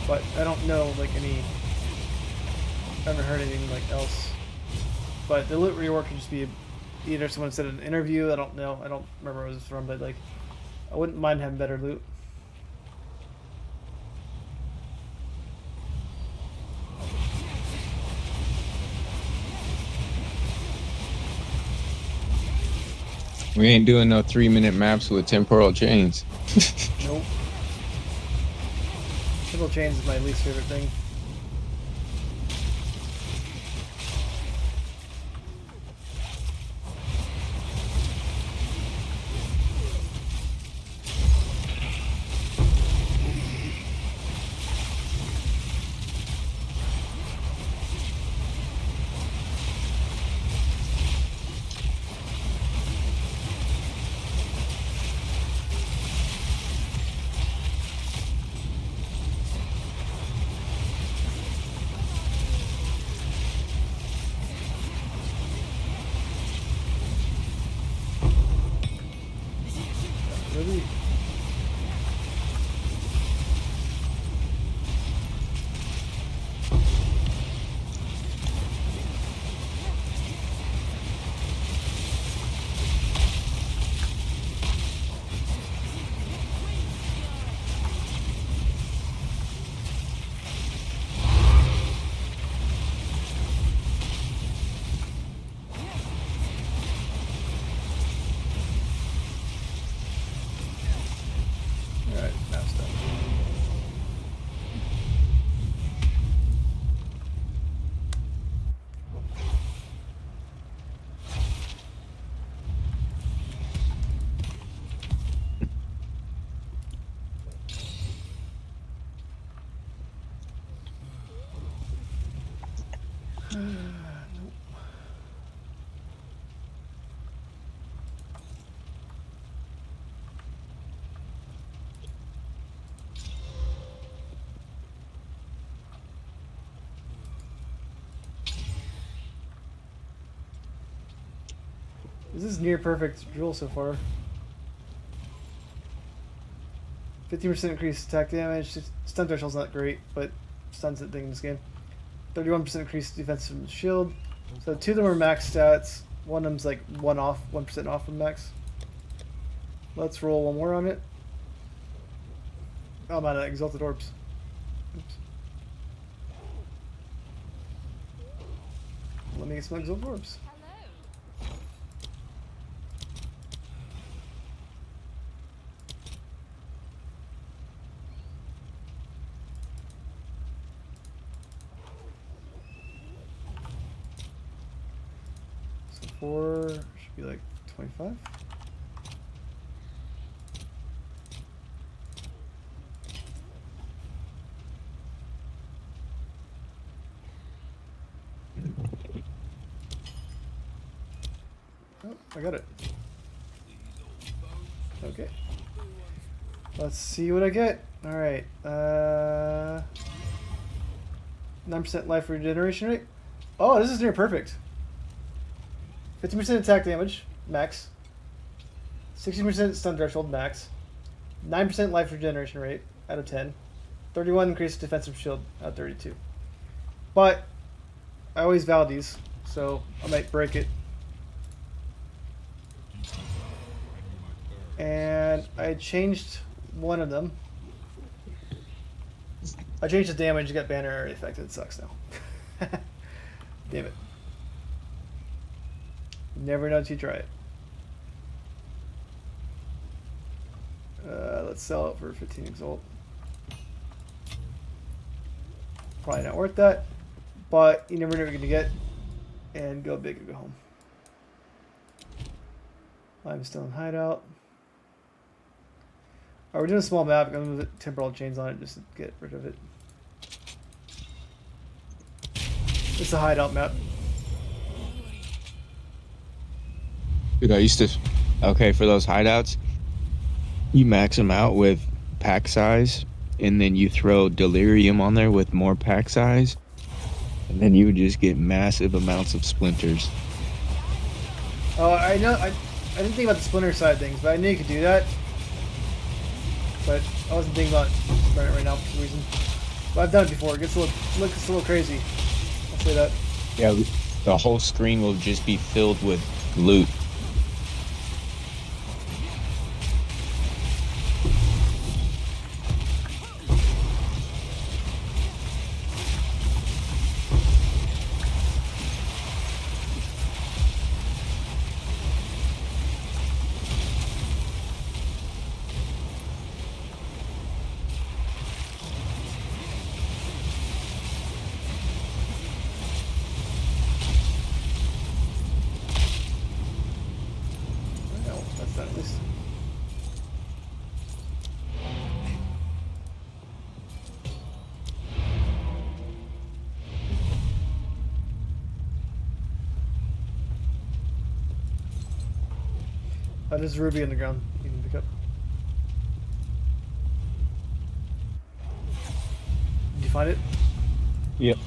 but I don't know like any. I haven't heard anything like else. But the loot rework could just be either someone said in an interview. I don't know. I don't remember where it was from, but like, I wouldn't mind having better loot. We ain't doing no 3-minute maps with temporal chains. Nope. Triple chains is my least favorite thing. Really? Alright, map's done. This is near perfect drill so far. 50% increased attack damage. Stun threshold's not great, but stun's a thing in this game. 31% increased defense from the shield. So 2 of them are max stats. One of them's like 1% off from max. Let's roll one more on it. Oh, I'm out of exalted orbs. Oops. Let me get some exalted orbs. So 4 should be like 25. Oh, I got it. Okay. Let's see what I get. Alright. 9% life regeneration rate. Oh, this is near perfect. 50% attack damage, max. 60% stun threshold, max. 9% life regeneration rate out of 10. 31 increased defensive shield out of 32. But I always vow these, so I might break it. And I changed one of them. I changed the damage, it got banner area affected. It sucks now. Damn it. Never know until you try it. Let's sell it for 15 exalt. Probably not worth that, but you never know what you're gonna get. And go big or go home. I'm still in hideout. We're doing a small map. I'm gonna move the temporal chains on it just to get rid of it. It's a hideout map. Dude, I used to. Okay, for those hideouts, you max them out with pack size, and then you throw delirium on there with more pack size, and then you would just get massive amounts of splinters. Oh, I know. I didn't think about the splinter side of things, but I knew you could do that. But I wasn't thinking about it right now for some reason. But I've done it before. It looks a little crazy. I'll say that. Yeah, the whole screen will just be filled with loot. There's a ruby on the ground. You can pick up. Did you find it? Yep.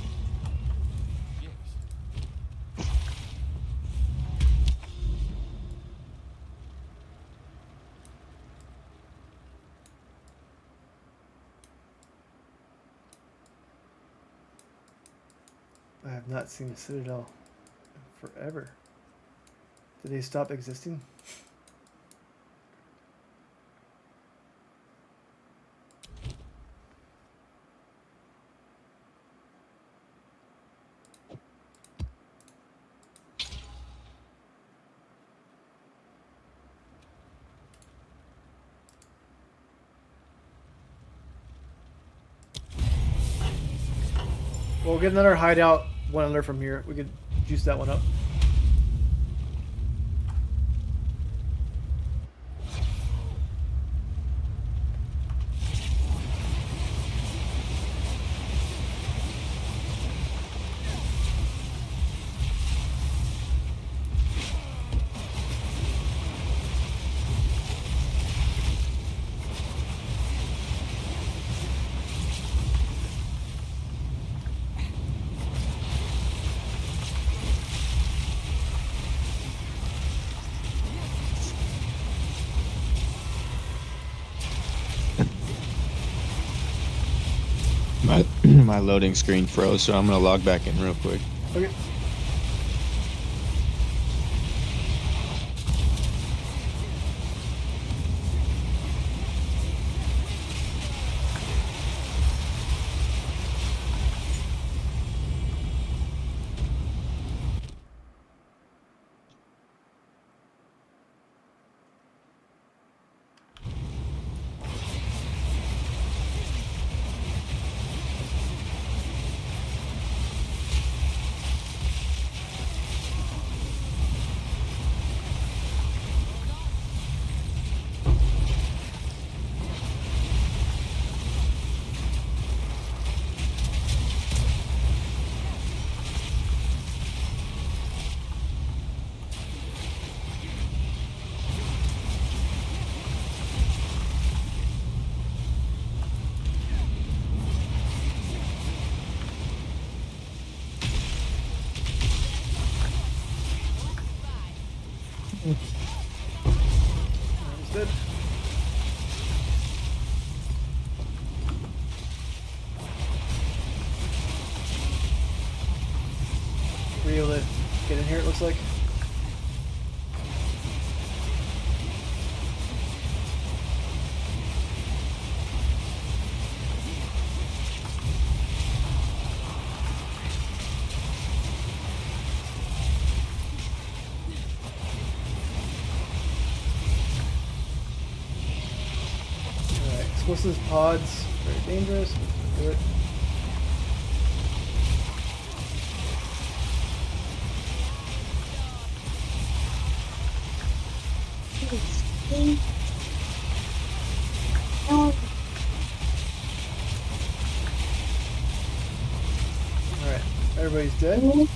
I have not seen a citadel in forever. Did they stop existing? Well, we'll get another hideout one under from here. We could juice that one up. My loading screen froze, so I'm gonna log back in real quick. Okay. Understood. Were you able to get in here, it looks like? Alright, explosive pods, very dangerous. Do it. Alright, everybody's dead.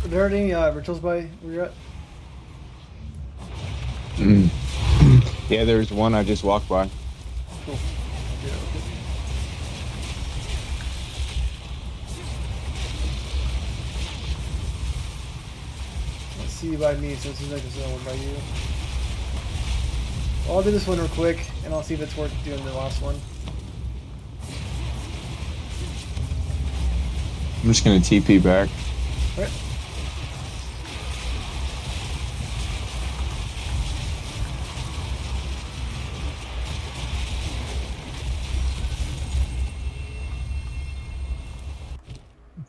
Are there any rituals by where you're at? Yeah, there's one I just walked by. Cool. Yeah, okay. Let's see by me, so it seems like there's no one by you. Well, I'll do this one real quick, and I'll see if it's worth doing the last one. I'm just gonna TP back. Alright.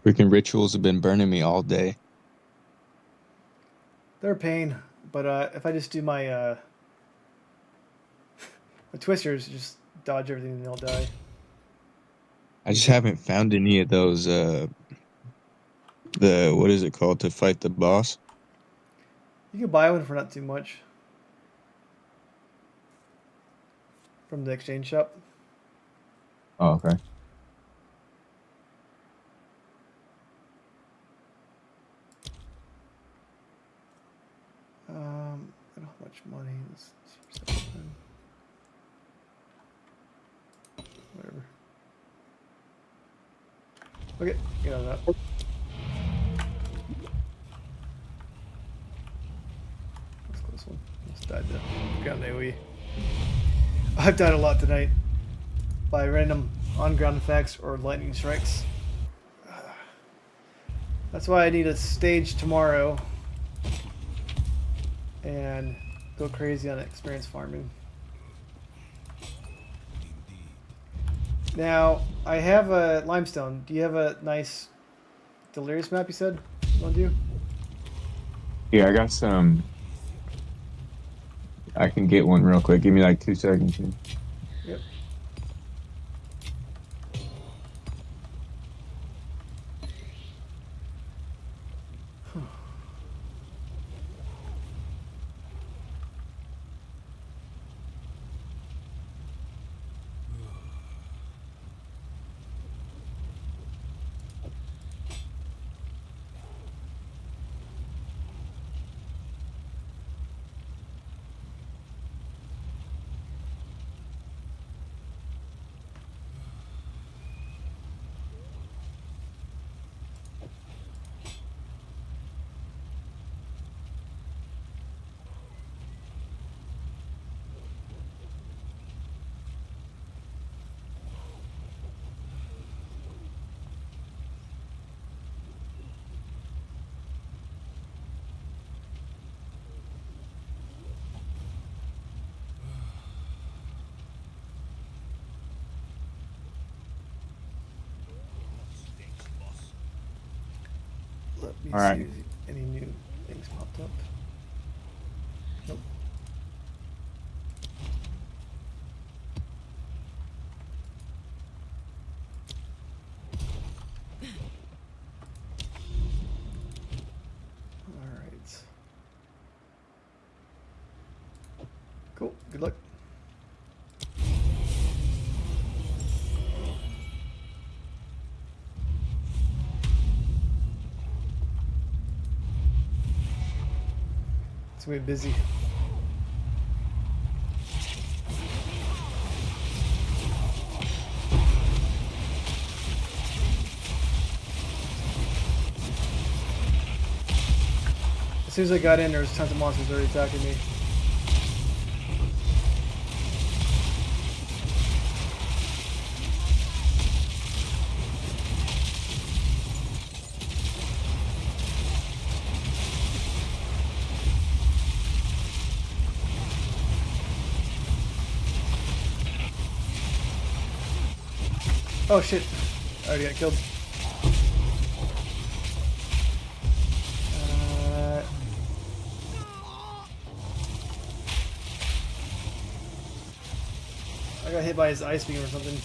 Freaking rituals have been burning me all day. They're a pain, but if I just do my my twisters, just dodge everything and they'll die. I just haven't found any of those the what is it called to fight the boss? You can buy one for not too much from the exchange shop. Oh, okay. I don't have much money. Let's see something. Whatever. Okay, get out of that. That's a close one. Just died to ground AoE. I've died a lot tonight by random on-ground effects or lightning strikes. That's why I need a stage tomorrow and go crazy on experience farming. Now, I have a limestone. Do you have a nice delirious map you said you want to do? Yeah, I got some. I can get one real quick. Give me like 2 seconds. Here. Yep. Let me All right. see if any new things popped up. Nope. Alright. Cool. Good luck. It's gonna be busy. As soon as I got in, there was tons of monsters already attacking me. Oh shit! I already got killed. I got hit by his ice beam or something.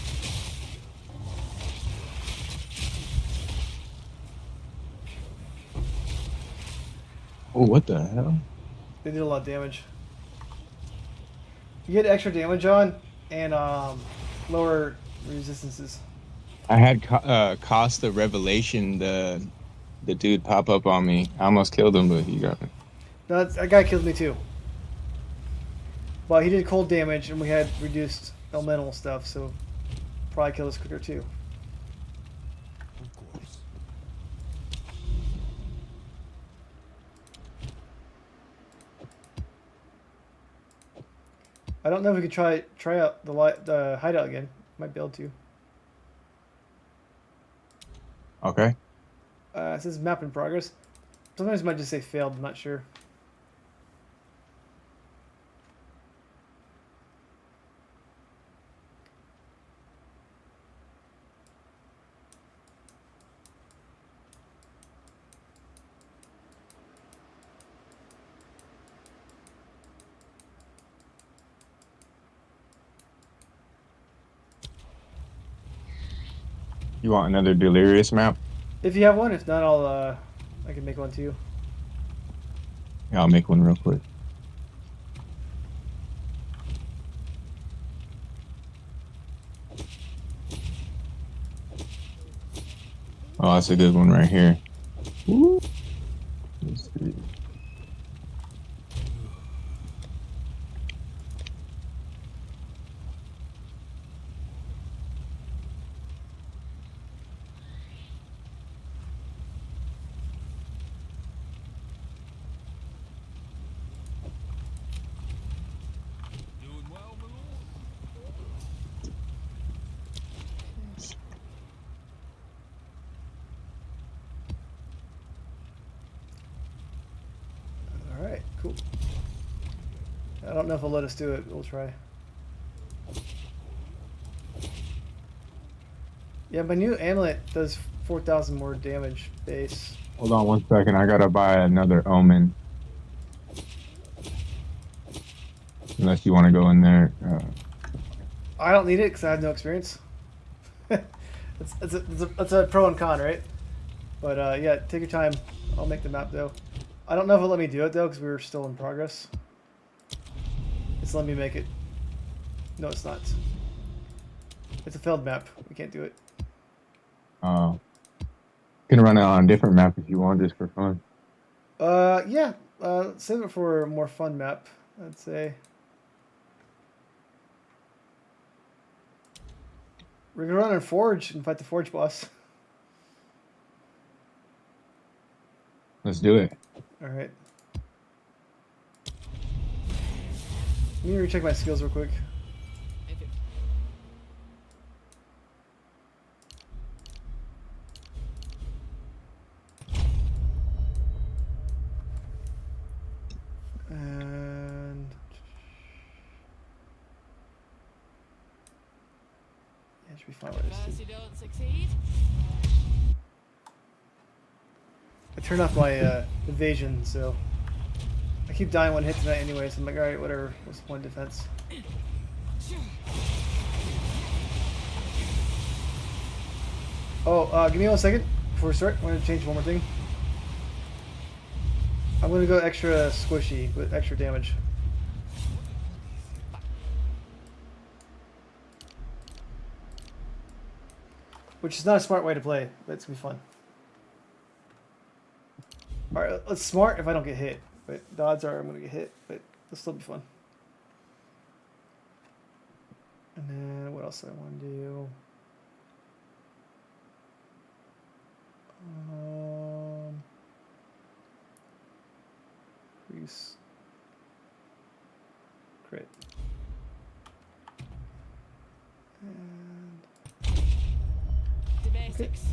Oh, what the hell? They did a lot of damage. You get extra damage on and lower resistances. I had Cost the Revelation, the dude pop up on me. I almost killed him, but he got me. No, that guy killed me too. But he did cold damage and we had reduced elemental stuff, so probably killed us quicker too. I don't know if we could try out the hideout again. Might be able to. Okay. It says map in progress. Sometimes it might just say failed. I'm not sure. You want another delirious map? If you have one, if not, I can make one too. Yeah, I'll make one real quick. Oh, that's a good one right here. Woo. Let's see. All right, cool. I don't know if it'll let us do it. We'll try. Yeah, my new amulet does 4,000 more damage base. Hold on 1 second. I gotta buy another omen. Unless you want to go in there. I don't need it because I have no experience. it's a pro and con, right? But yeah, take your time. I'll make the map though. I don't know if it'll let me do it though because we were still in progress. It's letting me make it. No, it's not. It's a failed map. We can't do it. You can run it on a different map if you want, just for fun. Yeah. Save it for a more fun map, I'd say. We're gonna run in Forge and fight the Forge boss. Let's do it. Alright. Let me recheck my skills real quick. If it And yeah, it should be fine with first this. you don't succeed. I turned off my evasion, so I keep dying one hit tonight anyway, so I'm like, alright, whatever. What's the point of defense? Oh, give me 1 second before we start. I'm going to change one more thing. I'm going to go extra squishy with extra damage. Which is not a smart way to play, but it's going to be fun. Alright, let's smart if I don't get hit. But the odds are I'm going to get hit, but it'll still be fun. And then what else do I want to do? Increase crit. And The basics.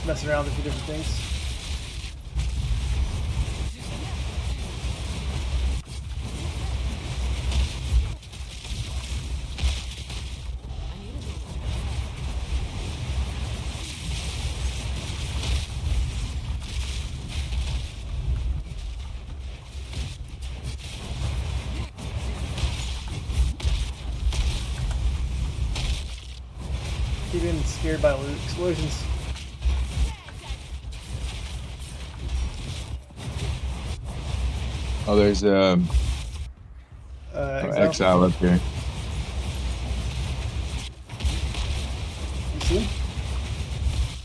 just messing around with a few different things. Keep getting scared by explosions. Oh, there's Exile up here. You see him?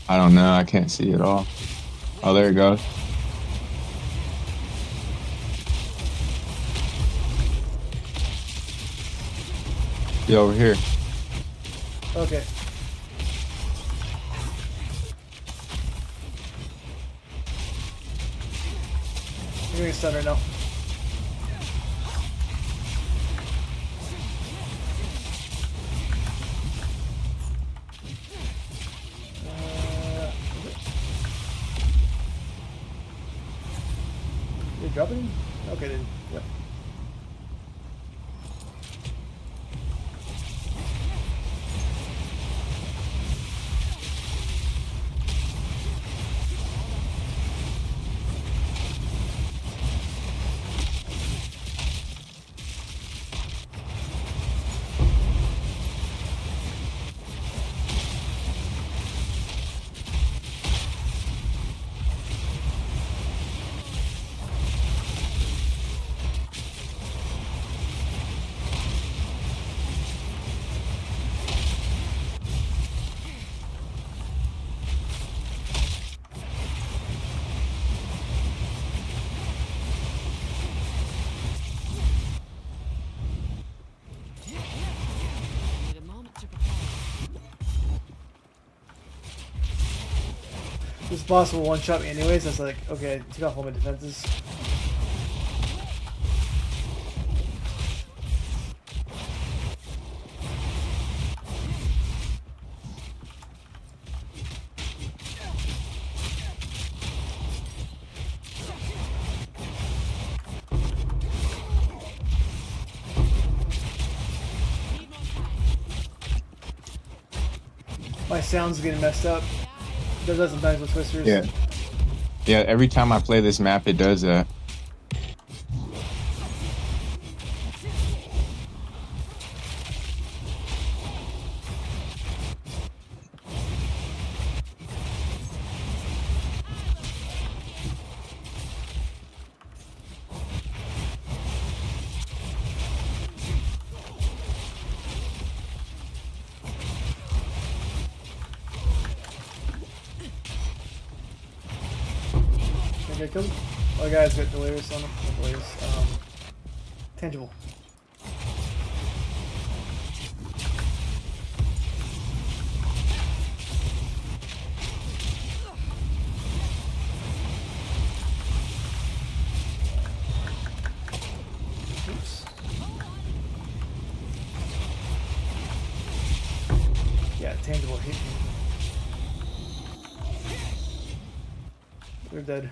I don't know. I can't see it all. Oh, there it goes. See over here. Okay. I'm getting stunned right now. You're dropping? Okay, then. Yep. Need a moment to prepare. This boss will one-shot me anyways. That's like, okay, take off all my defenses. My sound's getting messed up. Does that sometimes with twisters. Yeah. Yeah, every time I play this map, it does that. Think I killed him? Oh, the guy's got delirious on him. Not delirious. Tangible. Oops. Yeah, tangible hit me. They're dead.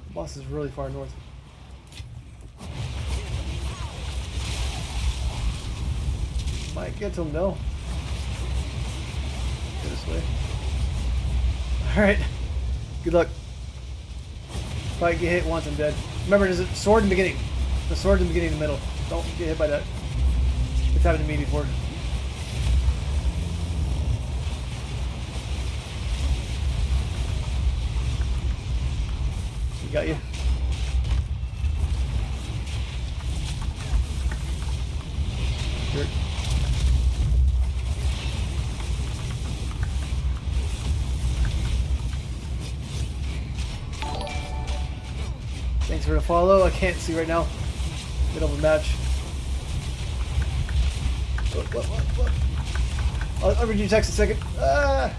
The boss is really far north. Might get to him though. Go this way. Alright. Good luck. If I get hit once, I'm dead. Remember, there's a sword in the beginning. The sword's in the beginning in the middle. Don't get hit by that. It's happened to me before. We got you. Dirt. Thanks for the follow. I can't see right now. Middle of a match. What? I'll read your text in a second. Ah!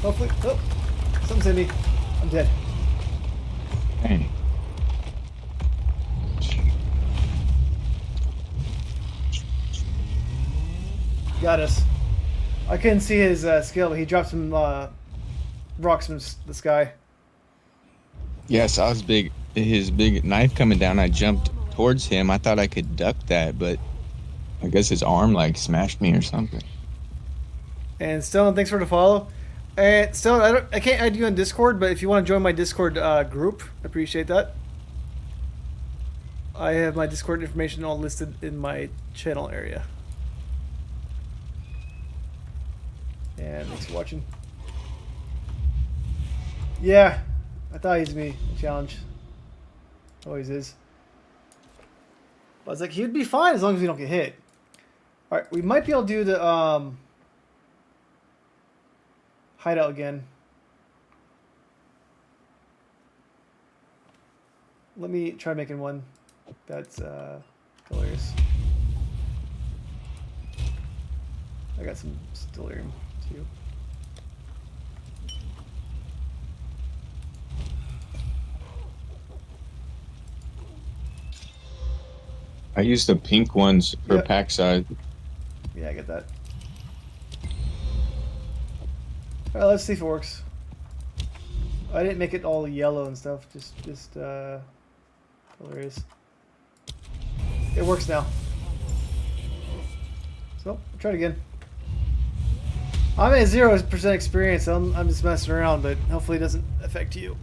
Hopefully. Oh! Something's in me. I'm dead. Dang. Got us. I couldn't see his skill, but he dropped some rocks from the sky. Yes, I was big. His big knife coming down. I jumped towards him. I thought I could duck that, but I guess his arm like smashed me or something. And Stone, thanks for the follow. And Stone, I can't add you on Discord, but if you want to join my Discord group, I appreciate that. I have my Discord information all listed in my channel area. And thanks for watching. Yeah, I thought he'd be a challenge. Always is. But I was like, he'd be fine as long as we don't get hit. Alright, we might be able to do the hideout again. Let me try making one that's hilarious. I got some delirium too. I use the pink ones for Yep. pack size. Yeah, I get that. Alright, let's see if it works. I didn't make it all yellow and stuff, just hilarious. It works now. So, try it again. I'm at 0% experience, so I'm just messing around, but hopefully it doesn't affect you.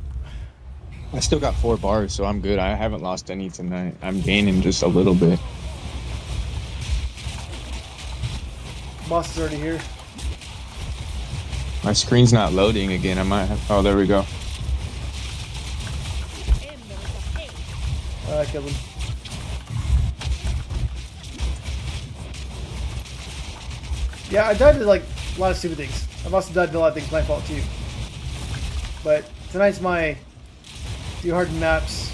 I still got 4 bars, so I'm good. I haven't lost any tonight. I'm gaining just a little bit. Boss is already here. My screen's not loading again. I might have. Oh, there we go. I killed him. Yeah, I died to like a lot of stupid things. I've also died to a lot of things, my fault too. But tonight's my do hardened maps.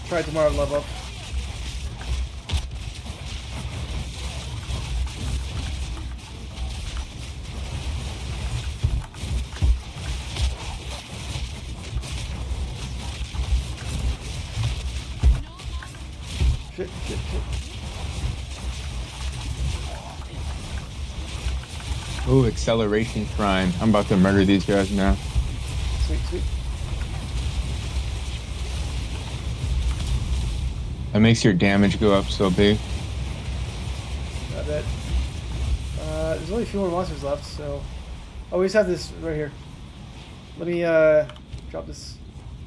Try tomorrow to level up. Shit, shit, shit. Ooh, acceleration shrine. I'm about to murder these guys now. Sweet, sweet. That makes your damage go up so big. I bet. There's only a few more monsters left, so... Oh, we just have this right here. Let me, drop this.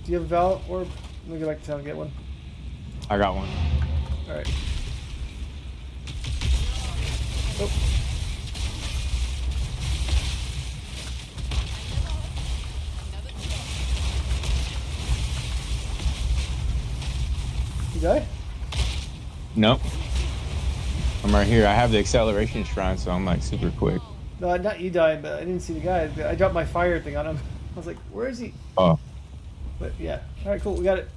Do you have a Val? Or let me go back to town and get one. I got one. Alright. Oh. You die? Nope. I'm right here. I have the acceleration shrine, so I'm like super quick. No, not you died, but I didn't see the guy. I dropped my fire thing on him. I was like, where is he? Oh. But yeah. Alright, cool. We got it.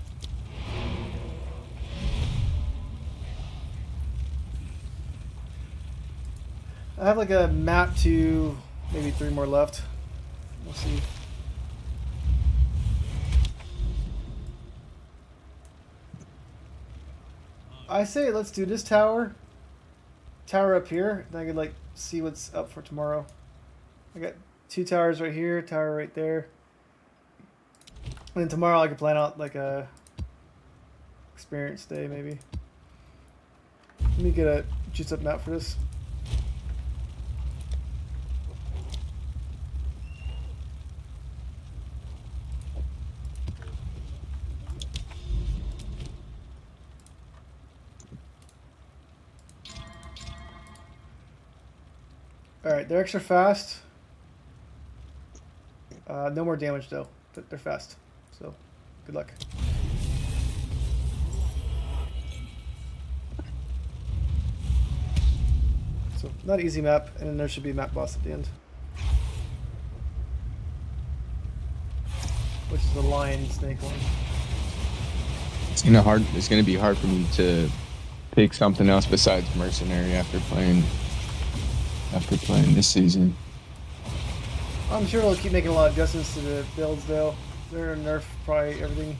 I have like a map to maybe 3 more left. We'll see. I say let's do this tower up here, then I could like see what's up for tomorrow. I got 2 towers right here, tower right there. And then tomorrow I could plan out like a experience day maybe. Let me get a juice up map for this. Alright, they're extra fast. No more damage though, but they're fast. So, good luck. So, not easy map, and then there should be a map boss at the end. Which is the lion snake one. It's gonna be hard for me to pick something else besides mercenary after playing this season. I'm sure they'll keep making a lot of adjustments to the builds though. They're gonna nerf probably everything.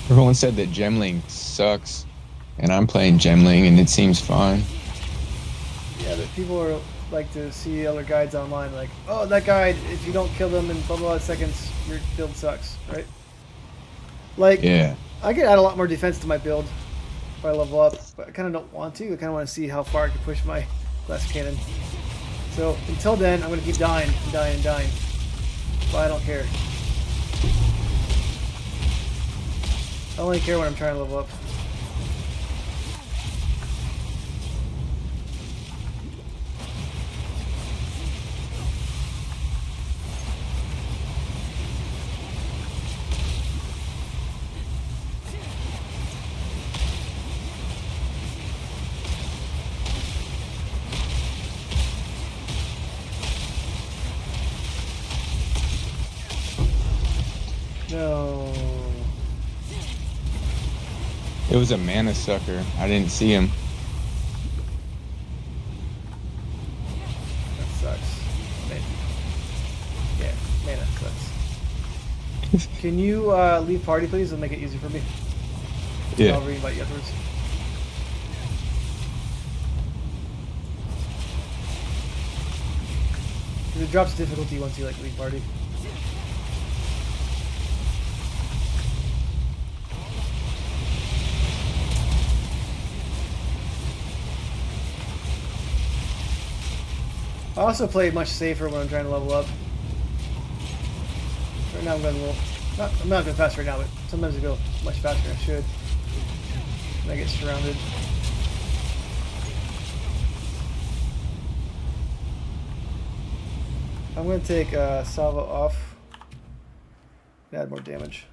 Everyone said that Gemling sucks, and I'm playing Gemling, and it seems fine. Yeah, but people are like to see other guides online like, oh, that guide, if you don't kill them in blah blah blah seconds, your build sucks, right? Like, Yeah. I could add a lot more defense to my build if I level up, but I kind of don't want to. I kind of want to see how far I can push my glass cannon. So until then, I'm going to keep dying and dying and dying. But I don't care. I only care when I'm trying to level up. It was a mana sucker. I didn't see him. That sucks. Man. Yeah, man, that sucks. Can you leave party, please, and make it easy for me? Yeah. I'll re-invite you afterwards. It drops difficulty once you like leave party. I also play much safer when I'm trying to level up. Right now I'm going a little... I'm not going fast right now, but sometimes I go much faster than I should. And I get surrounded. I'm going to take Salvo off. Add more damage.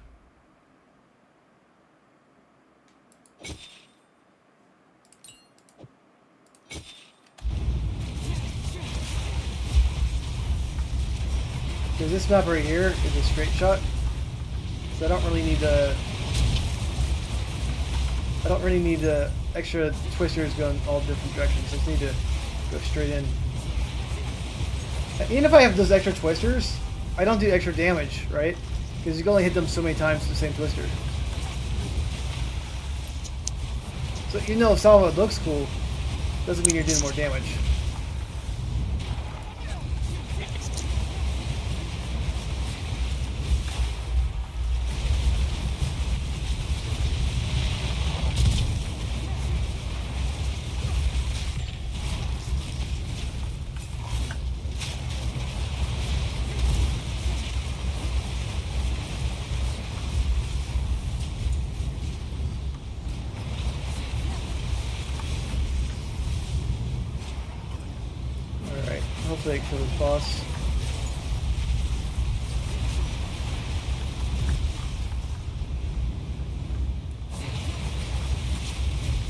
Because this map right here is a straight shot, so I don't really need the extra twisters going all different directions. I just need to go straight in. And even if I have those extra twisters, I don't do extra damage, right? Because you can only hit them so many times with the same twister. So even though Salvo looks cool, doesn't mean you're doing more damage. Hopefully I kill this boss.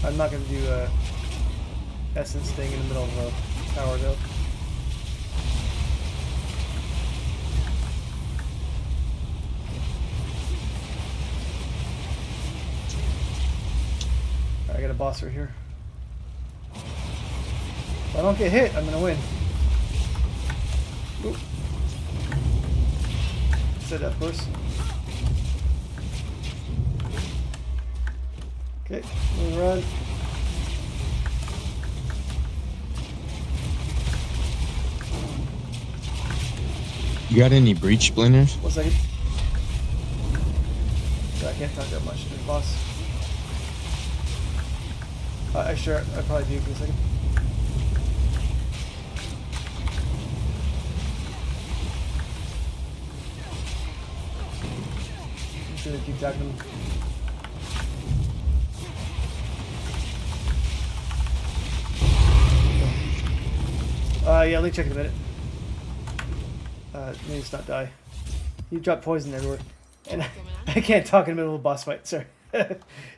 I'm not going to do a essence thing in the middle of a tower though. I got a boss right here. If I don't get hit, I'm going to win. Oop. Said that, of course. Okay, we'll run. You got any breach splinters? 1 second. So I can't talk that much to the boss. I probably do for a second. I'm gonna keep attacking him. Yeah, let me check in a minute. Maybe it's not die. You dropped poison everywhere. And I can't talk in the middle of a boss fight, sorry.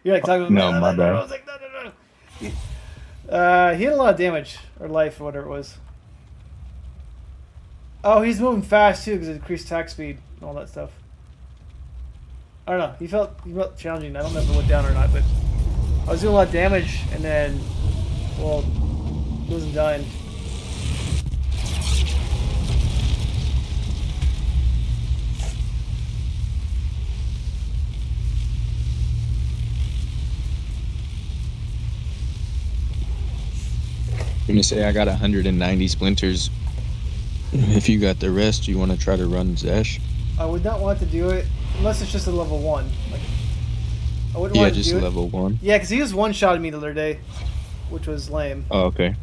You're like talking about No, my bad. I was like, no. He had a lot of damage, or life, or whatever it was. Oh, he's moving fast too because it increased attack speed and all that stuff. I don't know. He felt challenging. I don't know if it went down or not, but I was doing a lot of damage, and then, well, he wasn't dying. I'm gonna say I got 190 splinters. If you got the rest, you want to try to run Zesh? I would not want to do it unless it's just a level 1. Like, I wouldn't want to just do it. level 1. Yeah, because he just one-shotted me the other day, which was lame. Oh, okay.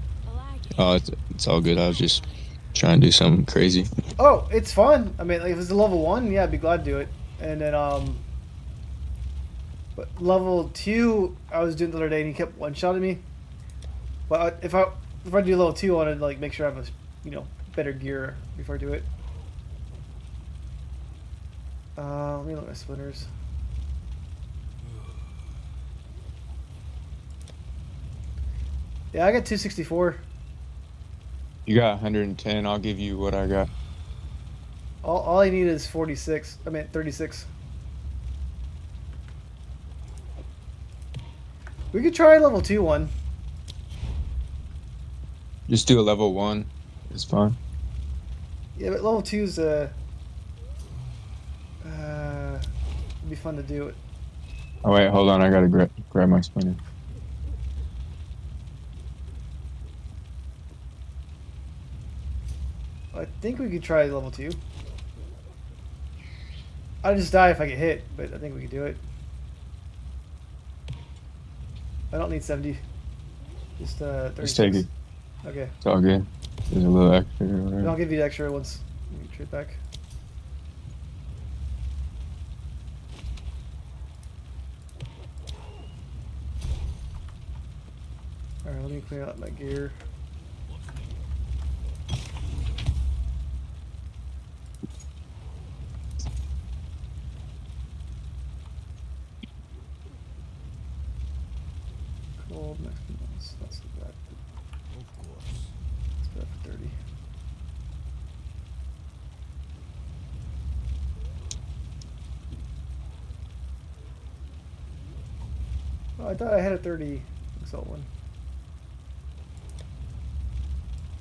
Oh, it's all good. I was just trying to do something crazy. Oh, it's fun. I mean, like, if it's a level 1, yeah, I'd be glad to do it. And then, but level 2, I was doing the other day, and he kept one-shotting me. But if I do level 2, I want to like make sure I have a, better gear before I do it. Let me look at my splinters. Yeah, I got 264. You got 110. I'll give you what I got. All I need is 46. I mean 36. We could try level 2 one. Just do a level 1. It's fine. Yeah, but level 2's it'd be fun to do it. Oh wait, hold on. I gotta grab my splinter. I think we could try level 2. I'd just die if I get hit, but I think we could do it. I don't need 70. Just 36. Just take it. Okay. It's all good. There's a little extra or And whatever. I'll give you the extra once you trade back. Alright, let me clear out my gear. Cold, Mexican ones. Not so bad. Of course. Let's put that for 30. Oh, I thought I had a 30 Exalt one.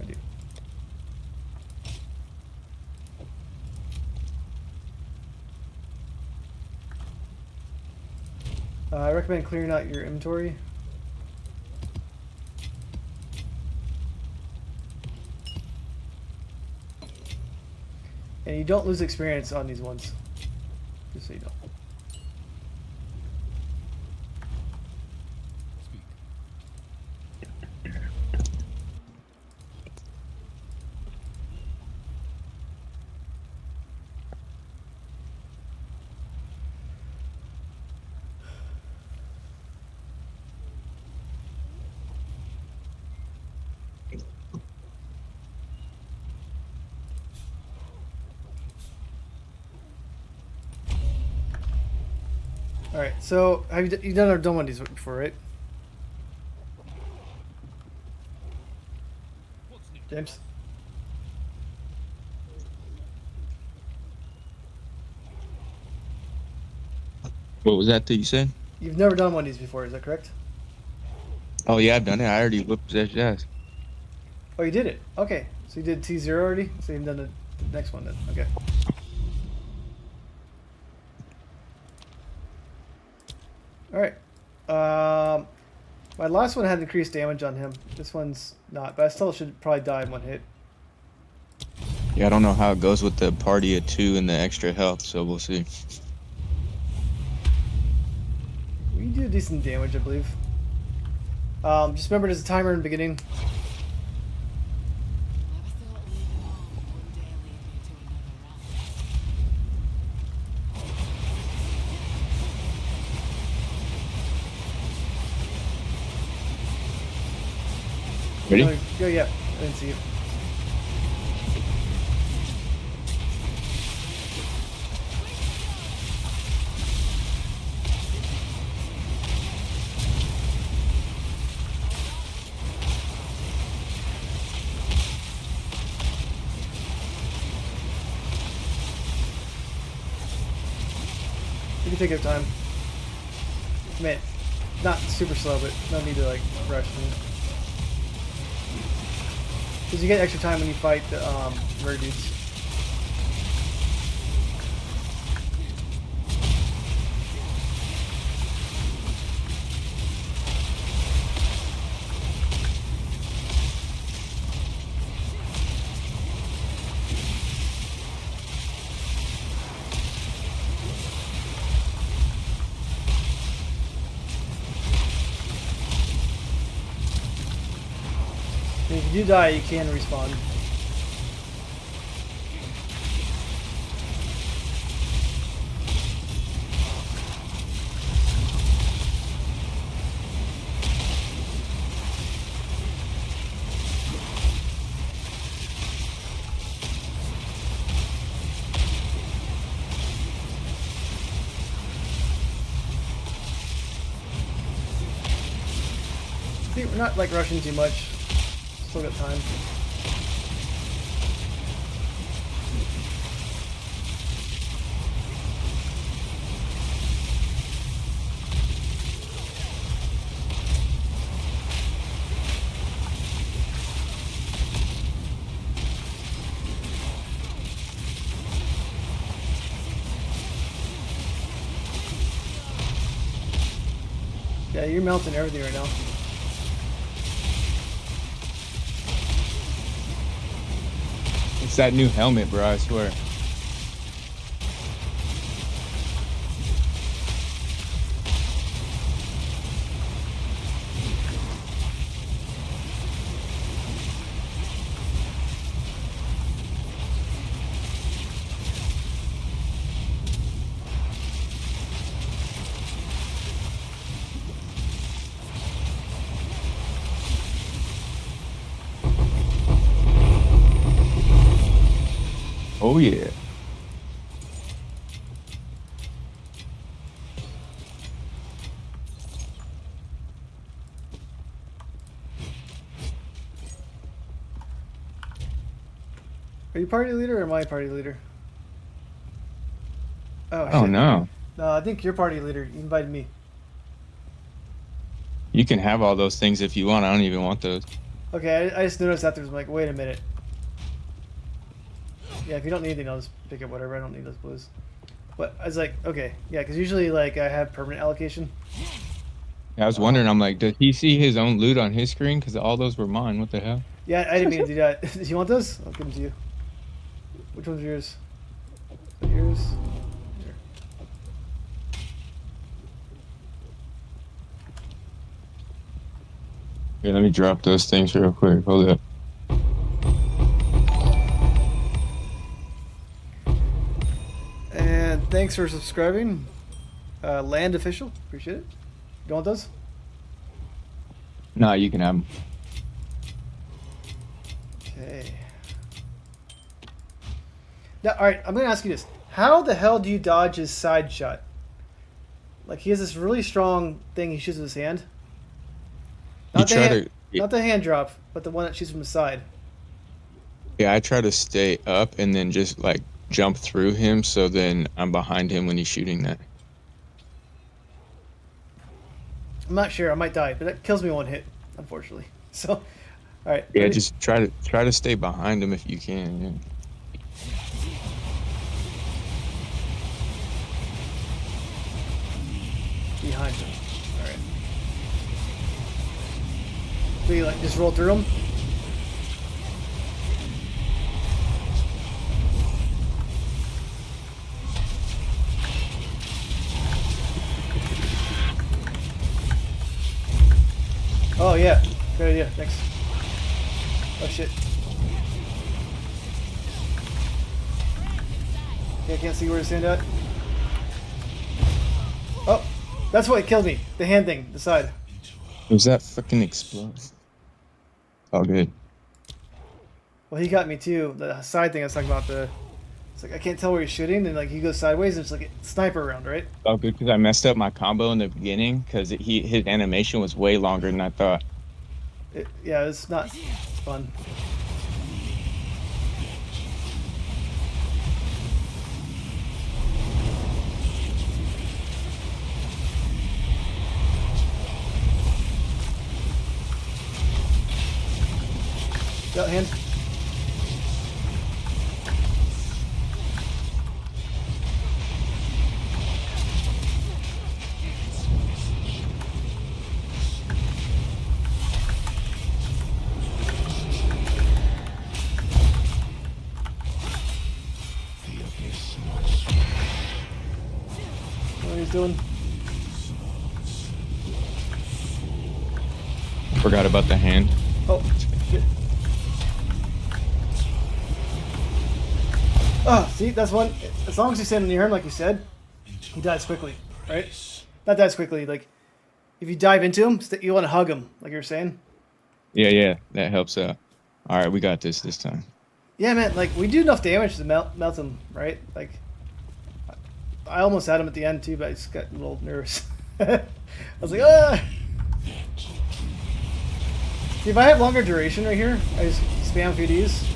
I do. I recommend clearing out your inventory. And you don't lose experience on these ones. Just so you know. Speak. Alright, so have you done one of these before, right? James? What was that you said? You've never done one of these before, is that correct? Oh yeah, I've done it. I already whipped his ass. Oh, you did it. Okay, so you did T0 already? So you've done the next one then. Okay. Alright. My last one had increased damage on him. This one's not, but I still should probably die in one hit. Yeah, I don't know how it goes with the party of 2 and the extra health, so we'll see. We do decent damage, I believe. Just remember there's a timer in the beginning. Never thought leaving home one day lead me to another realm. Ready? Oh, yeah. I didn't see you. You can take your time. I mean, not super slow, but no need to like rush. Because you get extra time when you fight the rare dudes. And if you do die, you can respawn. See, we're not like rushing too much. Still got time. Yeah, you're melting everything right now. It's that new helmet, bro. I swear. Oh yeah. Are you party leader or am I party leader? Oh I shit. don't know. No, I think you're party leader. You invited me. You can have all those things if you want. I don't even want those. Okay, I just noticed afterwards. I'm like, wait a minute. Yeah, if you don't need anything, I'll just pick up whatever. I don't need those blues. But I was like, okay, yeah, because usually like I have permanent allocation. I was wondering. I'm like, does he see his own loot on his screen? Because all those were mine. What the hell? Yeah, I didn't mean to do that. Do you want those? I'll give them to you. Which one's yours? Is that yours? Here. Here, let me drop those things real quick. Hold up. And thanks for subscribing. Land Official, appreciate it. You want those? Nah, you can have them. Okay. Now, all right, I'm going to ask you this. How the hell do you dodge his side shot? Like, he has this really strong thing he shoots with his hand. You try to. Not the hand drop, but the one that shoots from the side. Yeah, I try to stay up and then just like jump through him, so then I'm behind him when he's shooting that. I'm not sure. I might die, but that kills me one hit, unfortunately. So, all right. Yeah, ready? just try to stay behind him if you can. Yeah. Behind him. All right. So you like just roll through him? Oh yeah, good idea. Thanks. Oh shit. Okay, I can't see where to stand at. Oh, that's what killed me. The hand thing, the side. Was that fucking explode? Oh, good. Well, he got me too. The side thing I was talking about. It's like I can't tell where he's shooting, and like he goes sideways, and it's like a sniper round, right? Oh, good, because I messed up my combo in the beginning because his animation was way longer than I thought. Yeah, it's not fun. Got hand. What he's doing? Forgot about the hand. Oh, shit. Oh, see, that's one. As long as you stand near him, like you said, he dies quickly, right? Not dies quickly. Like, if you dive into him, you want to hug him, like you were saying. Yeah, that helps out. All right, we got this time. Yeah, man. Like, we do enough damage to melt him, right? Like, I almost had him at the end too, but I just got a little nervous. I was like, ah. See, if I have longer duration right here, I just spam VDs.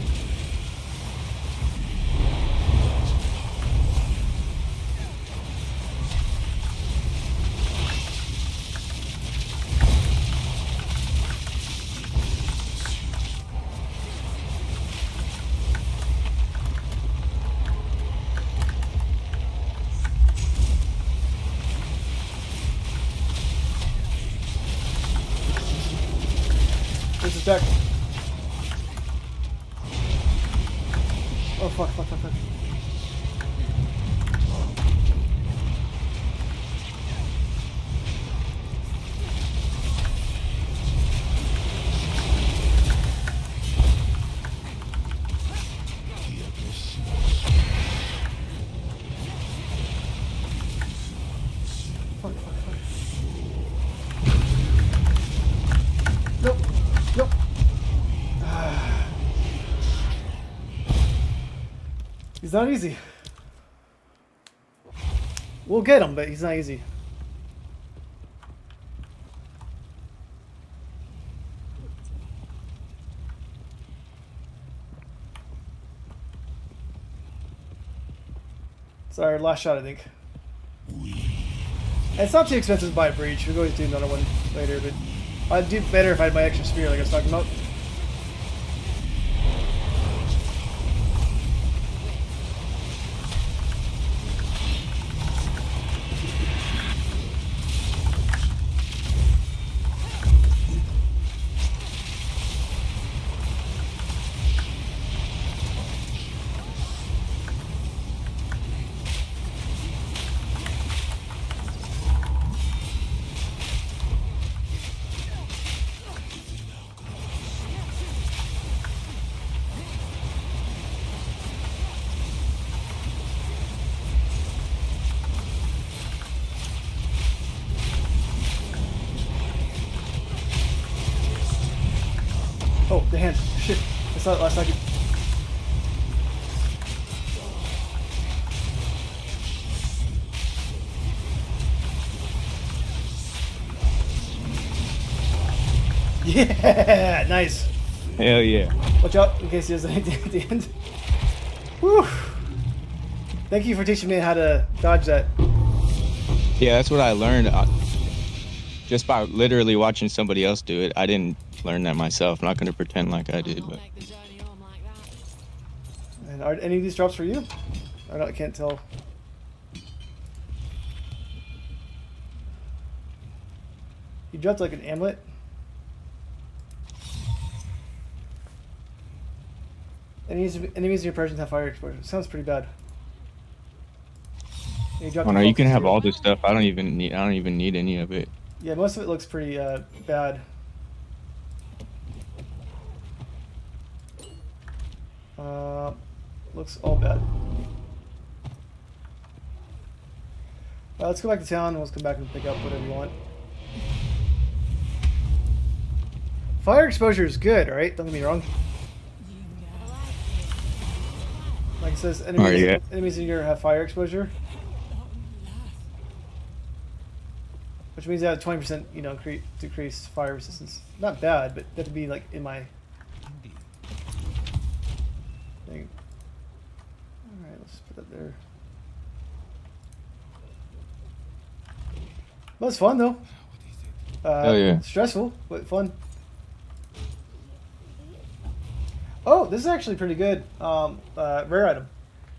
Respect. Oh fuck, fuck, fuck, fuck. Fuck, fuck, fuck. Nope. Nope. He's not easy. We'll get him, but he's not easy. It's our last shot, I think. And it's not too expensive to buy a breach. We'll always do another one later, but I'd do better if I had my extra spear like I was talking about. Oh, the hand. Shit. I saw it last second. Yeah! Nice. Hell yeah. Watch out in case he does anything at the end. Whew. Thank you for teaching me how to dodge that. Yeah, that's what I learned just by literally watching somebody else do it. I didn't learn that myself. I'm not going to pretend like I did, I'll but make the journey home like that. And are any of these drops for you? I can't tell. You dropped like an amulet. Enemies in your presence have fire exposure. Sounds pretty bad. And you dropped oh, the no, you focus can have too. all this stuff. I don't even need any of it. Yeah, most of it looks pretty bad. Looks all bad. Let's go back to town and let's come back and pick up whatever you want. Fire exposure is good, alright? Don't get me wrong. Like it says, enemies in here have fire exposure. Which means they have 20%, decreased fire resistance. Not bad, but that to be like in my thing. Alright, let's put that there. Well, it's fun though. Hell yeah. Stressful, but fun. Oh, this is actually pretty good. Rare item.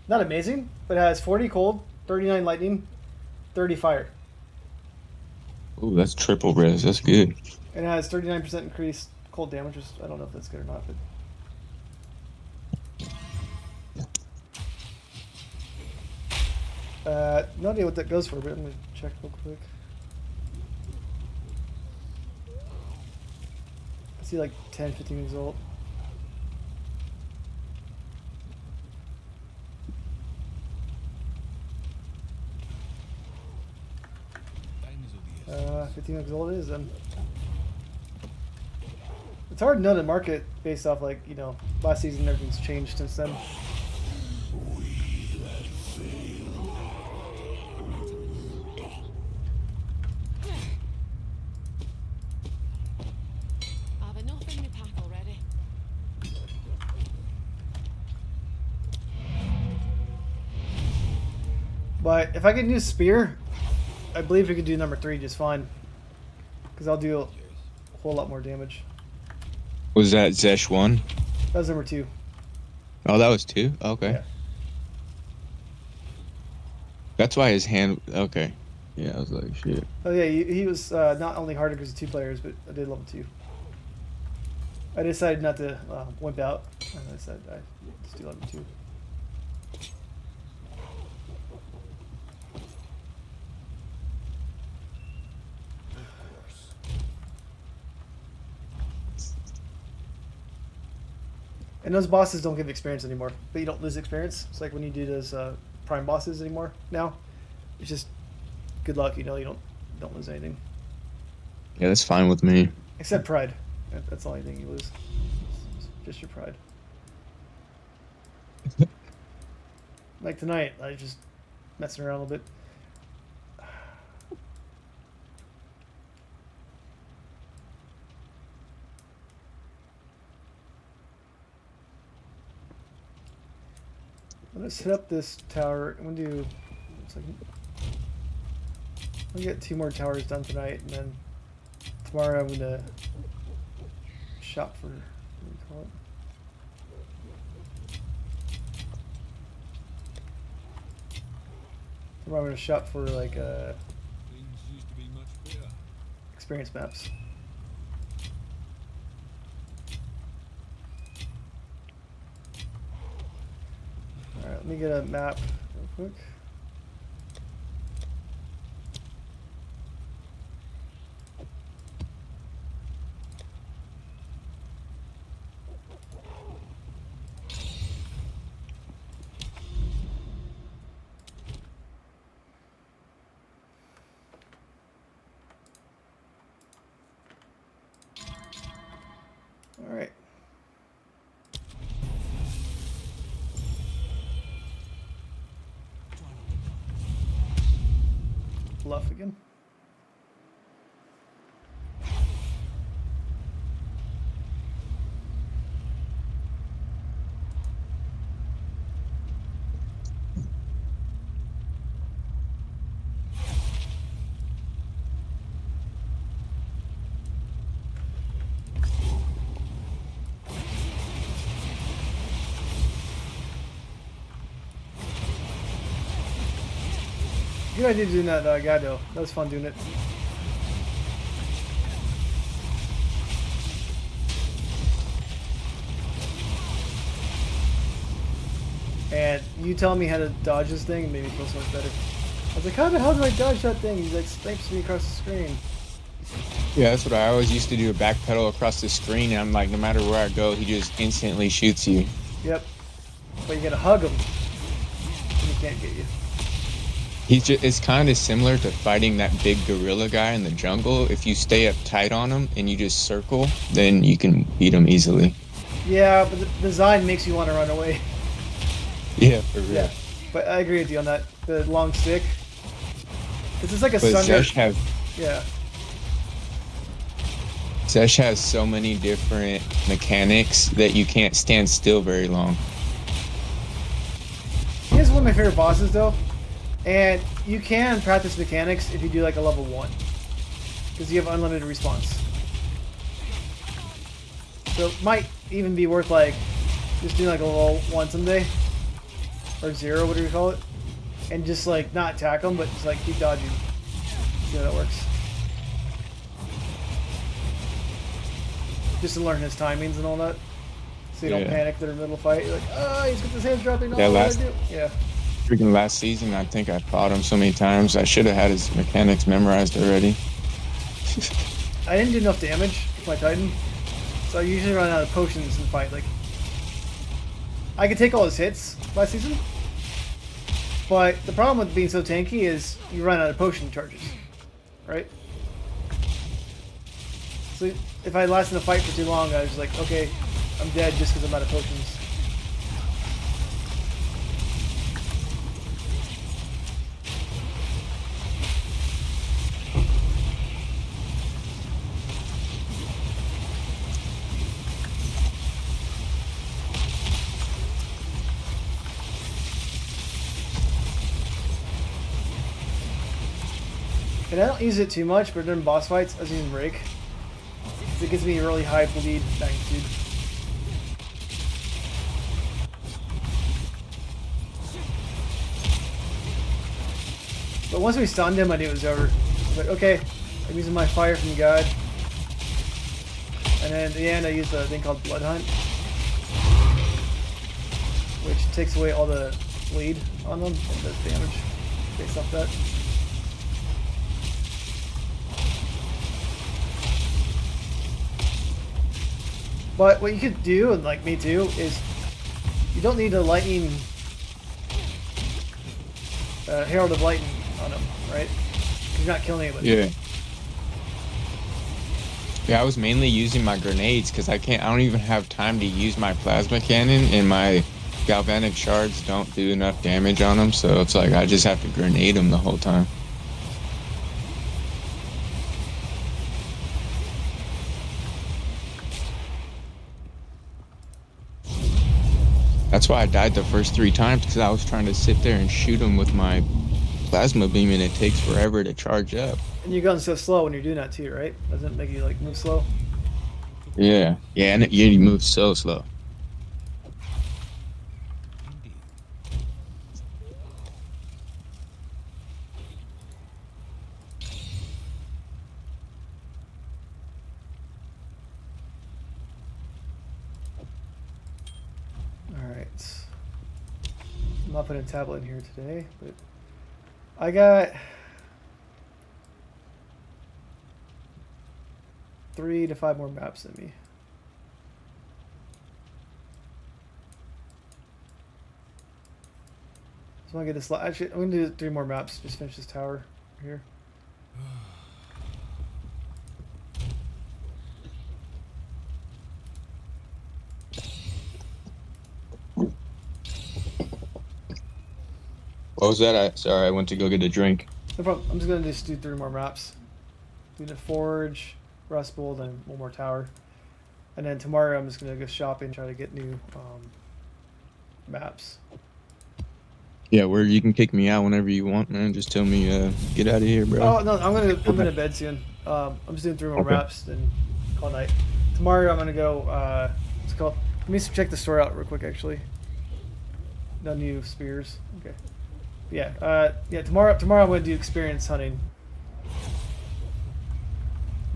Not amazing, but it has 40 cold, 39 lightning, 30 fire. Ooh, that's triple res. That's good. And it has 39% increased cold damage, which I don't know if that's good or not, but... no idea what that goes for, but I'm going to check real quick. I see like 10, 15 result. Uh, 15 years old it is then. It's hard to know the market based off like, last season everything's changed since then. I've enough in my pack already. But if I get a new spear, I believe we could do number 3 just fine. Because I'll do a whole lot more damage. Was that Zesh 1? That was number 2. Oh, that was 2? Okay. Yeah. That's why his hand... Okay. Yeah, I was like, shit. Oh yeah, he was not only harder because of 2 players, but I did level 2. I decided not to wimp out. And I said I just do level 2. And those bosses don't give experience anymore, but you don't lose experience. It's like when you do those prime bosses anymore. Now, it's just good luck. You know, you don't lose anything Yeah, that's fine with me. except pride. That's the only thing you lose. Just your pride. Like tonight, I was just messing around a little bit. Let's hit up this tower. I'm gonna do. I'll get 2 more towers done tonight, and then tomorrow I'm gonna shop for. What do you call it? Tomorrow I'm gonna shop for like Things used to be much better. experience maps. All right, let me get a map real quick. All right. Bluff again. Good idea doing that guy though. That was fun doing it. And you telling me how to dodge this thing made me feel so much better. I was like, how the hell do I dodge that thing? He's like, snipes me across the screen. Yeah, that's what I always used to do, backpedal across the screen, and I'm like, no matter where I go, he just instantly shoots you. Yep. But you gotta hug him. And he can't get you. It's kind of similar to fighting that big gorilla guy in the jungle. If you stay up tight on him and you just circle, then you can beat him easily. Yeah, but the design makes you want to run away. Yeah, for real. Yeah. But I agree with you on that. The long stick. This is like a But Sunder. Zesh Yeah. has so many different mechanics that you can't stand still very long. He's one of my favorite bosses though. And you can practice mechanics if you do like a level 1. Because you have unlimited response. So it might even be worth like just doing like a level 1 someday. Or 0, whatever you call it. And just like not attack them, but just like keep dodging. See how that works. Just to learn his timings and all that. So you don't Yeah. panic that in the middle of the fight. You're like, oh, he's got his hands dropping. Yeah, What do I do? Yeah. Freaking last season, I think I fought him so many times. I should have had his mechanics memorized already. I didn't do enough damage with my Titan, so I usually run out of potions in the fight. Like, I could take all his hits last season, but the problem with being so tanky is you run out of potion charges, right? So if I last in a fight for too long, I was like, okay, I'm dead just because I'm out of potions. And I don't use it too much, but during boss fights, I was using Rake. It gives me a really high bleed magnitude. But once we stunned him, I knew it was over. But okay, I'm using my fire from God. And then at the end I use the thing called Blood Hunt, which takes away all the bleed on them and does damage based off that. But what you could do, and like me too, is you don't need a lightning Herald of Lightning on them, right? You're not killing anybody. Yeah. Yeah, I was mainly using my grenades because I don't even have time to use my plasma cannon, and my galvanic shards don't do enough damage on them, so it's like I just have to grenade them the whole time. That's why I died the first 3 times, because I was trying to sit there and shoot them with my plasma beam, and it takes forever to charge up. And you're going so slow when you're doing that too, right? Doesn't it make you like move slow? Yeah, and you move so slow. Indeed. Alright. I'm not putting a tablet in here today, but I got 3 to 5 more maps in me. So I want to get this. Actually, I'm going to do 3 more maps. Just finish this tower here. What was that? Sorry, I went to go get a drink. No problem. I'm just going to just do 3 more maps. Do the Forge, Rust Bowl, then 1 more tower. And then tomorrow I'm just going to go shopping, try to get new maps. Yeah, where you can kick me out whenever you want, man. Just tell me, get out of here, bro. Oh no, I'm going to bed soon. I'm just doing 3 more Okay. maps, then call night. Tomorrow I'm going to go. What's it called? Let me check the store out real quick. Actually, no new spears. Okay. Yeah. Yeah. Tomorrow I'm going to do experience hunting.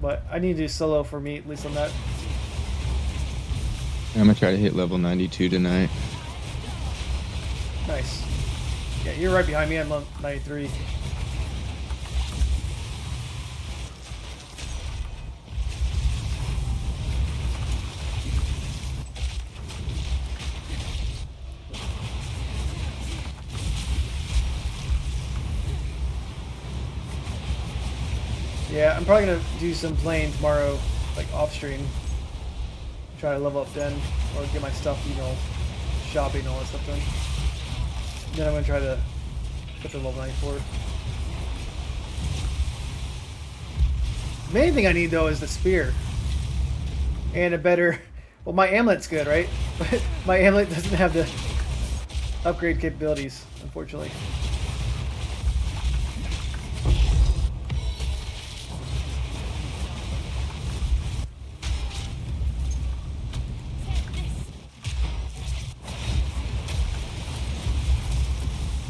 But I need to do solo for me, at least on that. I'm gonna try to hit level 92 tonight. Nice. Yeah, you're right behind me. I'm on 93. Yeah, I'm probably gonna do some playing tomorrow, like off stream. Try to level up then, or get my stuff, you know, shopping and all that stuff done. Then I'm gonna try to get to level 94. Main thing I need though is the spear. And a better, well, my amulet's good, right? But my amulet doesn't have the upgrade capabilities, unfortunately.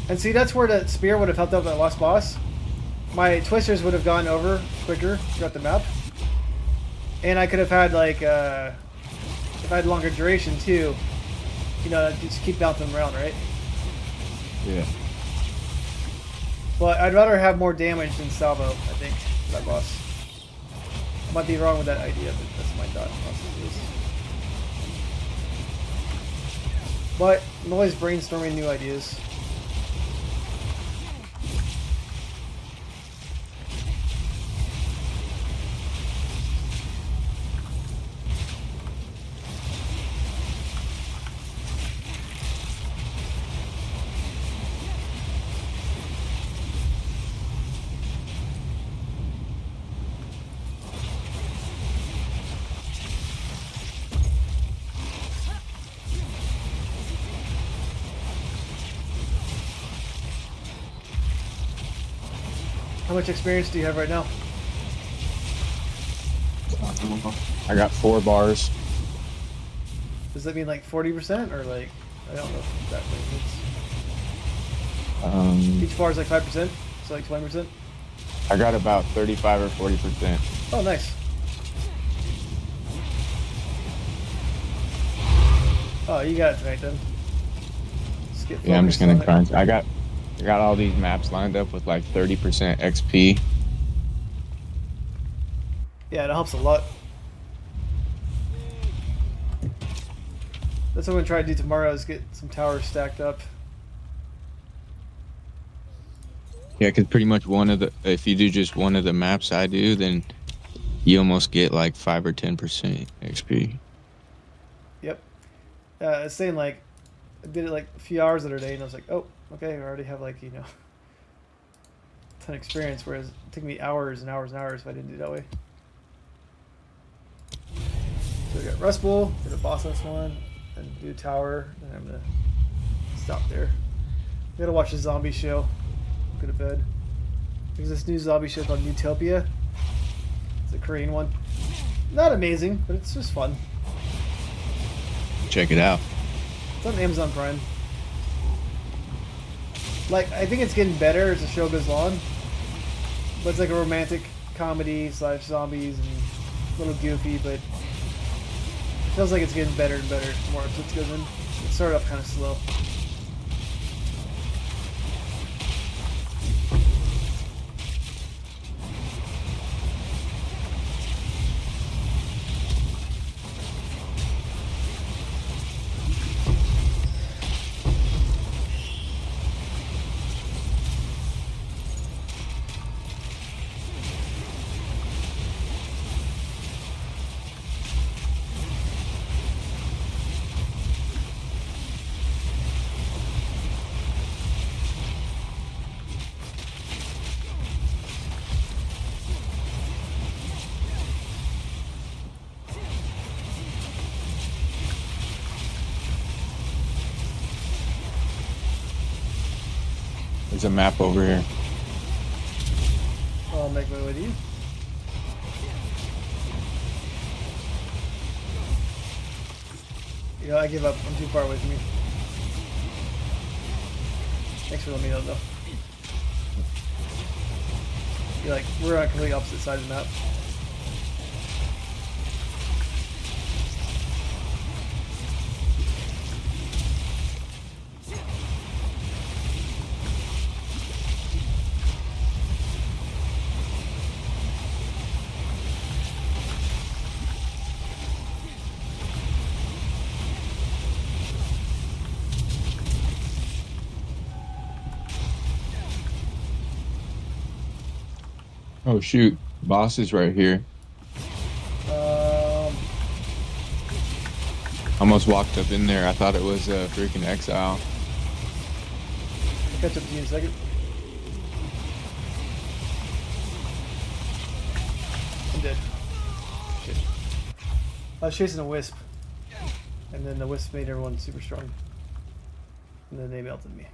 And see, that's where the spear would have helped out that last boss. My twisters would have gone over quicker throughout the map. And I could have had, like, if I had longer duration, too. You know, just keep bouncing them around, right? Yeah. But I'd rather have more damage than salvo, I think, for that boss. I might be wrong with that idea, but that's my thought process. But I'm always brainstorming new ideas. How much experience do you have right now? I got 4 bars. Does that mean like 40% or like, I don't know if that means. Each bar is like 5%, so like 20%? I got about 35 or 40%. Oh, nice. Oh, you got it tonight then. Just get Yeah, I'm just focused gonna on it. crunch. I got all these maps lined up with like 30% XP. Yeah, it helps a lot. That's what I'm gonna try to do tomorrow is get some towers stacked up. Yeah, because pretty much if you do just one of the maps I do, then you almost get like 5 or 10% XP. Yep. It's saying like I did it like a few hours the other day, and I was like, oh, okay, I already have like a ton of experience. Whereas it took me hours and hours and hours if I didn't do it that way. So we got Rust Bowl, get a boss on this one, and do tower, and I'm gonna stop there. I gotta watch the zombie show. Go to bed. There's this new zombie show called Utopia. It's a Korean one. Not amazing, but it's just fun. Check it out. It's on Amazon Prime. Like, I think it's getting better as the show goes on. But it's like a romantic comedy slash zombies and a little goofy, but it feels like it's getting better and better the more episodes goes in. It started off kind of slow. There's a map over here. I'll make my way to you. I give up. I'm too far away from you. Thanks for letting me know, though. You're like, we're on a completely opposite side of the map. Oh shoot, boss is right here. Almost walked up in there. I thought it was a freaking Exile. I'll catch up to you in a second. I'm dead. Shit. I was chasing a wisp. And then the wisp made everyone super strong. And then they melted me.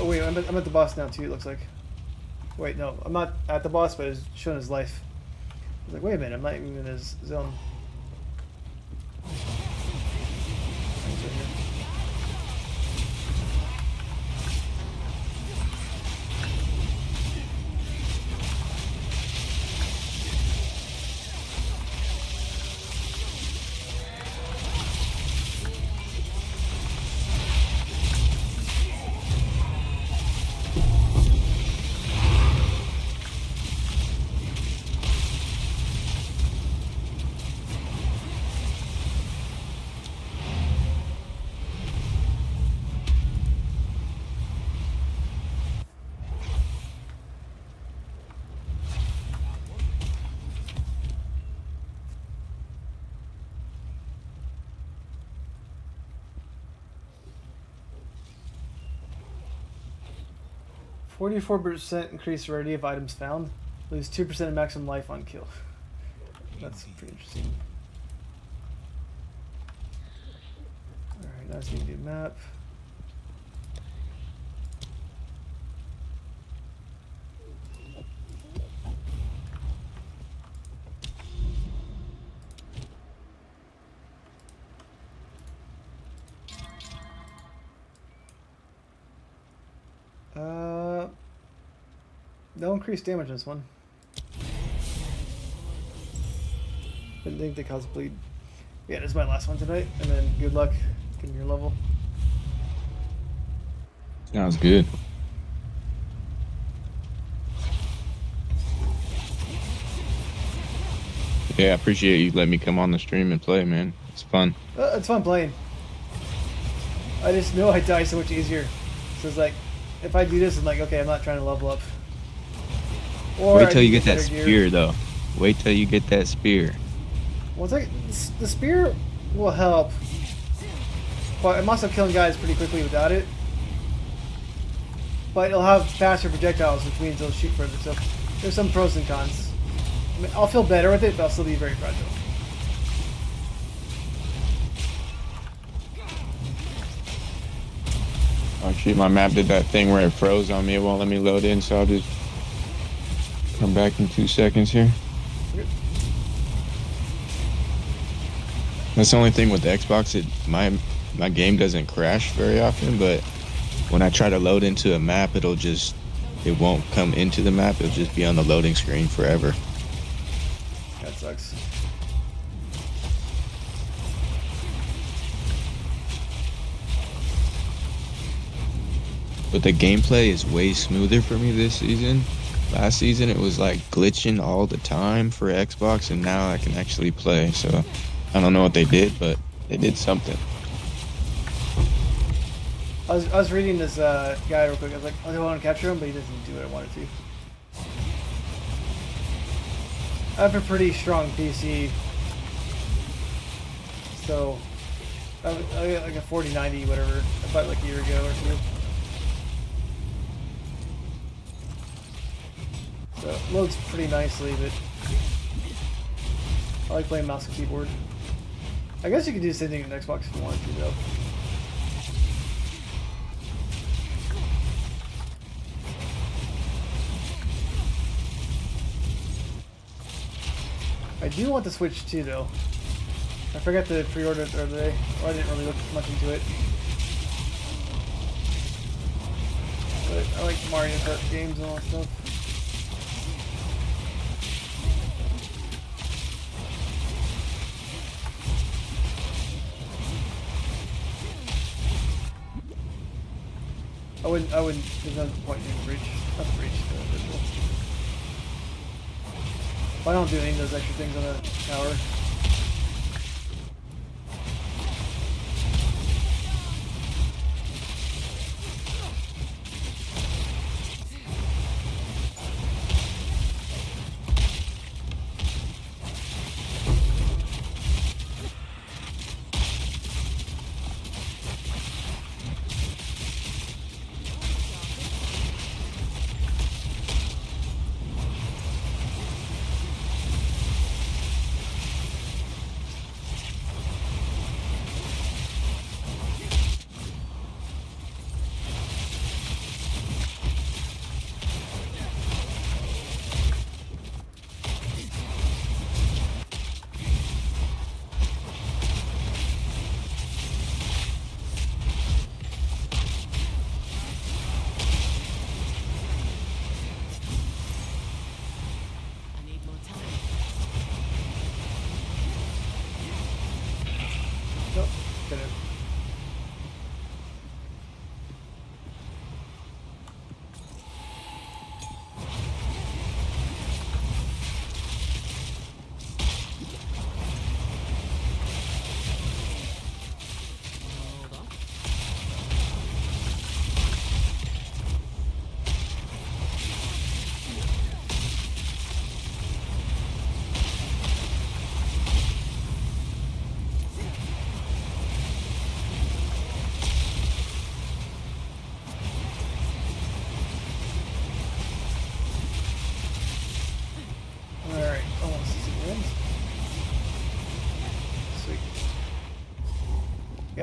Oh wait, I'm at the boss now too, it looks like. Wait, no, I'm not at the boss, but it's showing his life. I was like, wait a minute, I'm not even in his zone. He's right here. "44% increased rarity of items found." Lose 2% of maximum life on kill. That's pretty interesting. Alright, now it's going to do map. No increased damage on this one. Didn't think they cause bleed. Yeah, this is my last one tonight, and then good luck getting your level. Sounds good. Yeah, I appreciate you letting me come on the stream and play, man. It's fun. It's fun playing. I just know I die so much easier. So it's like, if I do this, I'm like, okay, I'm not trying to level up. Or Wait till I you do get that better gear. spear, though. Wait till you get that spear. Well, it's like, the spear will help. But I'm also killing guys pretty quickly without it. But it'll have faster projectiles, which means it'll shoot further. So there's some pros and cons. I mean, I'll feel better with it, but I'll still be very fragile. Oh shoot, my map did that thing where it froze on me. It won't let me load in, so I'll just come back in 2 seconds here. That's the only thing with the Xbox. My game doesn't crash very often, but when I try to load into a map, it won't come into the map. It'll just be on the loading screen forever. That sucks. But the gameplay is way smoother for me this season. Last season, it was like glitching all the time for Xbox, and now I can actually play. So I don't know what they did, but they did something. I was reading this guy real quick. I was like, oh, I want to capture him, but he doesn't do what I wanted to. I have a pretty strong PC, so I got like a 4090 whatever. I bought it like a year ago or two. So it loads pretty nicely, but I like playing mouse and keyboard. I guess you could do the same thing on Xbox if you wanted to, though. I do want the Switch too, though. I forgot to pre-order it the other day, or I didn't really look much into it. But I like Mario Kart games and all that stuff. I wouldn't, there's no point in breach. Not the breach, the virtual. I don't do any of those extra things on the tower.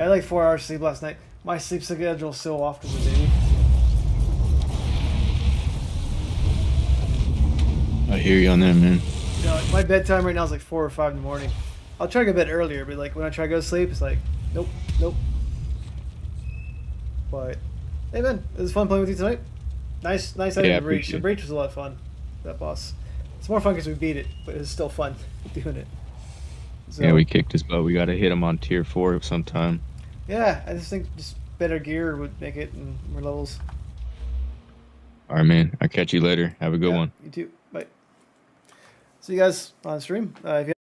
had like 4 hours sleep last night. My sleep schedule's so off because of the baby. I hear you on that, man. You know, my bedtime right now is like 4 or 5 in the morning. I'll try to go to bed earlier, but like when I try to go to sleep, it's like, nope, nope. But hey, man, it was fun playing with you tonight. Nice Yeah, item I to breach. appreciate The it. breach was a lot of fun. That boss. It's more fun because we beat it, but it's still fun doing it. So, Yeah, we kicked his butt. We got to hit him on tier 4 sometime. Yeah, I just think just better gear would make it and more levels. All right, man. I'll catch you later. Have a good Yeah, one. You too. Bye. See you guys on stream. If you